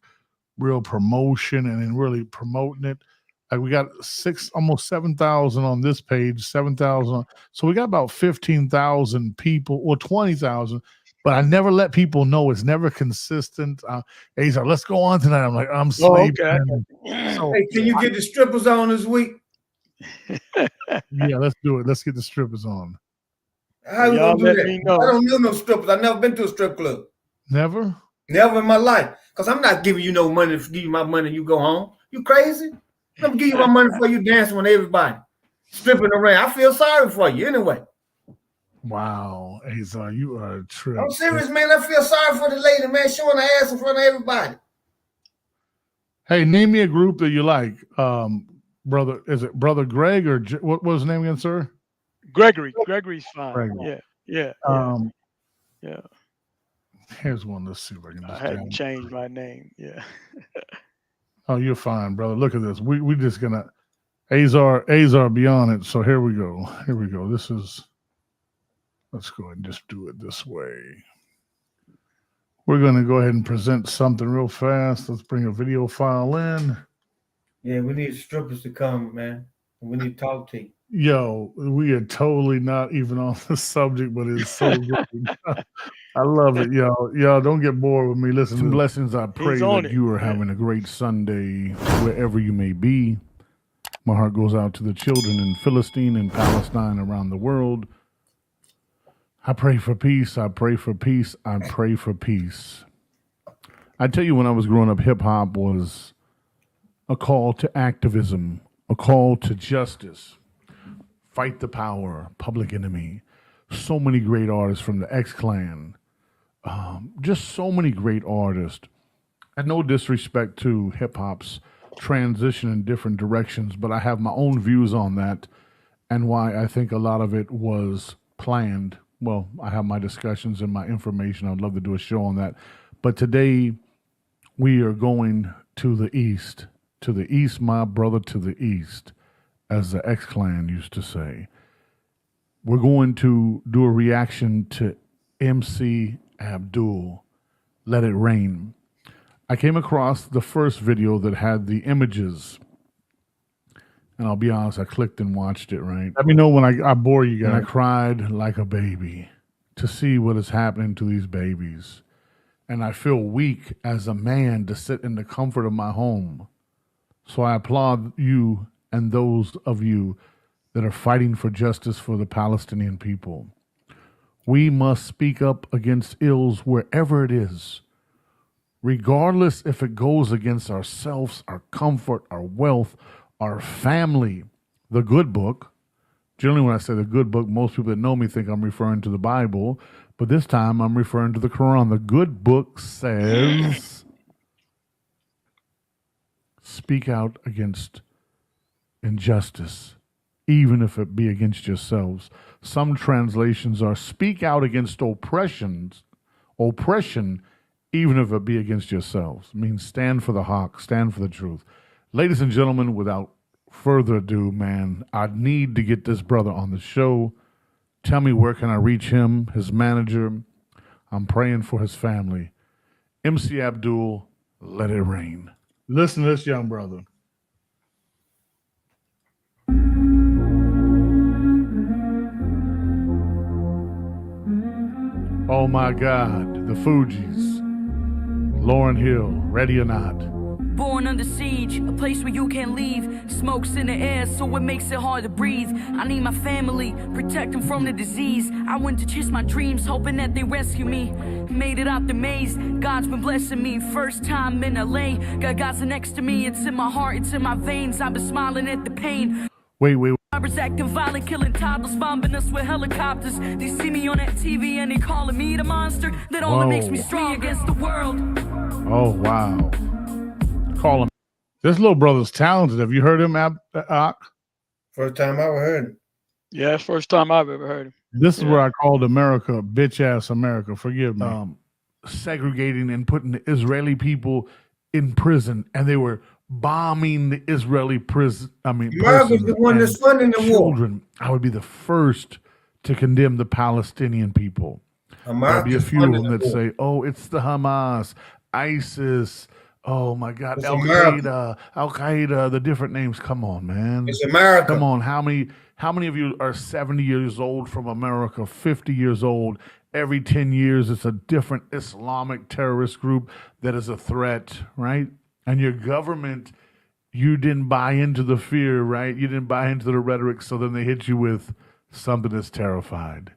Speaker 1: real promotion and then really promoting it. Like we got almost 7,000 on this page, 7,000. So we got about 15,000 people or 20,000. But I never let people know. It's never consistent. He's like, let's go on tonight. I'm like, I'm sleeping.
Speaker 5: Okay.
Speaker 1: So,
Speaker 2: Hey, can you get the strippers on this week?
Speaker 1: yeah, let's do it. Let's get the strippers on.
Speaker 2: How we
Speaker 5: Y'all
Speaker 2: gonna do
Speaker 5: let me
Speaker 2: that?
Speaker 5: know.
Speaker 2: I don't know no strippers. I've never been to a strip club.
Speaker 1: Never?
Speaker 2: Never in my life. Because I'm not giving you no money to give you my money and you go home. You crazy? I'm gonna give you my money for you dancing with everybody. Stripping around. I feel sorry for you anyway.
Speaker 1: Wow. Azar, you are a trip.
Speaker 2: I'm serious, man. I feel sorry for the lady, man, showing her ass in front of everybody.
Speaker 1: Hey, name me a group that you like. Brother, is it Brother Greg or what was his name again, sir?
Speaker 5: Gregory's fine.
Speaker 1: Gregory.
Speaker 5: Yeah. Yeah.
Speaker 1: Here's one. Let's see if I can
Speaker 5: I
Speaker 1: just
Speaker 5: hadn't changed my name. Yeah.
Speaker 1: Oh, you're fine, brother. Look at this. We just gonna Azar be on it. So here we go. Let's go ahead and just do it this way. We're gonna go ahead and present something real fast. Let's bring a video file in.
Speaker 2: Yeah, we need strippers to come, man. We need to talk to you.
Speaker 1: Yo, we are totally not even on the subject, but it's so good. I love it, y'all. Y'all don't get bored with me. Listen, some blessings. I pray that you are having a great Sunday wherever you may be. My heart goes out to the children in Philistine and Palestine around the world. I pray for peace. I pray for peace. I pray for peace. I tell you, when I was growing up, hip hop was a call to activism, a call to justice. Fight the power, Public Enemy. So many great artists from the X-Clan. Just so many great artists. And no disrespect to hip-hop's transition in different directions, but I have my own views on that and why I think a lot of it was planned. Well, I have my discussions and my information. I'd love to do a show on that. But today, we are going to the East. To the East, my brother, to the East, as the X-Clan used to say. We're going to do a reaction to MC Abdul, Let It Rain. I came across the first video that had the images. And I'll be honest, I clicked and watched it, right? Let me know when I bore you guys. And I cried like a baby to see what is happening to these babies. And I feel weak as a man to sit in the comfort of my home. So I applaud you and those of you that are fighting for justice for the Palestinian people. We must speak up against ills wherever it is, regardless if it goes against ourselves, our comfort, our wealth, our family. The good book, generally when I say the good book, most people that know me think I'm referring to the Bible, but this time I'm referring to the Quran. The good book says, speak out against injustice, even if it be against yourselves. Some translations are speak out against oppression, even if it be against yourselves. It means stand for the hawk, stand for the truth. Ladies and gentlemen, without further ado, man, I need to get this brother on the show. Tell me, where can I reach him, his manager? I'm praying for his family. MC Abdul, Let It Rain. Listen to this young brother. Oh my God, the Fugees, Lauryn Hill, Ready or Not.
Speaker 8: Born under siege, a place where you can't leave. Smoke's in the air, so it makes it hard to breathe. I need my family, protect them from the disease. I went to chase my dreams, hoping that they rescue me. Made it out the maze, God's been blessing me. First time in LA, got God's next to me. It's in my heart, it's in my veins. I've been smiling at the pain.
Speaker 1: Wait.
Speaker 8: Robbers acting violent, killing toddlers, bombing us with helicopters. They see me on that TV and they calling me the monster. That only makes me strong against the world.
Speaker 1: Oh, wow. Call him. This little brother's talented. Have you heard him, Ak?
Speaker 2: First time I ever heard him.
Speaker 5: Yeah, first time I've ever heard him.
Speaker 1: This is where I called America, bitch ass America. Forgive me. Segregating and putting the Israeli people in prison, and they were bombing the Israeli prison.
Speaker 2: America's the one that's funding the war.
Speaker 1: children. I would be the first to condemn the Palestinian people. There'll be a few of them that say, "Oh, it's the Hamas, ISIS. Oh my God, Al Qaeda, the different names." Come on, man.
Speaker 2: It's America.
Speaker 1: Come on. How many of you are 70 years old from America, 50 years old? Every 10 years, it's a different Islamic terrorist group that is a threat, right? And your government, you didn't buy into the fear, right? You didn't buy into the rhetoric, so then they hit you with something that's terrified.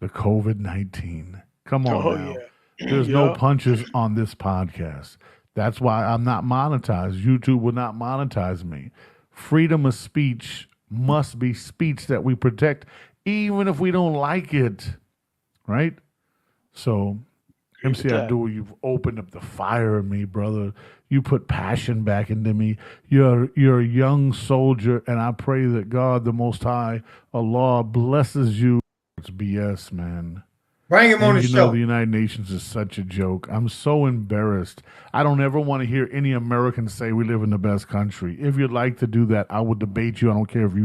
Speaker 1: The COVID-19. Come on now.
Speaker 5: Yeah.
Speaker 1: There's no punches on this podcast. That's why I'm not monetized. YouTube will not monetize me. Freedom of speech must be speech that we protect, even if we don't like it, right? So, MC Abdul, you've opened up the fire in me, brother. You put passion back into me. You're a young soldier, and I pray that God, the Most High, Allah, blesses you. It's BS, man.
Speaker 2: Bring him on the show.
Speaker 1: The United Nations is such a joke. I'm so embarrassed. I don't ever want to hear any American say we live in the best country. If you'd like to do that, I will debate you. I don't care if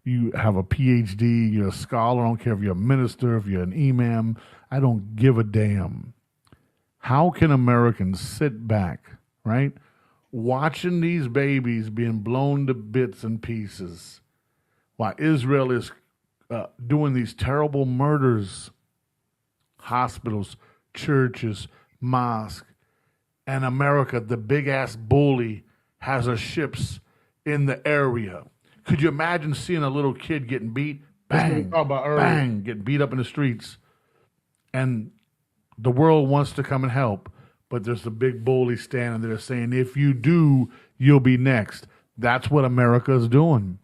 Speaker 1: you have a PhD, you're a scholar. I don't care if you're a minister, if you're an imam. I don't give a damn. How can Americans sit back, right, watching these babies being blown to bits and pieces while Israel is doing these terrible murders, hospitals, churches, mosques, and America, the big-ass bully, has her ships in the area? Could you imagine seeing a little kid getting beat? Bang, bang, getting beat up in the streets. And the world wants to come and help, but there's a big bully standing there saying, if you do, you'll be next. That's what America is doing.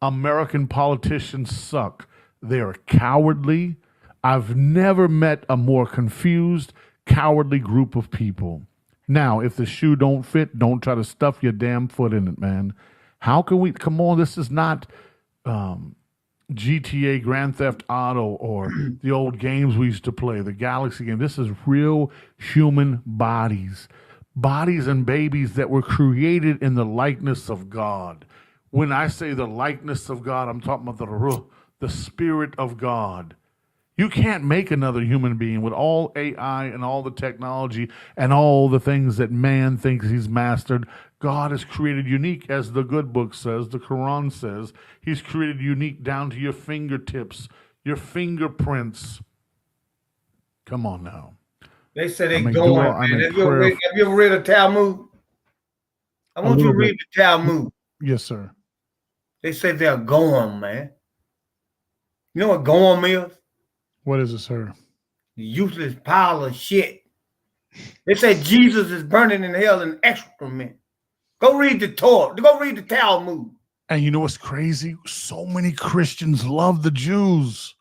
Speaker 1: American politicians suck. They are cowardly. I've never met a more confused, cowardly group of people. Now, if the shoe don't fit, don't try to stuff your damn foot in it, man. How can we, come on, this is not GTA, Grand Theft Auto, or the old games we used to play, the Galaxy game. This is real human bodies. Bodies and babies that were created in the likeness of God. When I say the likeness of God, I'm talking about the ruh, the Spirit of God. You can't make another human being with all AI and all the technology and all the things that man thinks he's mastered. God is created unique, as the good book says, the Quran says. He's created unique down to your fingertips, your fingerprints. Come on now.
Speaker 2: They said they're going, man. Have you ever read a Talmud? I want you to read the Talmud.
Speaker 1: Yes, sir.
Speaker 2: They say they're going, man. You know what going is?
Speaker 1: What is it, sir?
Speaker 2: The useless pile of shit. They say Jesus is burning in hell in excrement. Go read the Torah. Go read the Talmud.
Speaker 1: And you know what's crazy? So many Christians love the Jews.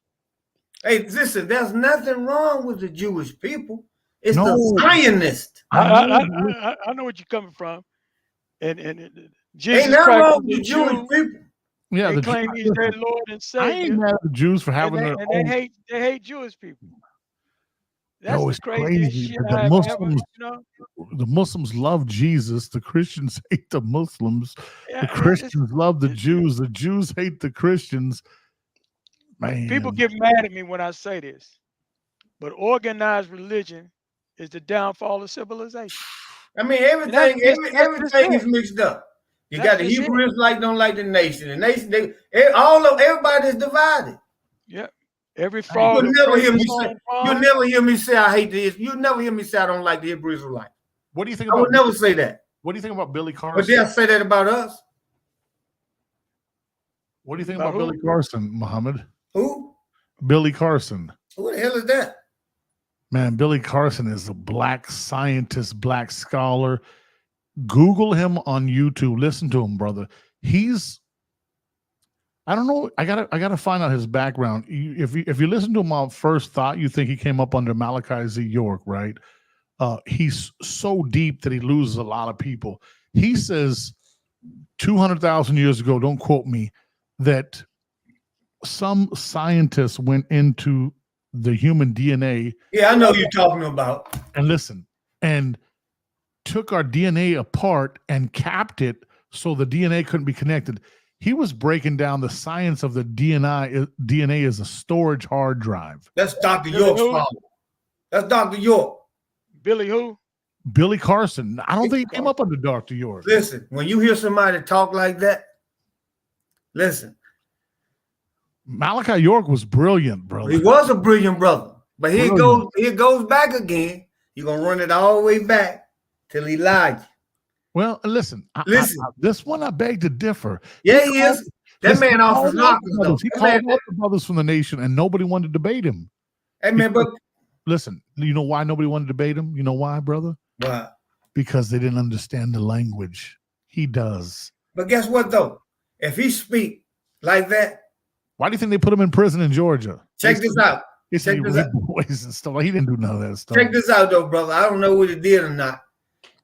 Speaker 2: Hey, listen, there's nothing wrong with the Jewish people. It's the Zionists.
Speaker 5: I know what you're coming from. And Jesus
Speaker 2: ain't nothing
Speaker 5: Christ
Speaker 2: wrong with the Jewish people.
Speaker 1: Yeah,
Speaker 5: they claim he's their Lord and Savior.
Speaker 1: I ain't mad at the Jews for having their own.
Speaker 5: They hate Jewish people. That's
Speaker 1: it's
Speaker 5: crazy.
Speaker 1: Shit the Muslims love Jesus. The Christians hate the Muslims. Yeah, the Christians love the Jews. The Jews hate the Christians. Man.
Speaker 5: People get mad at me when I say this, but organized religion is the downfall of civilization.
Speaker 2: I mean, everything is mixed up. You got the Hebrews don't like the nation. The nation, everybody's divided.
Speaker 5: Yeah. Every fraud.
Speaker 2: You'll never hear me say I hate this. You'll never hear me say I don't like the Hebrew Israelites.
Speaker 1: What do you think about?
Speaker 2: I would never say that.
Speaker 1: What do you think about Billy Carson?
Speaker 2: But they'll say that about us.
Speaker 1: What do you think about Billy Carson, Muhammad?
Speaker 2: Who?
Speaker 1: Billy Carson.
Speaker 2: Who the hell is that?
Speaker 1: Man, Billy Carson is a black scientist, black scholar. Google him on YouTube. Listen to him, brother. I don't know. I gotta find out his background. If you listen to him on first thought, you think he came up under Malachi Z. York, right? He's so deep that he loses a lot of people. He says 200,000 years ago, don't quote me, that some scientists went into the human DNA.
Speaker 2: Yeah, I know you're talking about.
Speaker 1: And listen, and took our DNA apart and capped it so the DNA couldn't be connected. He was breaking down the science of the DNA as a storage hard drive.
Speaker 2: That's Dr. York's fault. That's Dr. York.
Speaker 5: Billy who?
Speaker 1: Billy Carson. I don't think he came up under Dr. York.
Speaker 2: Listen, when you hear somebody talk like that, listen.
Speaker 1: Malachi York was brilliant, brother.
Speaker 2: He was a brilliant brother. But here goes back again. You're going to run it all the way back till Elijah.
Speaker 1: Well, listen. This one I beg to differ.
Speaker 2: Yeah, he is. That man off his knockers, though.
Speaker 1: He called out the brothers from the nation, and nobody wanted to debate him.
Speaker 2: Hey, man, but
Speaker 1: listen, you know why nobody wanted to debate him? You know why, brother?
Speaker 2: Why?
Speaker 1: Because they didn't understand the language. He does.
Speaker 2: But guess what, though? If he speak like that,
Speaker 1: why do you think they put him in prison in Georgia?
Speaker 2: Check this out.
Speaker 1: He said boys and stuff. He didn't do none of that stuff.
Speaker 2: Check this out, though, brother. I don't know what he did or not.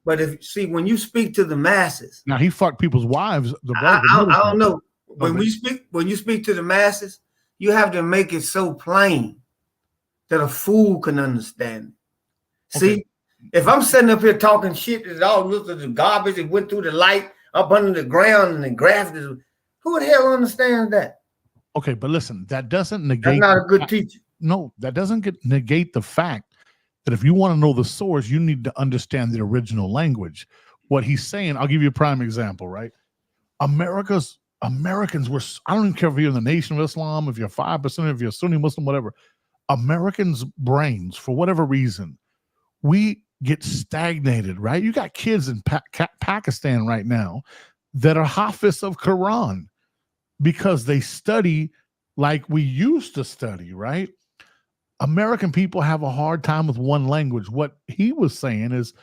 Speaker 2: But when you speak to the masses,
Speaker 1: now he fucked people's wives.
Speaker 2: I don't know. When you speak to the masses, you have to make it so plain that a fool can understand it.
Speaker 1: Okay.
Speaker 2: See, if I'm sitting up here talking shit that all looks like the garbage that went through the light up under the ground and the grafted, who the hell understands that?
Speaker 1: Okay, but listen, that doesn't negate.
Speaker 2: That's not a good teacher.
Speaker 1: No, that doesn't negate the fact that if you want to know the source, you need to understand the original language. What he's saying, I'll give you a prime example, right? Americans were, I don't even care if you're in the Nation of Islam, if you're 5%, if you're Sunni Muslim, whatever. Americans' brains, for whatever reason, we get stagnated, right? You got kids in Pakistan right now that are hafiz of Quran because they study like we used to study, right? American people have a hard time with one language. What he was saying is,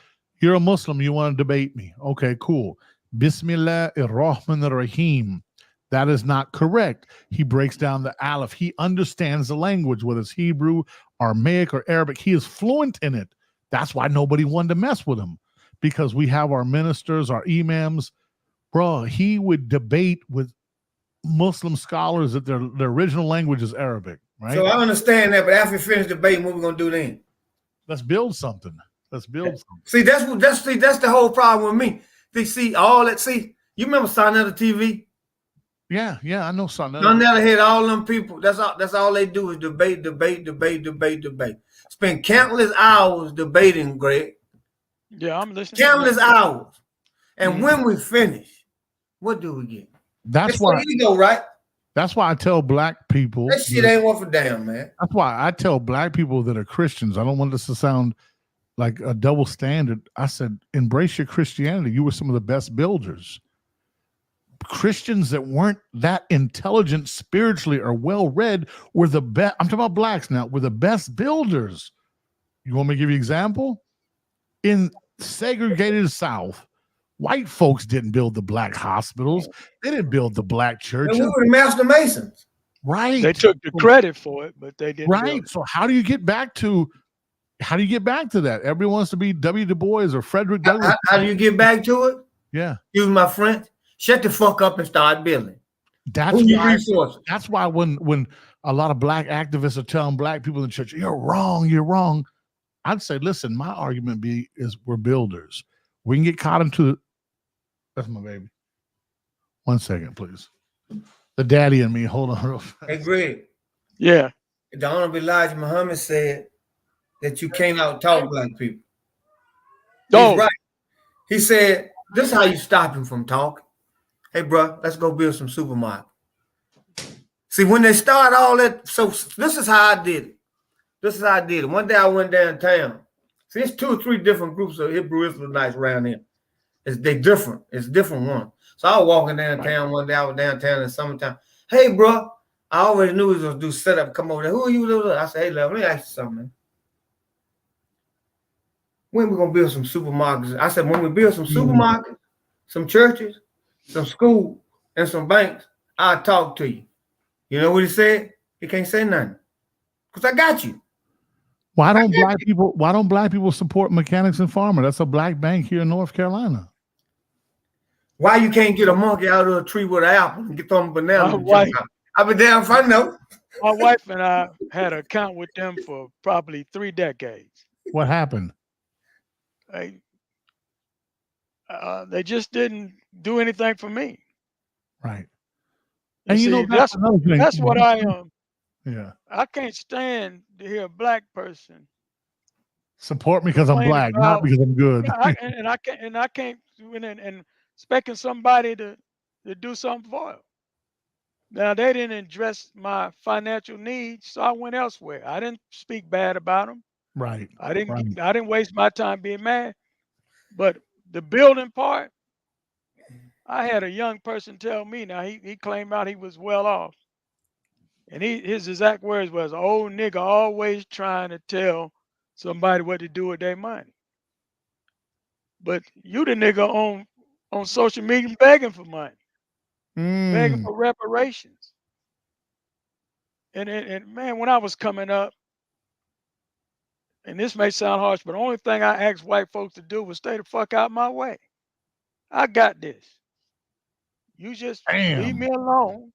Speaker 1: you're a Muslim, you want to debate me. Okay, cool. Bismillah ar-Rahman ar-Rahim. That is not correct. He breaks down the aleph. He understands the language, whether it's Hebrew, Aramaic, or Arabic. He is fluent in it. That's why nobody wanted to mess with him, because we have our ministers, our imams. Bro, he would debate with Muslim scholars that their original language is Arabic, right?
Speaker 2: So I understand that, but after we finish debating, what we're gonna do then?
Speaker 1: Let's build something. Let's build something.
Speaker 2: See, that's the whole problem with me. They see all that. See, you remember Sonetta TV?
Speaker 1: Yeah, I know Sonetta.
Speaker 2: Sonetta had all them people. That's all they do is debate. Spend countless hours debating, Greg.
Speaker 5: Yeah, I'm listening.
Speaker 2: Countless hours. And when we finish, what do we get?
Speaker 1: That's why
Speaker 2: ego, right?
Speaker 1: That's why I tell black people
Speaker 2: that shit ain't worth a damn, man.
Speaker 1: That's why I tell black people that are Christians. I don't want this to sound like a double standard. I said, embrace your Christianity. You were some of the best builders. Christians that weren't that intelligent spiritually or well-read were the best. I'm talking about blacks now, were the best builders. You want me to give you an example? In segregated South, white folks didn't build the black hospitals. They didn't build the black churches.
Speaker 2: And we were the Master Masons.
Speaker 1: Right.
Speaker 5: They took the credit for it, but they didn't.
Speaker 1: Right. So how do you get back to that? Everyone wants to be W. Du Bois or Frederick Douglass.
Speaker 2: How do you get back to it?
Speaker 1: Yeah.
Speaker 2: Use my friend. Shut the fuck up and start building.
Speaker 1: That's why when a lot of black activists are telling black people in the church, you're wrong. I'd say, listen, my argument is we're builders. We can get caught into that's my baby. 1 second, please. The daddy and me. Hold on real fast.
Speaker 2: Hey, Greg.
Speaker 5: Yeah.
Speaker 2: The Honorable Elijah Muhammad said that you can't out-talk black people. He's right. He said, this is how you stop him from talking. Hey, bro, let's go build some supermarket. See, when they start all that, so this is how I did it. One day I went downtown. See, it's 2 or 3 different groups of Hebrew Israelites around here. They're different. It's different ones. So I was walking downtown one day. I was downtown in summertime. Hey, bro, I always knew he was going to do setup. Come over there. Who are you? I said, hey, let me ask you something, man. When we going to build some supermarkets? I said, when we build some supermarkets, some churches, some schools, and some banks, I'll talk to you. You know what he said? He can't say nothing. Because I got you.
Speaker 1: Why don't black people support Mechanics and Farmer? That's a black bank here in North Carolina.
Speaker 2: Why you can't get a monkey out of a tree with an apple and get them bananas? I've been damn if I know.
Speaker 5: My wife and I had an account with them for probably 3 decades.
Speaker 1: What happened?
Speaker 5: They just didn't do anything for me.
Speaker 1: Right.
Speaker 5: And
Speaker 1: And
Speaker 5: see,
Speaker 1: that's another thing.
Speaker 5: that's what
Speaker 1: Yeah.
Speaker 5: I can't stand to hear a black person
Speaker 1: Support me because I'm
Speaker 5: complain
Speaker 1: black, not
Speaker 5: about.
Speaker 1: because I'm good.
Speaker 5: Yeah, I can't and expecting somebody to do something for them. Now they didn't address my financial needs, so I went elsewhere. I didn't speak bad about them.
Speaker 1: Right.
Speaker 5: I didn't
Speaker 1: Right.
Speaker 5: I didn't waste my time being mad. But the building part, I had a young person tell me. Now he claimed out he was well off, and his exact words was, "Old nigga always trying to tell somebody what to do with their money." But you the nigga on social media begging for money, begging
Speaker 1: Mm.
Speaker 5: for reparations. And man, when I was coming up, and this may sound harsh, but the only thing I asked white folks to do was stay the fuck out my way. I got this. You just leave
Speaker 1: Damn.
Speaker 5: me alone.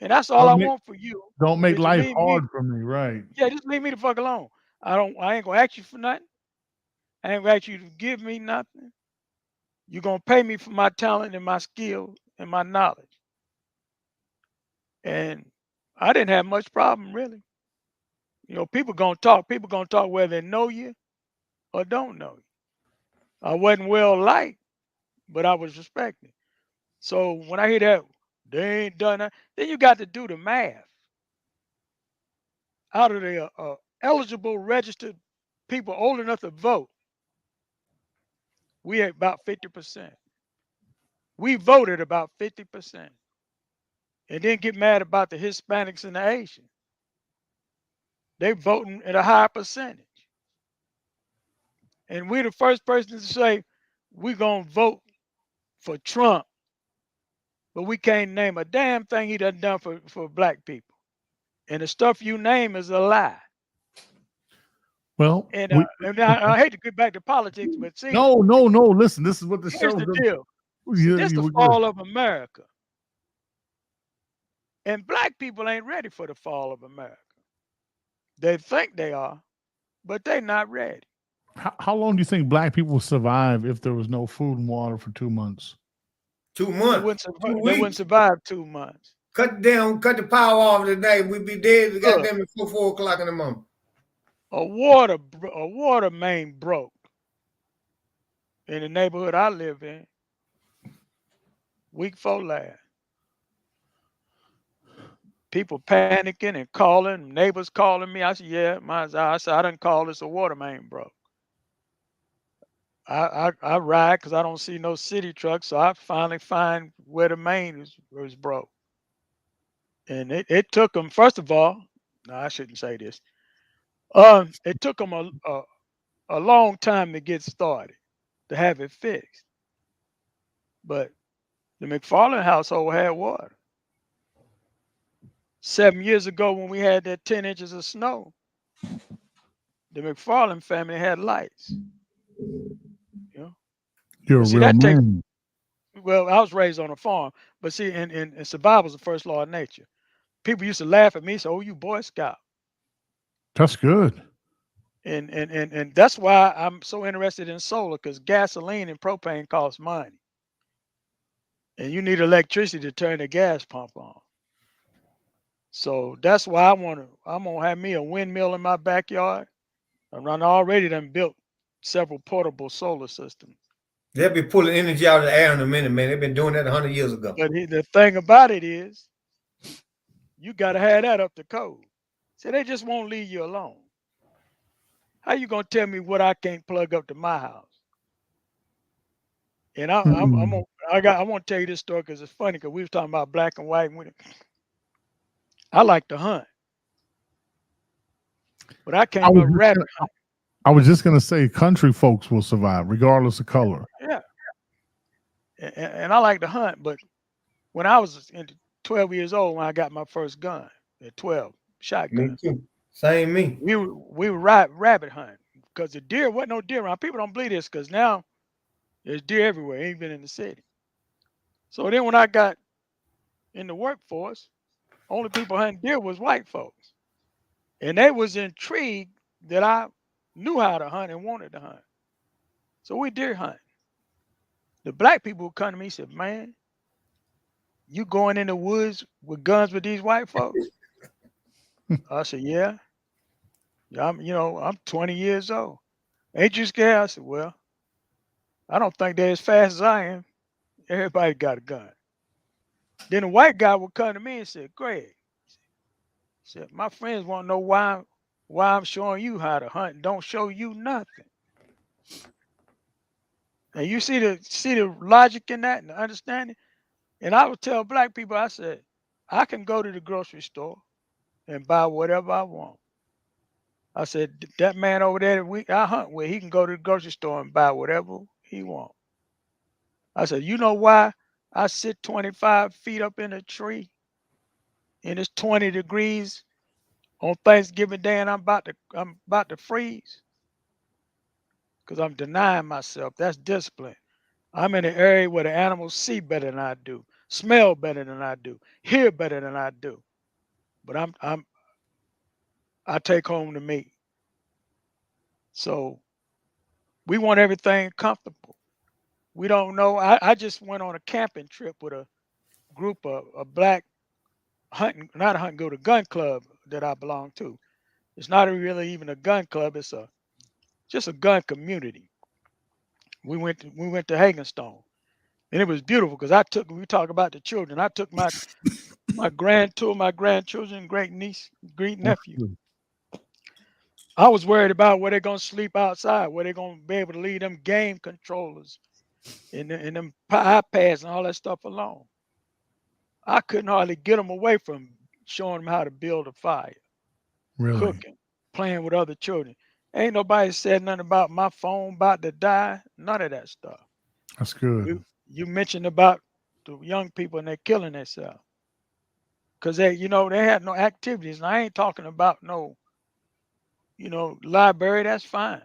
Speaker 5: And that's all I
Speaker 1: Don't make
Speaker 5: want for you
Speaker 1: don't make
Speaker 5: is to
Speaker 1: life
Speaker 5: leave me.
Speaker 1: hard for me. Right.
Speaker 5: Yeah, just leave me the fuck alone. I ain't gonna ask you for nothing. I ain't gonna ask you to give me nothing. You're gonna pay me for my talent and my skill and my knowledge. And I didn't have much problem really. People gonna talk. People gonna talk whether they know you or don't know you. I wasn't well liked, but I was respected. So when I hear that they ain't done that, then you got to do the math. Out of the eligible registered people old enough to vote, we at about 50%. We voted about 50%. And then get mad about the Hispanics and the Asians. They voting at a higher percentage. And we're the first person to say we're gonna vote for Trump, but we can't name a damn thing he done for black people. And the stuff you name is a lie.
Speaker 1: Well,
Speaker 5: And
Speaker 1: we
Speaker 5: I hate to get back to politics, but see,
Speaker 1: no. Listen, this is what the
Speaker 5: here's
Speaker 1: show
Speaker 5: the
Speaker 1: does.
Speaker 5: deal. See,
Speaker 1: Yeah,
Speaker 5: this
Speaker 1: you
Speaker 5: the
Speaker 1: were good.
Speaker 5: fall of America. And black people ain't ready for the fall of America. They think they are, but they're not ready.
Speaker 1: How long do you think black people will survive if there was no food and water for 2 months?
Speaker 2: 2
Speaker 5: They
Speaker 2: months,
Speaker 5: wouldn't
Speaker 2: 2
Speaker 5: survive, they wouldn't
Speaker 2: weeks.
Speaker 5: survive 2 months.
Speaker 2: Cut the power off today. We'd be dead. We got
Speaker 5: Look,
Speaker 2: them before 4 o'clock in the morning.
Speaker 5: a water main broke in the neighborhood I live in week before last. People panicking and calling, neighbors calling me. I said, yeah, mine's out. I said, I done called this a water main broke. I ride because I don't see no city trucks, so I finally find where the main was broke. And it took them, first of all, no, I shouldn't say this. It took them a long time to get started, to have it fixed. But the McFarland household had water. 7 years ago, when we had that 10 inches of snow, the McFarland family had lights.
Speaker 1: You're a
Speaker 5: But see,
Speaker 1: real
Speaker 5: that takes,
Speaker 1: man.
Speaker 5: well, I was raised on a farm, but see, and survival is the first law of nature. People used to laugh at me, say, "Oh, you Boy Scout,"
Speaker 1: That's good.
Speaker 5: and that's why I'm so interested in solar, because gasoline and propane cost money, and you need electricity to turn the gas pump on. So that's why I'm gonna have me a windmill in my backyard. I already done built several portable solar systems.
Speaker 2: They'll be pulling energy out of the air in a minute, man. They've been doing that 100 years ago.
Speaker 5: But the thing about it is, you gotta have that up to code. So they just won't leave you alone. How you gonna tell me what I can't plug up to my house? And
Speaker 1: Mm.
Speaker 5: I want to tell you this story because it's funny, because we was talking about black and white. I like to hunt, but I
Speaker 1: I
Speaker 5: can't
Speaker 1: was
Speaker 5: but
Speaker 1: just
Speaker 5: rabbit
Speaker 1: gonna,
Speaker 5: hunt.
Speaker 1: I was just gonna say, country folks will survive regardless of color.
Speaker 5: Yeah, and I like to hunt. But when I was 12 years old, when I got my first gun at 12,
Speaker 2: Me
Speaker 5: shotgun,
Speaker 2: too. Same me.
Speaker 5: we were rabbit hunting because the deer wasn't no deer around. People don't believe this because now there's deer everywhere, even in the city. So then when I got in the workforce, only people hunting deer was white folks. And they was intrigued that I knew how to hunt and wanted to hunt. So we deer hunt. the black people would come to me and said, man, you going in the woods with guns with these white folks? I said, yeah. I'm 20 years old. Ain't you scared? I said, well, I don't think they're as fast as I am. Everybody got a gun. Then a white guy would come to me and say, Greg, said, my friends want to know why I'm showing you how to hunt and don't show you nothing. And you see the logic in that and the understanding? And I would tell black people, I said, I can go to the grocery store and buy whatever I want. I said, that man over there that I hunt with, he can go to the grocery store and buy whatever he wants. I said, you know why I sit 25 feet up in a tree and it's 20 degrees on Thanksgiving Day and I'm about to freeze? Because I'm denying myself. That's discipline. I'm in an area where the animals see better than I do, smell better than I do, hear better than I do. But I take home the meat. So we want everything comfortable. We don't know. I just went on a camping trip with a group of black hunting, not a hunting, go to gun club that I belong to. It's not really even a gun club. It's just a gun community. We went to Hagenstone, and it was beautiful because we talk about the children. I took my grandchildren, great niece, great nephew. I was worried about where they're gonna sleep outside, where they're gonna be able to leave them game controllers and them iPads and all that stuff alone. I couldn't hardly get them away from showing them how to build a fire,
Speaker 1: Really?
Speaker 5: cooking, playing with other children. Ain't nobody said nothing about my phone about to die. None of that stuff.
Speaker 1: That's good.
Speaker 5: You mentioned about the young people and they're killing themselves because they had no activities. And I ain't talking about no, library. That's fine.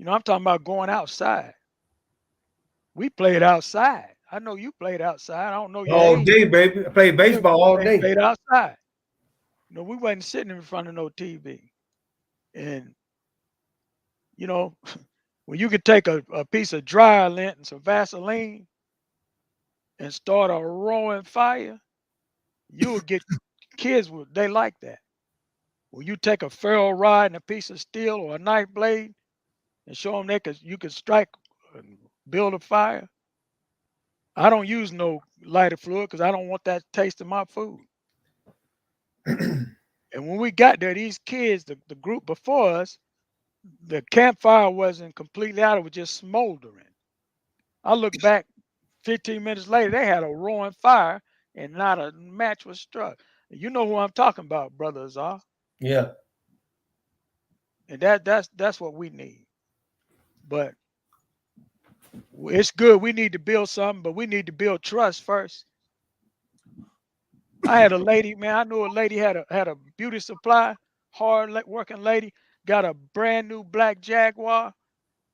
Speaker 5: I'm talking about going outside. We played outside. I know you played outside. I don't know your
Speaker 2: All
Speaker 5: age.
Speaker 2: day, baby. I played baseball all day.
Speaker 5: Played outside. We wasn't sitting in front of no TV. And when you could take a piece of dryer lint and some Vaseline and start a roaring fire, you would get kids. They like that. When you take a ferro rod and a piece of steel or a knife blade and show them you can strike and build a fire. I don't use no lighter fluid because I don't want that taste in my food. And when we got there, these kids, the group before us, the campfire wasn't completely out. It was just smoldering. I look back 15 minutes later, they had a roaring fire and not a match was struck. You know who I'm talking about, Brother Azar.
Speaker 2: Yeah.
Speaker 5: And that's what we need. But it's good. We need to build something, but we need to build trust first. I had a lady, man. I knew a lady had a beauty supply, hard working lady, got a brand new black Jaguar.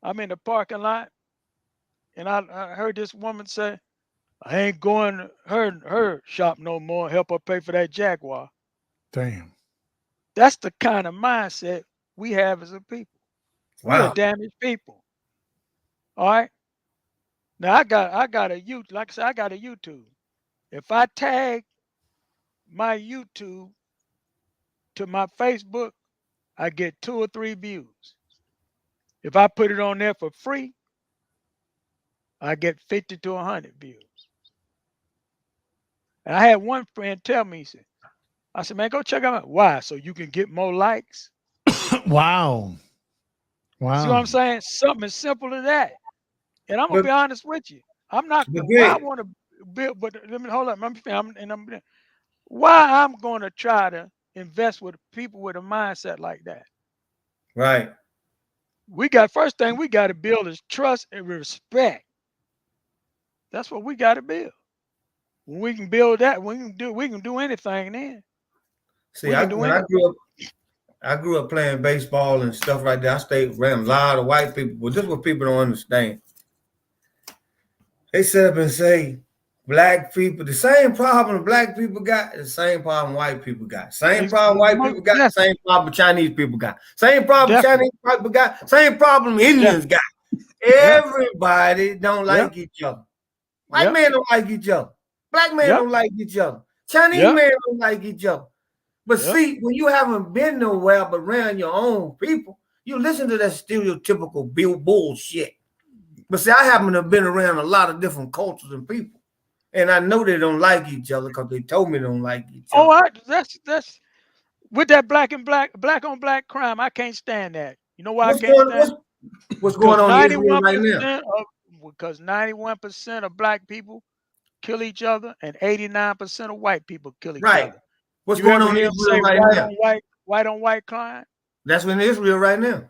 Speaker 5: I'm in the parking lot, and I heard this woman say, "I ain't going to her shop no more. Help her pay for that Jaguar."
Speaker 1: Damn.
Speaker 5: That's the kind of mindset we have as a people.
Speaker 2: Wow.
Speaker 5: We're damaged people. All right. Now I got a YouTube. Like I said, I got a YouTube. If I tag my YouTube to my Facebook, I get 2 or 3 views. If I put it on there for free, I get 50 to 100 views. And I had one friend tell me, I said, man, go check out. Why? So you can get more likes?
Speaker 1: Wow.
Speaker 5: See what I'm saying? Something as simple as that. And I'm gonna be honest with you. I'm not. Why I want to build, but let me hold up. Why I'm going to try to invest with people with a mindset like that?
Speaker 2: Right.
Speaker 5: First thing we got to build is trust and respect. That's what we got to build. When we can build that, we can do anything then.
Speaker 2: See, when I grew up playing baseball and stuff like that. I stayed around a lot of white people, but this is what people don't understand. They sit up and say, black people, the same problem black people got, the same problem white people got. Same problem white people got, same problem Chinese people got. Same problem Chinese people got, same problem Indians got. Everybody don't like each other. White men don't like each other. Black men don't like each other. Chinese men don't like each other. But see, when you haven't been nowhere but around your own people, you listen to that stereotypical bullshit. But see, I happen to have been around a lot of different cultures and people. And I know they don't like each other because they told me they don't like each other.
Speaker 5: Oh, that's with that black on black crime. I can't stand that. You know why I can't stand it?
Speaker 2: What's going on in Israel right now?
Speaker 5: Because 91% of black people kill each other and 89% of white people kill each other.
Speaker 2: What's going on in Israel right now?
Speaker 5: White on white crime?
Speaker 2: That's in Israel right now.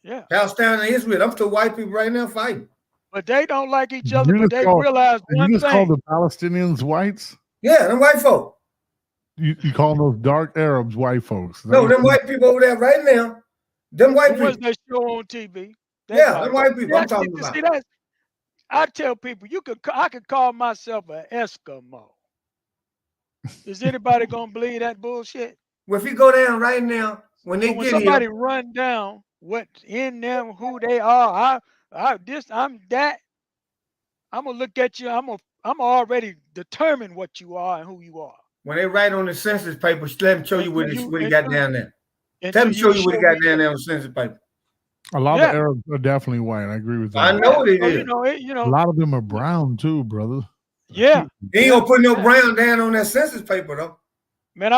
Speaker 5: Yeah.
Speaker 2: Palestine and Israel. I'm still white people right now fighting.
Speaker 5: But they don't like each other, but they realize one thing.
Speaker 1: You just call the Palestinians whites?
Speaker 2: Yeah, them white folk.
Speaker 1: You call those dark Arabs white folks?
Speaker 2: No, them white people over there right now. Them white people.
Speaker 5: They show on TV.
Speaker 2: Them white people I'm talking about.
Speaker 5: See, I tell people, I could call myself an Eskimo. Is anybody gonna believe that bullshit?
Speaker 2: Well, if you go down right now, when
Speaker 5: somebody run down what's in them, who they are, I'm that. I'm gonna look at you. I'm already determined what you are and who you are.
Speaker 2: When they write on the census paper, let them show you what he got down there. Let them show you what he got down there on the census paper.
Speaker 1: A lot of Arabs are definitely white. I agree with that.
Speaker 2: I know they do.
Speaker 5: A
Speaker 1: lot of them are brown too, brother.
Speaker 5: Yeah.
Speaker 2: They ain't gonna put no brown down on that census paper though.
Speaker 5: Man,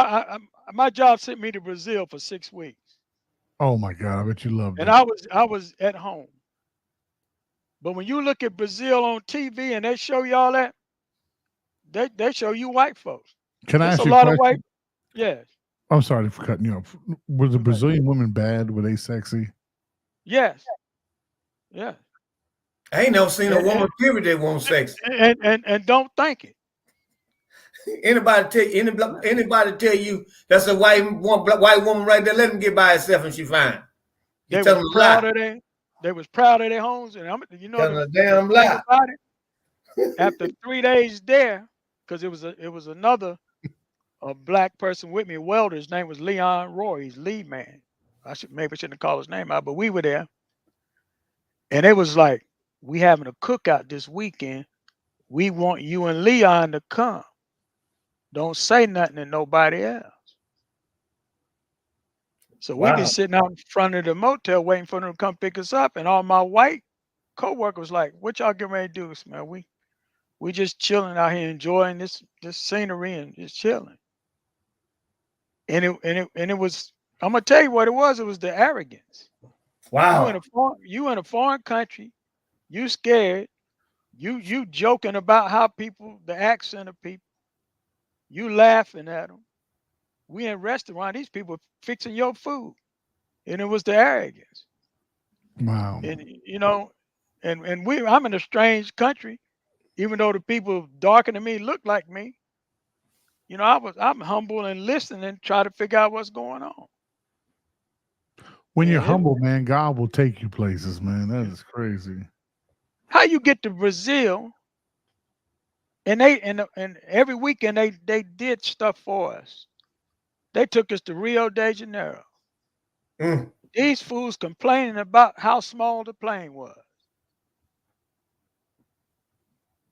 Speaker 5: my job sent me to Brazil for 6 weeks.
Speaker 1: Oh my God, I bet you love it.
Speaker 5: And I was at home. But when you look at Brazil on TV and they show you all that, they show you white folks.
Speaker 1: Can I ask you a
Speaker 5: lot of white? Yes.
Speaker 1: I'm sorry for cutting you off. Was the Brazilian women bad? Were they sexy?
Speaker 5: Yes. Yeah.
Speaker 2: I ain't never seen a woman period that won't sex.
Speaker 5: And don't think it.
Speaker 2: Anybody tell you that's a white woman right there? Let them get by herself and she fine.
Speaker 5: They was proud of their homes, and
Speaker 2: the damn lie.
Speaker 5: About it, after 3 days there, because it was another black person with me, a welder. His name was Leon Roy. He's lead man. Maybe I shouldn't have called his name out, but we were there, and it was like, we having a cookout this weekend. We want you and Leon to come. Don't say nothing to nobody else. So we be sitting out in front of the motel waiting for them to come pick us up, and all my white co-workers like, "What y'all getting ready to do, man? We just chilling out here, enjoying this scenery and just chilling." And it was. I'm gonna tell you what it was. It was the arrogance.
Speaker 2: Wow.
Speaker 5: You in a foreign country, you scared, you joking about how the accent of people, you laughing at them. We in restaurant, these people fixing your food, and it was the arrogance.
Speaker 1: Wow.
Speaker 5: And I'm in a strange country, even though the people darker than me look like me. I'm humble and listening, try to figure out what's going on.
Speaker 1: When you're humble, man, God will take you places, man. That is crazy.
Speaker 5: How you get to Brazil, and every weekend they did stuff for us. They took us to Rio de Janeiro. These fools complaining about how small the plane was.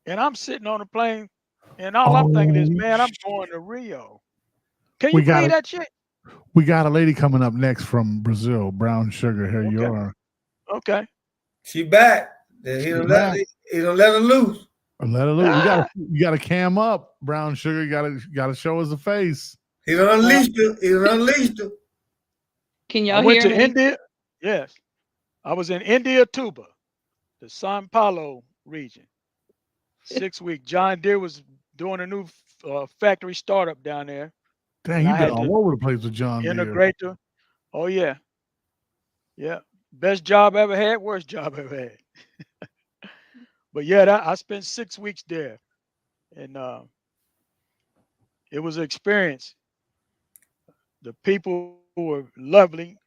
Speaker 5: And I'm sitting on the plane, and all I'm thinking is, man, I'm going to Rio. Can you believe that shit?
Speaker 1: We got a lady coming up next from Brazil, Brown Sugar. Here you are.
Speaker 5: Okay.
Speaker 2: She back. He don't let her loose.
Speaker 1: Let her loose. You got to cam up, Brown Sugar. You got to show us the face.
Speaker 2: He done unleashed her.
Speaker 9: Can y'all hear me?
Speaker 5: I went to India. Yes. I was in India, Tuba, the Sao Paulo region. 6 weeks. John Deere was doing a new factory startup down there.
Speaker 1: Dang, you've been all over the place with John Deere.
Speaker 5: Integrator. Oh, yeah. Yeah. Best job I ever had, worst job I ever had. But yeah, I spent 6 weeks there. And it was an experience. The people were lovely,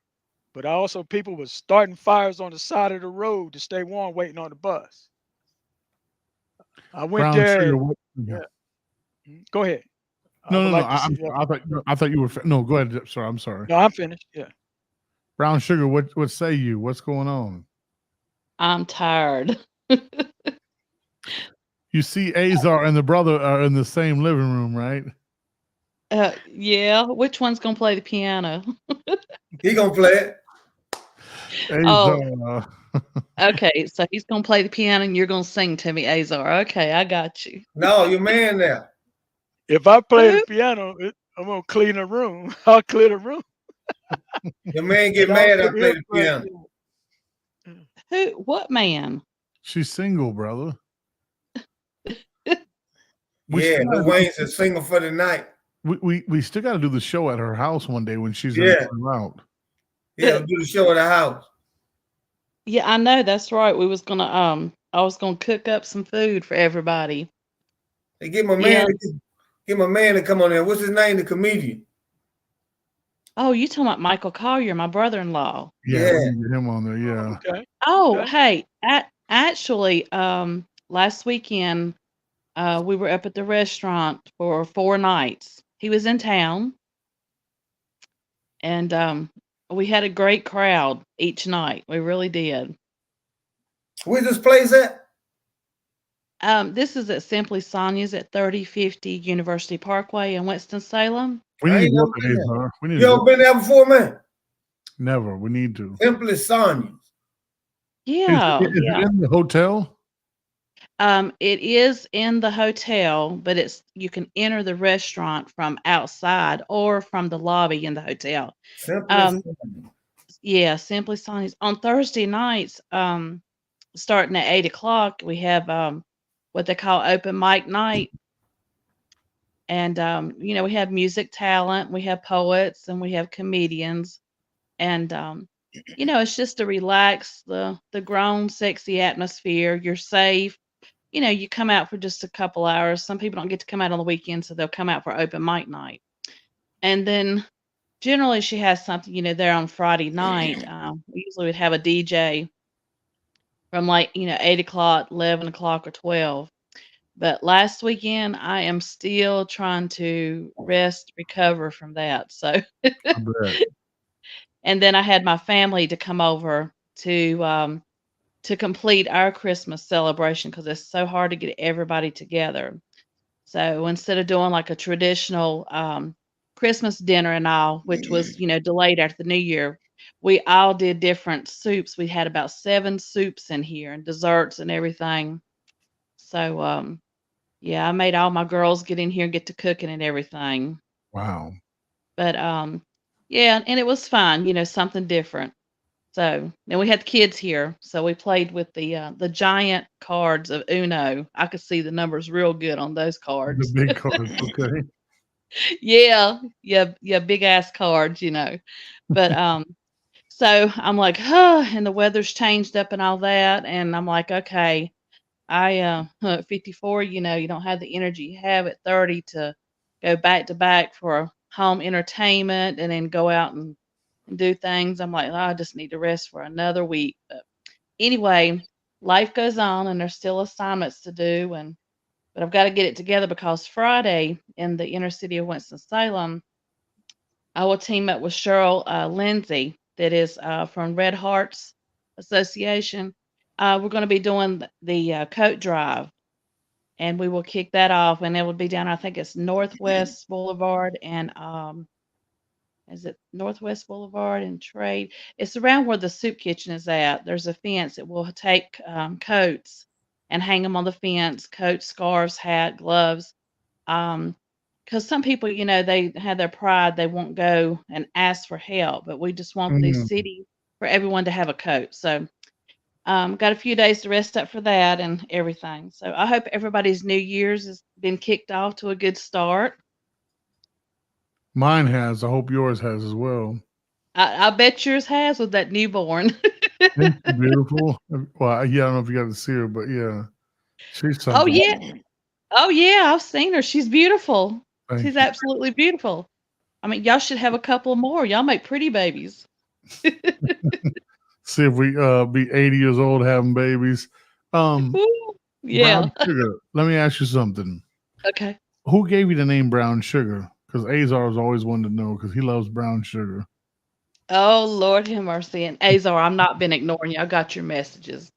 Speaker 5: but also people were starting fires on the side of the road to stay warm waiting on the bus. I went there. Go ahead.
Speaker 1: No. I thought you were. No, go ahead. Sorry, I'm sorry.
Speaker 5: No, I'm finished. Yeah.
Speaker 1: Brown Sugar, what say you? What's going on?
Speaker 9: I'm tired.
Speaker 1: You see, Azar and the brother are in the same living room, right?
Speaker 9: Yeah. Which one's gonna play the piano?
Speaker 2: He gonna play it.
Speaker 9: Oh,
Speaker 1: Azar.
Speaker 9: okay. So he's gonna play the piano, and you're gonna sing to me, Azar. Okay, I got you.
Speaker 2: No, your man there.
Speaker 5: If I play the
Speaker 9: Who?
Speaker 5: piano, I'm gonna clean the room. I'll clear the room.
Speaker 2: Your man get
Speaker 5: And I'll
Speaker 2: mad I
Speaker 5: put
Speaker 2: play
Speaker 5: him
Speaker 2: the
Speaker 5: play
Speaker 2: piano.
Speaker 5: piano.
Speaker 9: Who? What man?
Speaker 1: She's single, brother.
Speaker 2: Yeah,
Speaker 1: still
Speaker 2: Lil
Speaker 1: gotta-
Speaker 2: Wayne's a singer for the night.
Speaker 1: we still got to do the show at her house one day when she's in
Speaker 2: Yeah.
Speaker 1: out.
Speaker 2: Yeah, do the show at the house.
Speaker 9: Yeah, I know. That's right. We was gonna I was gonna cook up some food for everybody.
Speaker 2: Hey, get my
Speaker 9: Yeah.
Speaker 2: man. Get my man to come on there. What's his name? The comedian.
Speaker 9: Oh, you talking about Michael Collier, my brother-in-law?
Speaker 1: Yeah,
Speaker 2: Yeah.
Speaker 1: we need to get him on there. Yeah.
Speaker 5: Okay.
Speaker 9: Oh,
Speaker 5: Okay.
Speaker 9: hey, actually, last weekend, we were up at the restaurant for 4 nights. He was in town, and we had a great crowd each night. We really did.
Speaker 2: Where's this place at?
Speaker 9: This is at Simply Sonia's at 3050 University Parkway in Winston-Salem.
Speaker 1: We
Speaker 2: I
Speaker 1: need
Speaker 2: ain't
Speaker 1: to
Speaker 2: never
Speaker 1: go
Speaker 2: been
Speaker 1: to
Speaker 2: there.
Speaker 1: Azar. We need
Speaker 2: You
Speaker 1: to
Speaker 2: ever
Speaker 1: go.
Speaker 2: been there before, man?
Speaker 1: Never. We need to.
Speaker 2: Simply Sonia's.
Speaker 9: Yeah,
Speaker 1: Is
Speaker 9: yeah.
Speaker 1: it in the hotel?
Speaker 9: It is in the hotel, but you can enter the restaurant from outside or from the lobby in the hotel.
Speaker 2: Simply
Speaker 9: Um,
Speaker 2: Sonia's.
Speaker 9: Yeah, Simply Sonny's. On Thursday nights, starting at 8 o'clock, we have what they call open mic night. And we have music talent, we have poets, and we have comedians. And it's just to relax the grown, sexy atmosphere. You're safe. You come out for just a couple hours. Some people don't get to come out on the weekend, so they'll come out for open mic night. And then generally she has something, there on Friday night. We usually would have a DJ from 8 o'clock, 11 o'clock, or 12. But last weekend, I am still trying to rest, recover from that. So,
Speaker 1: I bet.
Speaker 9: and then I had my family to come over to complete our Christmas celebration because it's so hard to get everybody together. So instead of doing like a traditional Christmas dinner and all, which was, delayed after the New Year, we all did different soups. We had about 7 soups in here and desserts and everything. So, yeah, I made all my girls get in here and get to cooking and everything.
Speaker 1: Wow.
Speaker 9: But yeah, and it was fun, something different. So then we had the kids here, so we played with the giant cards of Uno. I could see the numbers real good on those
Speaker 1: The
Speaker 9: cards.
Speaker 1: big cards. Okay.
Speaker 9: Yeah, big ass cards. But so I'm like, and the weather's changed up and all that, and I'm like, okay, I 54, you don't have the energy you have at 30 to go back to back for home entertainment and then go out and do things. I'm like, oh, I just need to rest for another week. But anyway, life goes on and there's still assignments to do, but I've got to get it together because Friday in the inner city of Winston-Salem, I will team up with Cheryl Lindsay, that is from Red Hearts Association. We're going to be doing the coat drive, and we will kick that off, and it will be down, I think it's Northwest Boulevard and is it Northwest Boulevard and Trade? It's around where the soup kitchen is at. There's a fence that will take coats and hang them on the fence, coats, scarves, hat, gloves. Because some people, they have their pride, they won't go and ask for help, but we just want the
Speaker 1: Mm.
Speaker 9: city for everyone to have a coat. So got a few days to rest up for that and everything. So I hope everybody's New Year's has been kicked off to a good start.
Speaker 1: Mine has. I hope yours has as well.
Speaker 9: I bet yours has with that newborn.
Speaker 1: Isn't she beautiful? Well, yeah, I don't know if you got to see her, but yeah, she's something.
Speaker 9: Oh yeah. Oh yeah, I've seen her. She's beautiful.
Speaker 1: Thank
Speaker 9: She's
Speaker 1: you.
Speaker 9: absolutely beautiful. I mean, y'all should have a couple more. Y'all make pretty babies.
Speaker 1: See if we be 80 years old having babies.
Speaker 9: Yeah.
Speaker 1: Brown sugar. Let me ask you something.
Speaker 9: Okay.
Speaker 1: Who gave you the name Brown Sugar? Because Azar was always wanted to know because he loves brown sugar.
Speaker 9: Oh, Lord have mercy. And Azar, I'm not been ignoring you. I got your messages.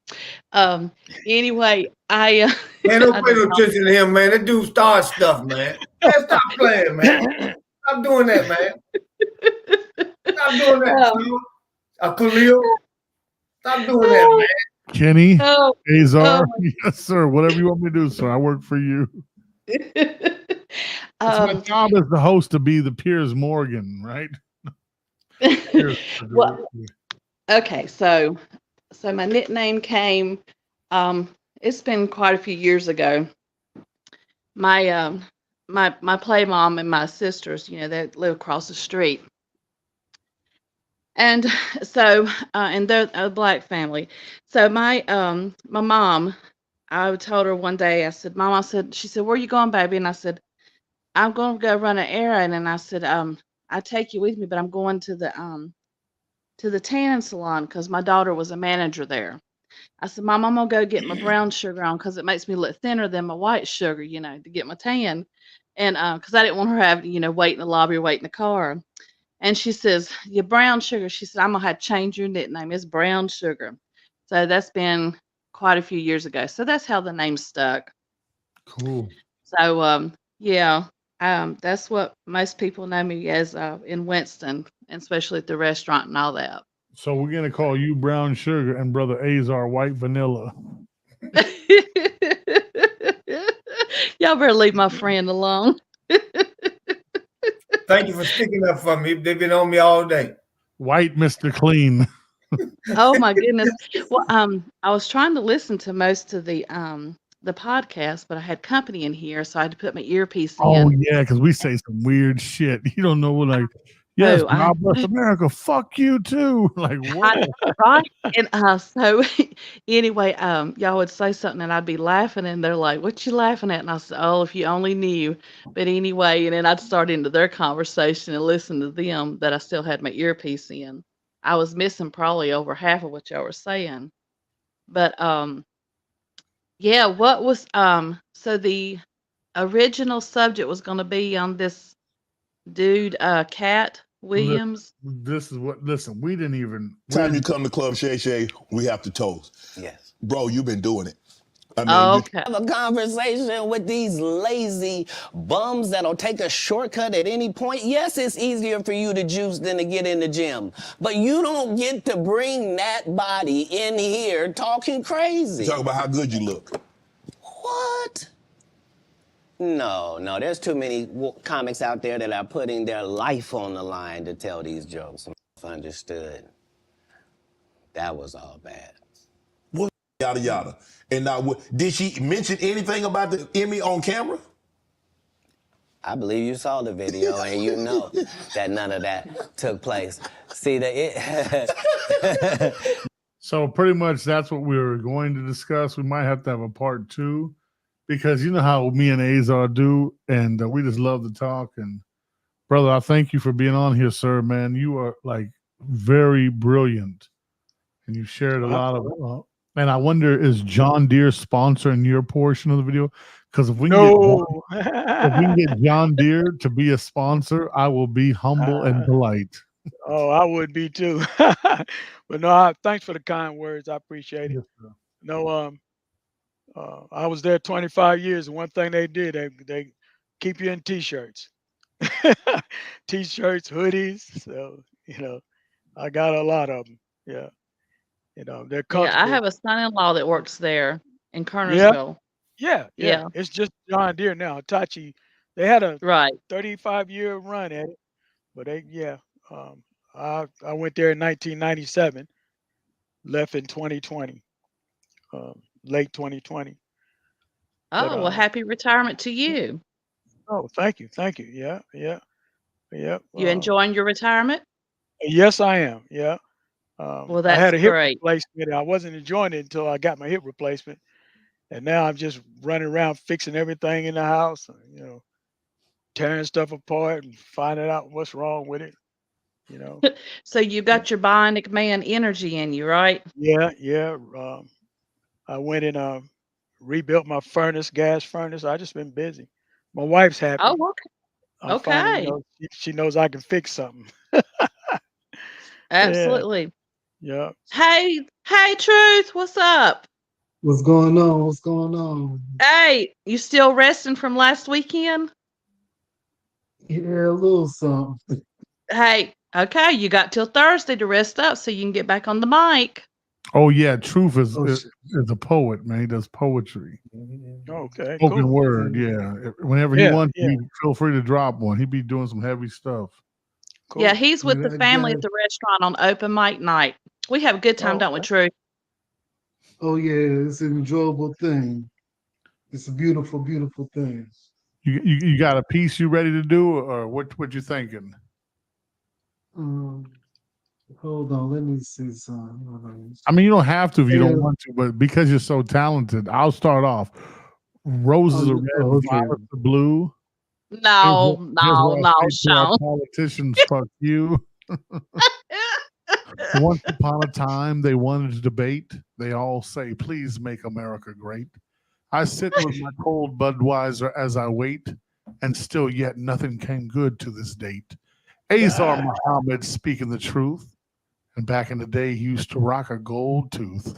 Speaker 9: Anyway,
Speaker 2: Man, don't
Speaker 9: I
Speaker 2: pay
Speaker 9: did
Speaker 2: no
Speaker 9: not.
Speaker 2: attention to him, man. That dude starts stuff, man. Man, stop playing, man. Stop doing that, man. Stop doing that, Khalil. Stop doing that, man.
Speaker 1: Kenny,
Speaker 9: Oh,
Speaker 1: Azar,
Speaker 9: oh
Speaker 1: yes, sir. Whatever you want me to do, sir. I work for you. It's my job as the host to be the Piers Morgan, right? Piers
Speaker 9: well, okay, so my nickname came, it's been quite a few years ago. My my play mom and my sisters, you know, they live across the street. And so and they're a black family. So my mom, I told her one day, I said, Mom, I said, she said, where you going, baby? And I said, I'm going to go run an errand. And I said, I take you with me, but I'm going to the tanning salon because my daughter was a manager there. I said, Mom, I'm gonna go get my brown sugar on because it makes me look thinner than my white sugar, you know, to get my tan. And because I didn't want her to have, you know, wait in the lobby or wait in the car. And she says, your brown sugar. She said, I'm gonna have to change your nickname. It's brown sugar. So that's been quite a few years ago. So that's how the name stuck.
Speaker 1: Cool.
Speaker 9: So yeah, that's what most people know me as in Winston, and especially at the restaurant and all that.
Speaker 1: So we're gonna call you Brown Sugar and Brother Azar White Vanilla.
Speaker 9: Y'all better leave my friend alone.
Speaker 2: Thank you for sticking up for me. They've been on me all day.
Speaker 1: White Mr. Clean.
Speaker 9: Oh my goodness. Well, I was trying to listen to most of the podcast, but I had company in here, so I had to put my earpiece
Speaker 1: Oh
Speaker 9: in.
Speaker 1: yeah, because we say some weird shit. You don't know what, like, yes,
Speaker 9: Oh,
Speaker 1: God bless America. Fuck you too. Like what?
Speaker 9: right? And so anyway, y'all would say something and I'd be laughing and they're like, what you laughing at? And I said, oh, if you only knew. But anyway, and then I'd start into their conversation and listen to them that I still had my earpiece in. I was missing probably over half of what y'all were saying. But yeah, what was so the original subject was gonna be on this dude, Katt Willams.
Speaker 1: This is what. Listen, we didn't even.
Speaker 7: Time you come to Club Shay Shay, we have to toast.
Speaker 10: Yes.
Speaker 7: Bro, you've been doing it. I mean,
Speaker 9: Okay.
Speaker 10: Have a conversation with these lazy bums that'll take a shortcut at any point. Yes, it's easier for you to juice than to get in the gym, but you don't get to bring that body in here talking crazy.
Speaker 7: talk about how good you look.
Speaker 10: What? No, there's too many comics out there that are putting their life on the line to tell these jokes. Understood. That was all bad.
Speaker 7: What yada yada. And now, did she mention anything about the Emmy on camera?
Speaker 10: I believe you saw the video and you know that none of that took place. See,
Speaker 1: So pretty much that's what we were going to discuss. We might have to have a part 2 because you know how me and Azar do, and we just love to talk. And brother, I thank you for being on here, sir. Man, you are like very brilliant, and you shared a lot of. And I wonder, is John Deere sponsoring your portion of the video? Because if we can get John Deere to be a sponsor, I will be humble and polite.
Speaker 5: Oh, I would be too. But no, thanks for the kind words. I appreciate it.
Speaker 1: Yes,
Speaker 5: No, I was there 25 years, and one thing they did, they keep you in t-shirts, t-shirts, hoodies. So I got a lot of them. Yeah, they're comfortable.
Speaker 9: Yeah, I have a son-in-law that works there in Kernersville.
Speaker 5: Yeah.
Speaker 9: Yeah.
Speaker 5: It's just John Deere now. Hitachi, they had a
Speaker 9: Right.
Speaker 5: 35-year run at it, but I went there in 1997, left in 2020, late 2020.
Speaker 9: Oh, well, happy retirement to you.
Speaker 5: Oh, thank you. Yeah.
Speaker 9: You enjoying your retirement?
Speaker 5: Yes, I am. Yeah.
Speaker 9: Well,
Speaker 5: I had
Speaker 9: that's
Speaker 5: a hip
Speaker 9: great.
Speaker 5: replacement. I wasn't enjoying it until I got my hip replacement, and now I'm just running around fixing everything in the house. Tearing stuff apart and finding out what's wrong with it.
Speaker 9: So you got your bionic man energy in you, right?
Speaker 5: Yeah. I went and rebuilt my gas furnace. I just been busy. My wife's happy.
Speaker 9: Oh, okay.
Speaker 5: Finally, she knows I can fix something.
Speaker 9: Absolutely.
Speaker 5: Yeah.
Speaker 9: Hey, Truth, what's up?
Speaker 3: What's going on? What's going on?
Speaker 9: Hey, you still resting from last weekend?
Speaker 3: Yeah, a little something.
Speaker 9: Hey, okay, you got till Thursday to rest up so you can get back on the mic.
Speaker 1: Oh yeah, Truth is
Speaker 3: Oh,
Speaker 1: is a poet, man. He does poetry,
Speaker 5: Okay.
Speaker 1: spoken
Speaker 5: Cool.
Speaker 1: word. Yeah, whenever he
Speaker 5: Yeah,
Speaker 1: wants,
Speaker 5: yeah.
Speaker 1: feel free to drop one. He be doing some heavy stuff.
Speaker 5: Cool.
Speaker 9: Yeah, he's with the
Speaker 3: That
Speaker 9: family
Speaker 3: guy-
Speaker 9: at the restaurant on open mic night. We have a good time, don't we, Truth?
Speaker 3: Oh yeah, it's an enjoyable thing. It's a beautiful, beautiful thing.
Speaker 1: You got a piece you ready to do, or what you thinking?
Speaker 3: Hold on, let me see something. Hold on.
Speaker 1: I mean, you don't have to if you
Speaker 3: Yeah.
Speaker 1: don't want to, but because you're so talented, I'll start off. Roses are red,
Speaker 3: okay.
Speaker 1: violets are blue.
Speaker 9: No,
Speaker 1: Sean.
Speaker 9: Sean.
Speaker 1: Politicians, fuck you. Once upon a time, they wanted to debate. They all say, please make America great. I sit with my cold Budweiser as I wait, and still yet nothing came good to this date. Azar Muhammad speaking the truth. And back in the day, he used to rock a gold tooth.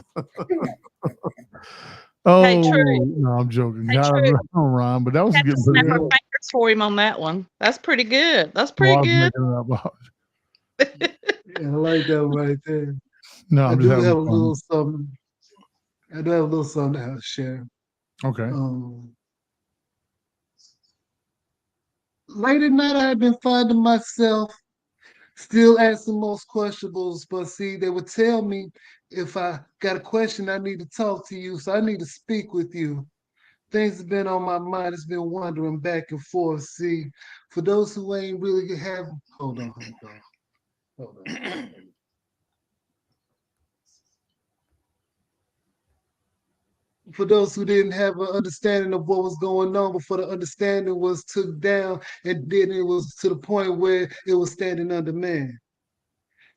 Speaker 9: Hey, Truth.
Speaker 1: No, I'm joking.
Speaker 9: Hey,
Speaker 1: God,
Speaker 9: Truth.
Speaker 1: I'm Ron, but that was
Speaker 9: Have to
Speaker 1: getting
Speaker 9: snap
Speaker 1: pretty
Speaker 9: our
Speaker 1: good.
Speaker 9: fingers for him on that one. That's pretty good. That's
Speaker 1: Oh, I
Speaker 9: pretty
Speaker 1: was
Speaker 9: good.
Speaker 1: making it up.
Speaker 3: Yeah, I like that right there.
Speaker 1: No,
Speaker 3: I
Speaker 1: I'm
Speaker 3: do
Speaker 1: just
Speaker 3: have
Speaker 1: having
Speaker 3: a
Speaker 1: fun.
Speaker 3: little something. I do have a little something to share.
Speaker 1: Okay.
Speaker 3: Late at night, I've been finding myself still asking most questionables, but see, they would tell me if I got a question, I need to talk to you, so I need to speak with you. Things have been on my mind, it's been wandering back and forth. See, for those who ain't really have, hold on. For those who didn't have an understanding of what was going on before the understanding was took down, and then it was to the point where it was standing under man.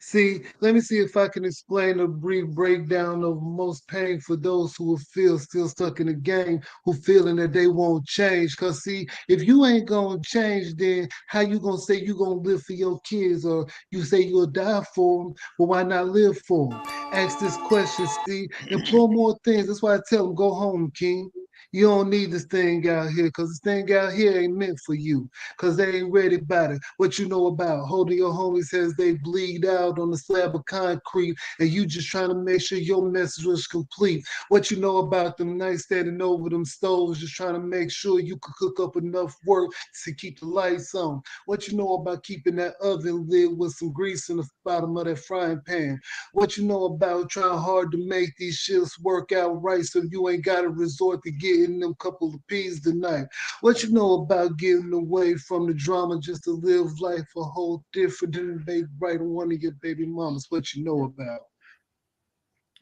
Speaker 3: See, let me see if I can explain a brief breakdown of most pain for those who feel still stuck in the game, who feeling that they won't change. Cause see, if you ain't gonna change, then how you gonna say you gonna live for your kids, or you say you'll die for them, but why not live for them? Ask this question, see, employ more things. That's why I tell them, go home, King. You don't need this thing out here, cause this thing out here ain't meant for you, cause they ain't ready about it. What you know about holding your homies as they bleed out on the slab of concrete, and you just trying to make sure your message was complete. What you know about them nights standing over them stoves, just trying to make sure you could cook up enough work to keep the lights on. What you know about keeping that oven lit with some grease in the bottom of that frying pan. What you know about trying hard to make these shifts work out right so you ain't got to resort to getting them couple of peas tonight. What you know about getting away from the drama just to live life a whole different than baby right on one of your baby mamas. What you know about.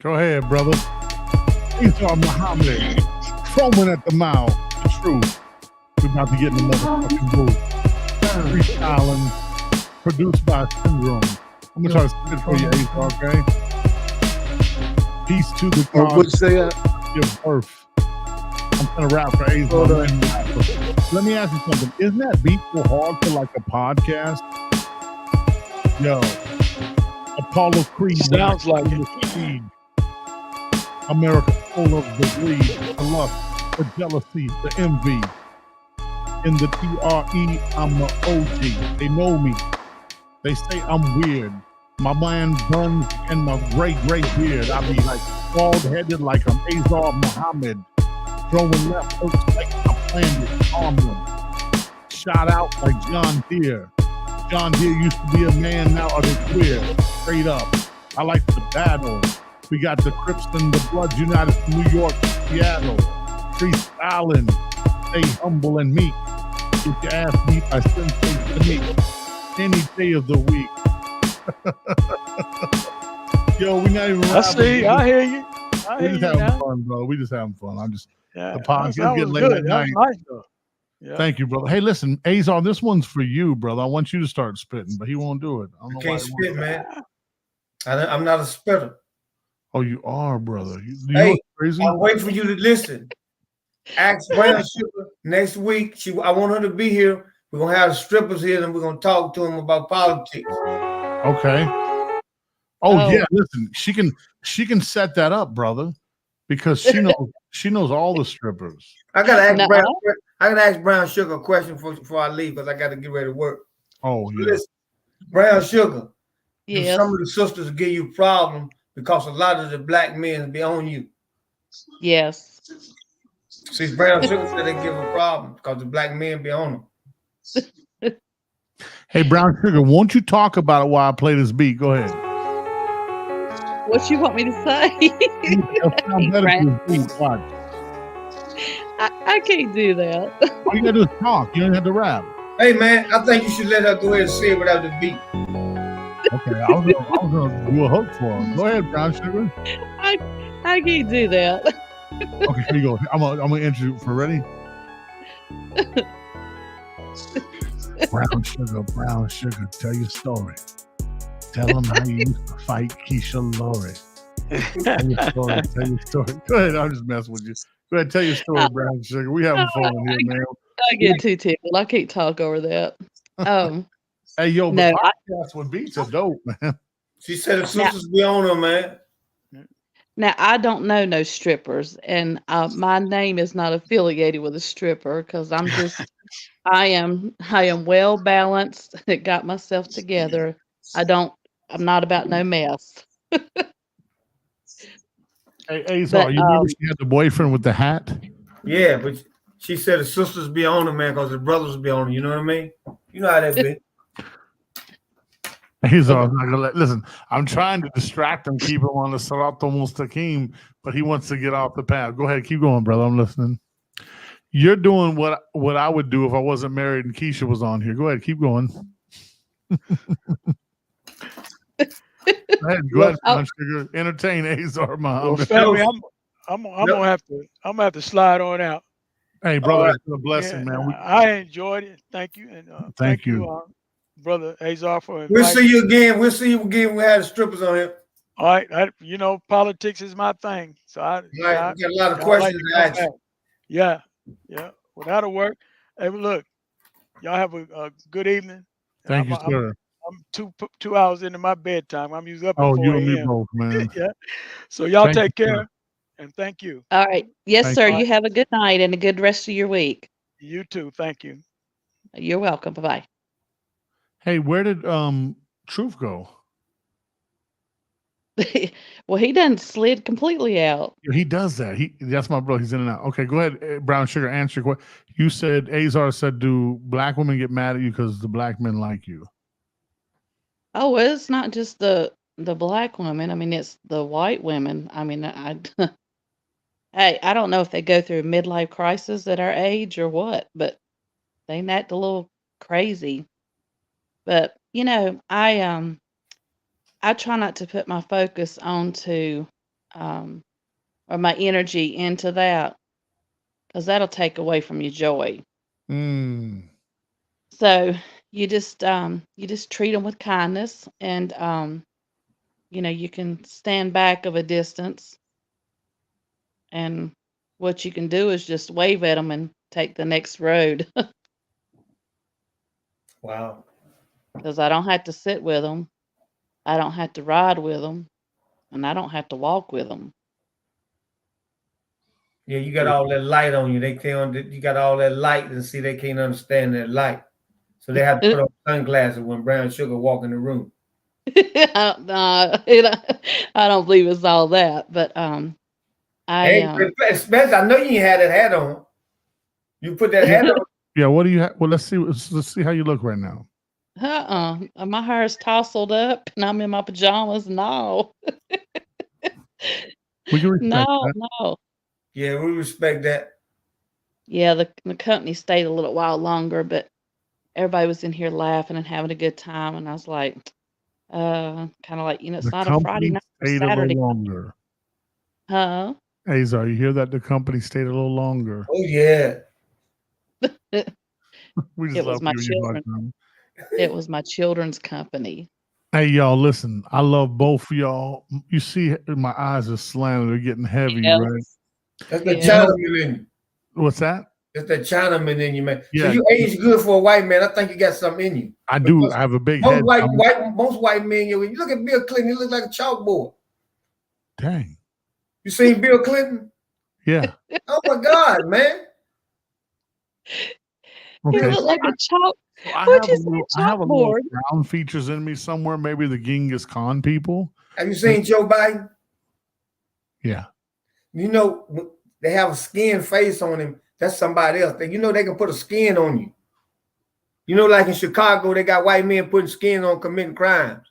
Speaker 1: Go ahead, brother. Azar Muhammad, foaming at the mouth. The truth. We're about to get in the motherfucking booth. Freestyling, produced by Syndrome. I'm gonna try to spit for you, Azar, okay? Peace to the
Speaker 3: What you say?
Speaker 1: Give birth. I'm gonna rap for Azar. Let me ask you something. Isn't that beat so hard for like a podcast? Yo, Apollo Creed
Speaker 5: Sounds like it.
Speaker 1: America full of the greed, the lust, the jealousy, the envy. In the TRE, I'm the OG. They know me. They say I'm weird. My man buns and my gray beard. I be like bald-headed like I'm Azar Muhammad. Throwing left hooks like I'm playing with Armland. Shot out like John Deere. John Deere used to be a man, now are they queer? Straight up. I like the battle. We got the Crips and the Bloods united from New York to Seattle. Freestyling. Stay humble and meek. Get your ass beat by Sensei to me. Any day of the week. Yo, we not even rapping.
Speaker 5: I see. I hear you.
Speaker 1: We just having fun, bro. We just having fun. I'm just the podcast
Speaker 5: that
Speaker 1: getting
Speaker 5: was
Speaker 1: late
Speaker 5: good.
Speaker 1: at
Speaker 5: That
Speaker 1: night.
Speaker 5: was nice, though. Yeah.
Speaker 1: Thank you, brother. Hey, listen, Azar, this one's for you, brother. I want you to start spitting, but he won't do it. I don't know
Speaker 2: can't
Speaker 1: why
Speaker 2: spit, man. I'm not a spitter.
Speaker 1: Oh, you are, brother. You
Speaker 2: Hey,
Speaker 1: know crazy?
Speaker 2: I'll wait for you to listen. Ask Brown Sugar next week. I want her to be here. We're gonna have strippers here, and we're gonna talk to them about politics.
Speaker 1: Okay. Oh yeah, listen, she can set that up, brother, because she knows all the strippers.
Speaker 2: I gotta ask
Speaker 9: No.
Speaker 2: Brown. I gotta ask Brown Sugar a question before I leave because I gotta get ready to work.
Speaker 1: Oh yeah.
Speaker 2: Listen, Brown Sugar. Do
Speaker 9: Yes.
Speaker 2: some of the sisters give you problem because a lot of the black men be on you?
Speaker 9: Yes.
Speaker 2: See, Brown Sugar said they give a problem because the black men be on them.
Speaker 1: Hey, Brown Sugar, won't you talk about it while I play this beat? Go ahead.
Speaker 9: What you want me to say?
Speaker 1: Sound better
Speaker 9: Brown.
Speaker 1: to this beat. Watch.
Speaker 9: I can't do that.
Speaker 1: All you gotta do is talk. You don't have to rap.
Speaker 2: Hey man, I think you should let her go ahead and say it without the beat.
Speaker 1: Okay, I was gonna do a hook for her. Go ahead, Brown Sugar.
Speaker 9: I can't do that.
Speaker 1: Okay, here you go. I'm gonna introduce for ready. Brown Sugar, tell your story. Tell them how you used to fight Keisha Lori. Tell your story. Go ahead, I'm just messing with you. Go ahead, tell your story, Brown Sugar. We having fun here, man.
Speaker 9: I get too tickled. I can't talk over that.
Speaker 1: Hey, yo, but
Speaker 9: No,
Speaker 1: podcasts with beats are dope, man.
Speaker 2: She said the sisters be on her, man.
Speaker 9: Now I don't know no strippers, and my name is not affiliated with a stripper because I'm just I am well balanced. Got myself together. I'm not about no mess.
Speaker 1: Hey, Azar, you remember she had the boyfriend with the hat?
Speaker 2: Yeah, but she said the sisters be on her, man, because the brothers be on her. You know what I mean? You know how that be.
Speaker 1: Azar's not gonna listen. I'm trying to distract him, keep him on the Sirato Mustaqim, but he wants to get off the path. Go ahead, keep going, brother. I'm listening. You're doing what I would do if I wasn't married and Keisha was on here. Go ahead, keep going. Go ahead, Brown Sugar. Entertain Azar, Mom.
Speaker 5: Well, family, I'm gonna have to slide on out.
Speaker 1: Hey, brother, it's been a blessing, man.
Speaker 5: I enjoyed it. Thank you, and
Speaker 1: thank you,
Speaker 5: brother Azar, for
Speaker 2: inviting. We'll see you again. We'll see you again when we have the strippers on here.
Speaker 5: All right, politics is my thing, so I
Speaker 2: got a lot of questions to ask you.
Speaker 5: Yeah, well, that'll work. Hey, look, y'all have a good evening.
Speaker 1: Thank you, sir.
Speaker 5: I'm 2 hours into my bedtime. I'm usually up at 4
Speaker 1: you and me
Speaker 5: a.m.
Speaker 1: both, man.
Speaker 5: Yeah. So y'all take care, and thank you.
Speaker 9: All right. Yes,
Speaker 1: Thank
Speaker 9: sir.
Speaker 1: you.
Speaker 9: You have a good night and a good rest of your week.
Speaker 5: You too. Thank you.
Speaker 9: You're welcome. Bye-bye.
Speaker 1: Hey, where did Truth go?
Speaker 9: Well, he done slid completely out.
Speaker 1: He does that. That's my brother. He's in and out. Okay, go ahead, Brown Sugar. Answer your question. You said Azar said, "Do black women get mad at you because the black men like you?"
Speaker 9: Oh, well, it's not just the black women. I mean, it's the white women. I mean, hey, I don't know if they go through a midlife crisis at our age or what, but they act a little crazy. But I try not to put my focus onto or my energy into that because that'll take away from your joy. So you just treat them with kindness, and you can stand back of a distance, and what you can do is just wave at them and take the next road.
Speaker 2: Wow.
Speaker 9: Because I don't have to sit with them, I don't have to ride with them, and I don't have to walk with them.
Speaker 2: Yeah, you got all that light on you. They can't. You got all that light, and see they can't understand that light, so they have to put on sunglasses when Brown Sugar walk in the room.
Speaker 9: No, I don't believe it's all that, but
Speaker 2: especially I know you ain't had that hat on. You put that hat on.
Speaker 1: Yeah. What do you have? Well, let's see how you look right now.
Speaker 9: My hair is tousled up, and I'm in my pajamas. No,
Speaker 1: We can respect that.
Speaker 9: no.
Speaker 2: Yeah, we respect that.
Speaker 9: Yeah, the company stayed a little while longer, but everybody was in here laughing and having a good time, and I was like, kind of like, it's
Speaker 1: The
Speaker 9: not a Friday
Speaker 1: company
Speaker 9: night or
Speaker 1: stayed a
Speaker 9: Saturday.
Speaker 1: little longer.
Speaker 9: Huh?
Speaker 1: Azar, you hear that? The company stayed a little longer.
Speaker 2: Oh yeah.
Speaker 1: We just
Speaker 9: It was
Speaker 1: love
Speaker 9: my
Speaker 1: you.
Speaker 9: children. It was my children's company.
Speaker 1: Hey, y'all, listen. I love both of y'all. You see, my eyes are slanted. They're getting heavy,
Speaker 9: Yes.
Speaker 1: right?
Speaker 2: That's the
Speaker 9: Yeah.
Speaker 2: gentleman in you.
Speaker 1: What's that?
Speaker 2: It's that Chinaman in you, man.
Speaker 1: Yeah.
Speaker 2: So you age good for a white man. I think you got something in you.
Speaker 1: I do. I have a big head.
Speaker 2: Most white men, you look at Bill Clinton, he look like a chalkboard.
Speaker 1: Dang.
Speaker 2: You seen Bill Clinton?
Speaker 1: Yeah.
Speaker 2: Oh my God, man.
Speaker 9: He
Speaker 1: Okay.
Speaker 9: looked like a chalk.
Speaker 1: I
Speaker 9: What'd you say,
Speaker 1: have a little
Speaker 9: chalkboard?
Speaker 1: brown features in me somewhere. Maybe the Genghis Khan people.
Speaker 2: Have you seen Joe Biden?
Speaker 1: Yeah.
Speaker 2: You know, they have a skin face on him. That's somebody else. You know, they can put a skin on you. You know, like in Chicago, they got white men putting skin on committing crimes.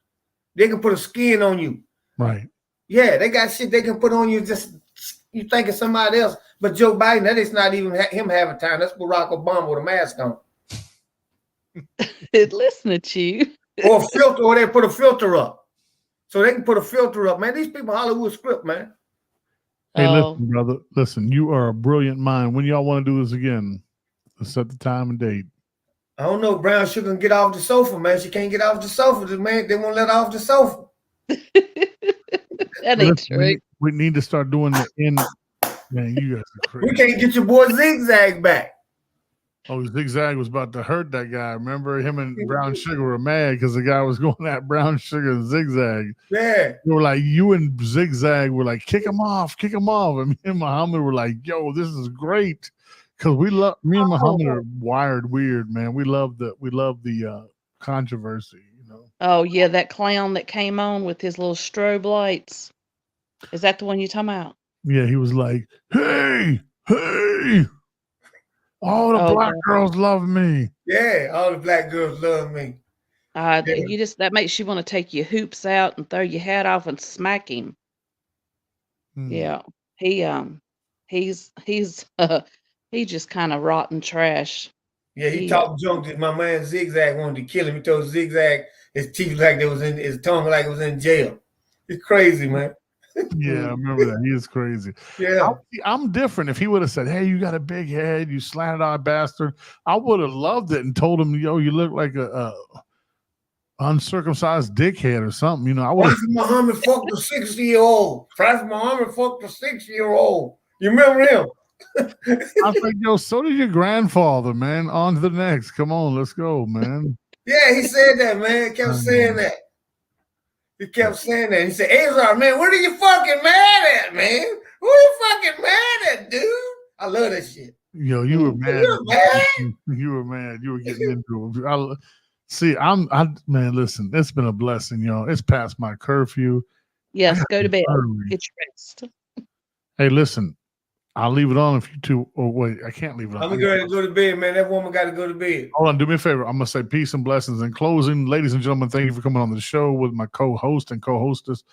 Speaker 2: They can put a skin on you.
Speaker 1: Right.
Speaker 2: Yeah, they got shit they can put on you. Just you think it's somebody else. But Joe Biden, that is not even him having time. That's Barack Obama with a mask on.
Speaker 9: Listen to you.
Speaker 2: Or a filter, or they put a filter up. So they can put a filter up. Man, these people Hollywood script, man.
Speaker 1: Hey, listen, brother. Listen, you are a brilliant mind. When y'all want to do this again? Let's set the time and date.
Speaker 2: I don't know. Brown sugar can get off the sofa, man. She can't get off the sofa. Man, they won't let her off the sofa.
Speaker 9: That ain't true.
Speaker 1: We need to start doing the in. Man, you guys are crazy.
Speaker 2: We can't get your boy Zigzag back.
Speaker 1: Oh, Zigzag was about to hurt that guy. Remember, him and Brown Sugar were mad because the guy was going at Brown Sugar and Zigzag.
Speaker 2: Yeah.
Speaker 1: They were like, you and Zigzag were like, kick him off. And me and Muhammad were like, yo, this is great. Because me and Muhammad are wired weird, man. We love the controversy, you know.
Speaker 9: Oh yeah, that clown that came on with his little strobe lights. Is that the one you're talking about?
Speaker 1: Yeah, he was like, hey, all the black girls love me.
Speaker 2: Yeah, all the black girls love me.
Speaker 9: That makes you want to take your hoops out and throw your hat off and smack him. Yeah, he's just kind of rotten trash.
Speaker 2: Yeah, he talked junk that my man Zigzag wanted to kill him. He told Zigzag his teeth like they was in his tongue like it was in jail. It's crazy, man.
Speaker 1: Yeah, I remember that. He is crazy.
Speaker 2: Yeah.
Speaker 1: I'm different. If he would have said, hey, you got a big head, you slanted-eyed bastard, I would have loved it and told him, yo, you look like a uncircumcised dickhead or something. You know, I would have.
Speaker 2: Prophet Muhammad fucked a 6-year-old. Prophet Muhammad fucked a 6-year-old. You remember him?
Speaker 1: I was like, yo, so did your grandfather, man. On to the next. Come on, let's go, man.
Speaker 2: Yeah, he said that, man. He kept saying that. He kept saying that. He said, Azar, man, what are you fucking mad at, man? Who are you fucking mad at, dude? I love that shit.
Speaker 1: Yo, you were mad. You were mad. You were getting into it. Man, listen, it's been a blessing, y'all. It's past my curfew.
Speaker 9: Yes, go to bed. Get your rest.
Speaker 1: Hey, listen, I'll leave it on if you two. Oh, wait, I can't leave it on.
Speaker 2: I'm going to go to bed, man. That woman got to go to bed.
Speaker 1: Hold on, do me a favor. I'm going to say peace and blessings. In closing, ladies and gentlemen, thank you for coming on the show with my co-host and co-hostess,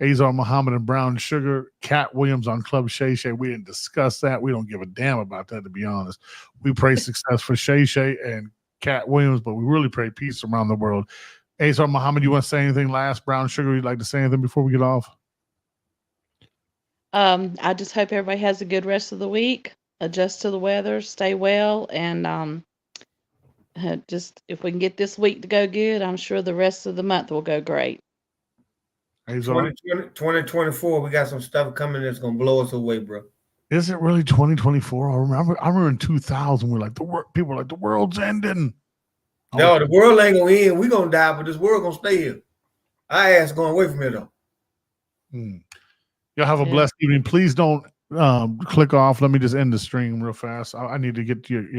Speaker 1: Azar Muhammad and Brown Sugar, Katt Willams on Club Shay Shay. We didn't discuss that. We don't give a damn about that, to be honest. We pray success for Shay Shay and Katt Willams, but we really pray peace around the world. Azar Muhammad, you want to say anything last? Brown Sugar, you'd like to say anything before we get off?
Speaker 9: I just hope everybody has a good rest of the week. Adjust to the weather, stay well, and just if we can get this week to go good, I'm sure the rest of the month will go great.
Speaker 2: 2024, we got some stuff coming that's gonna blow us away, bro.
Speaker 1: Is it really 2024? I remember in 2000, we're like people were like the world's ending.
Speaker 2: No, the world ain't gonna end. We gonna die, but this world gonna stay here. Our ass going away from here though.
Speaker 1: Y'all have a blessed evening. Please don't click off. Let me just end the stream real fast. I need to get to your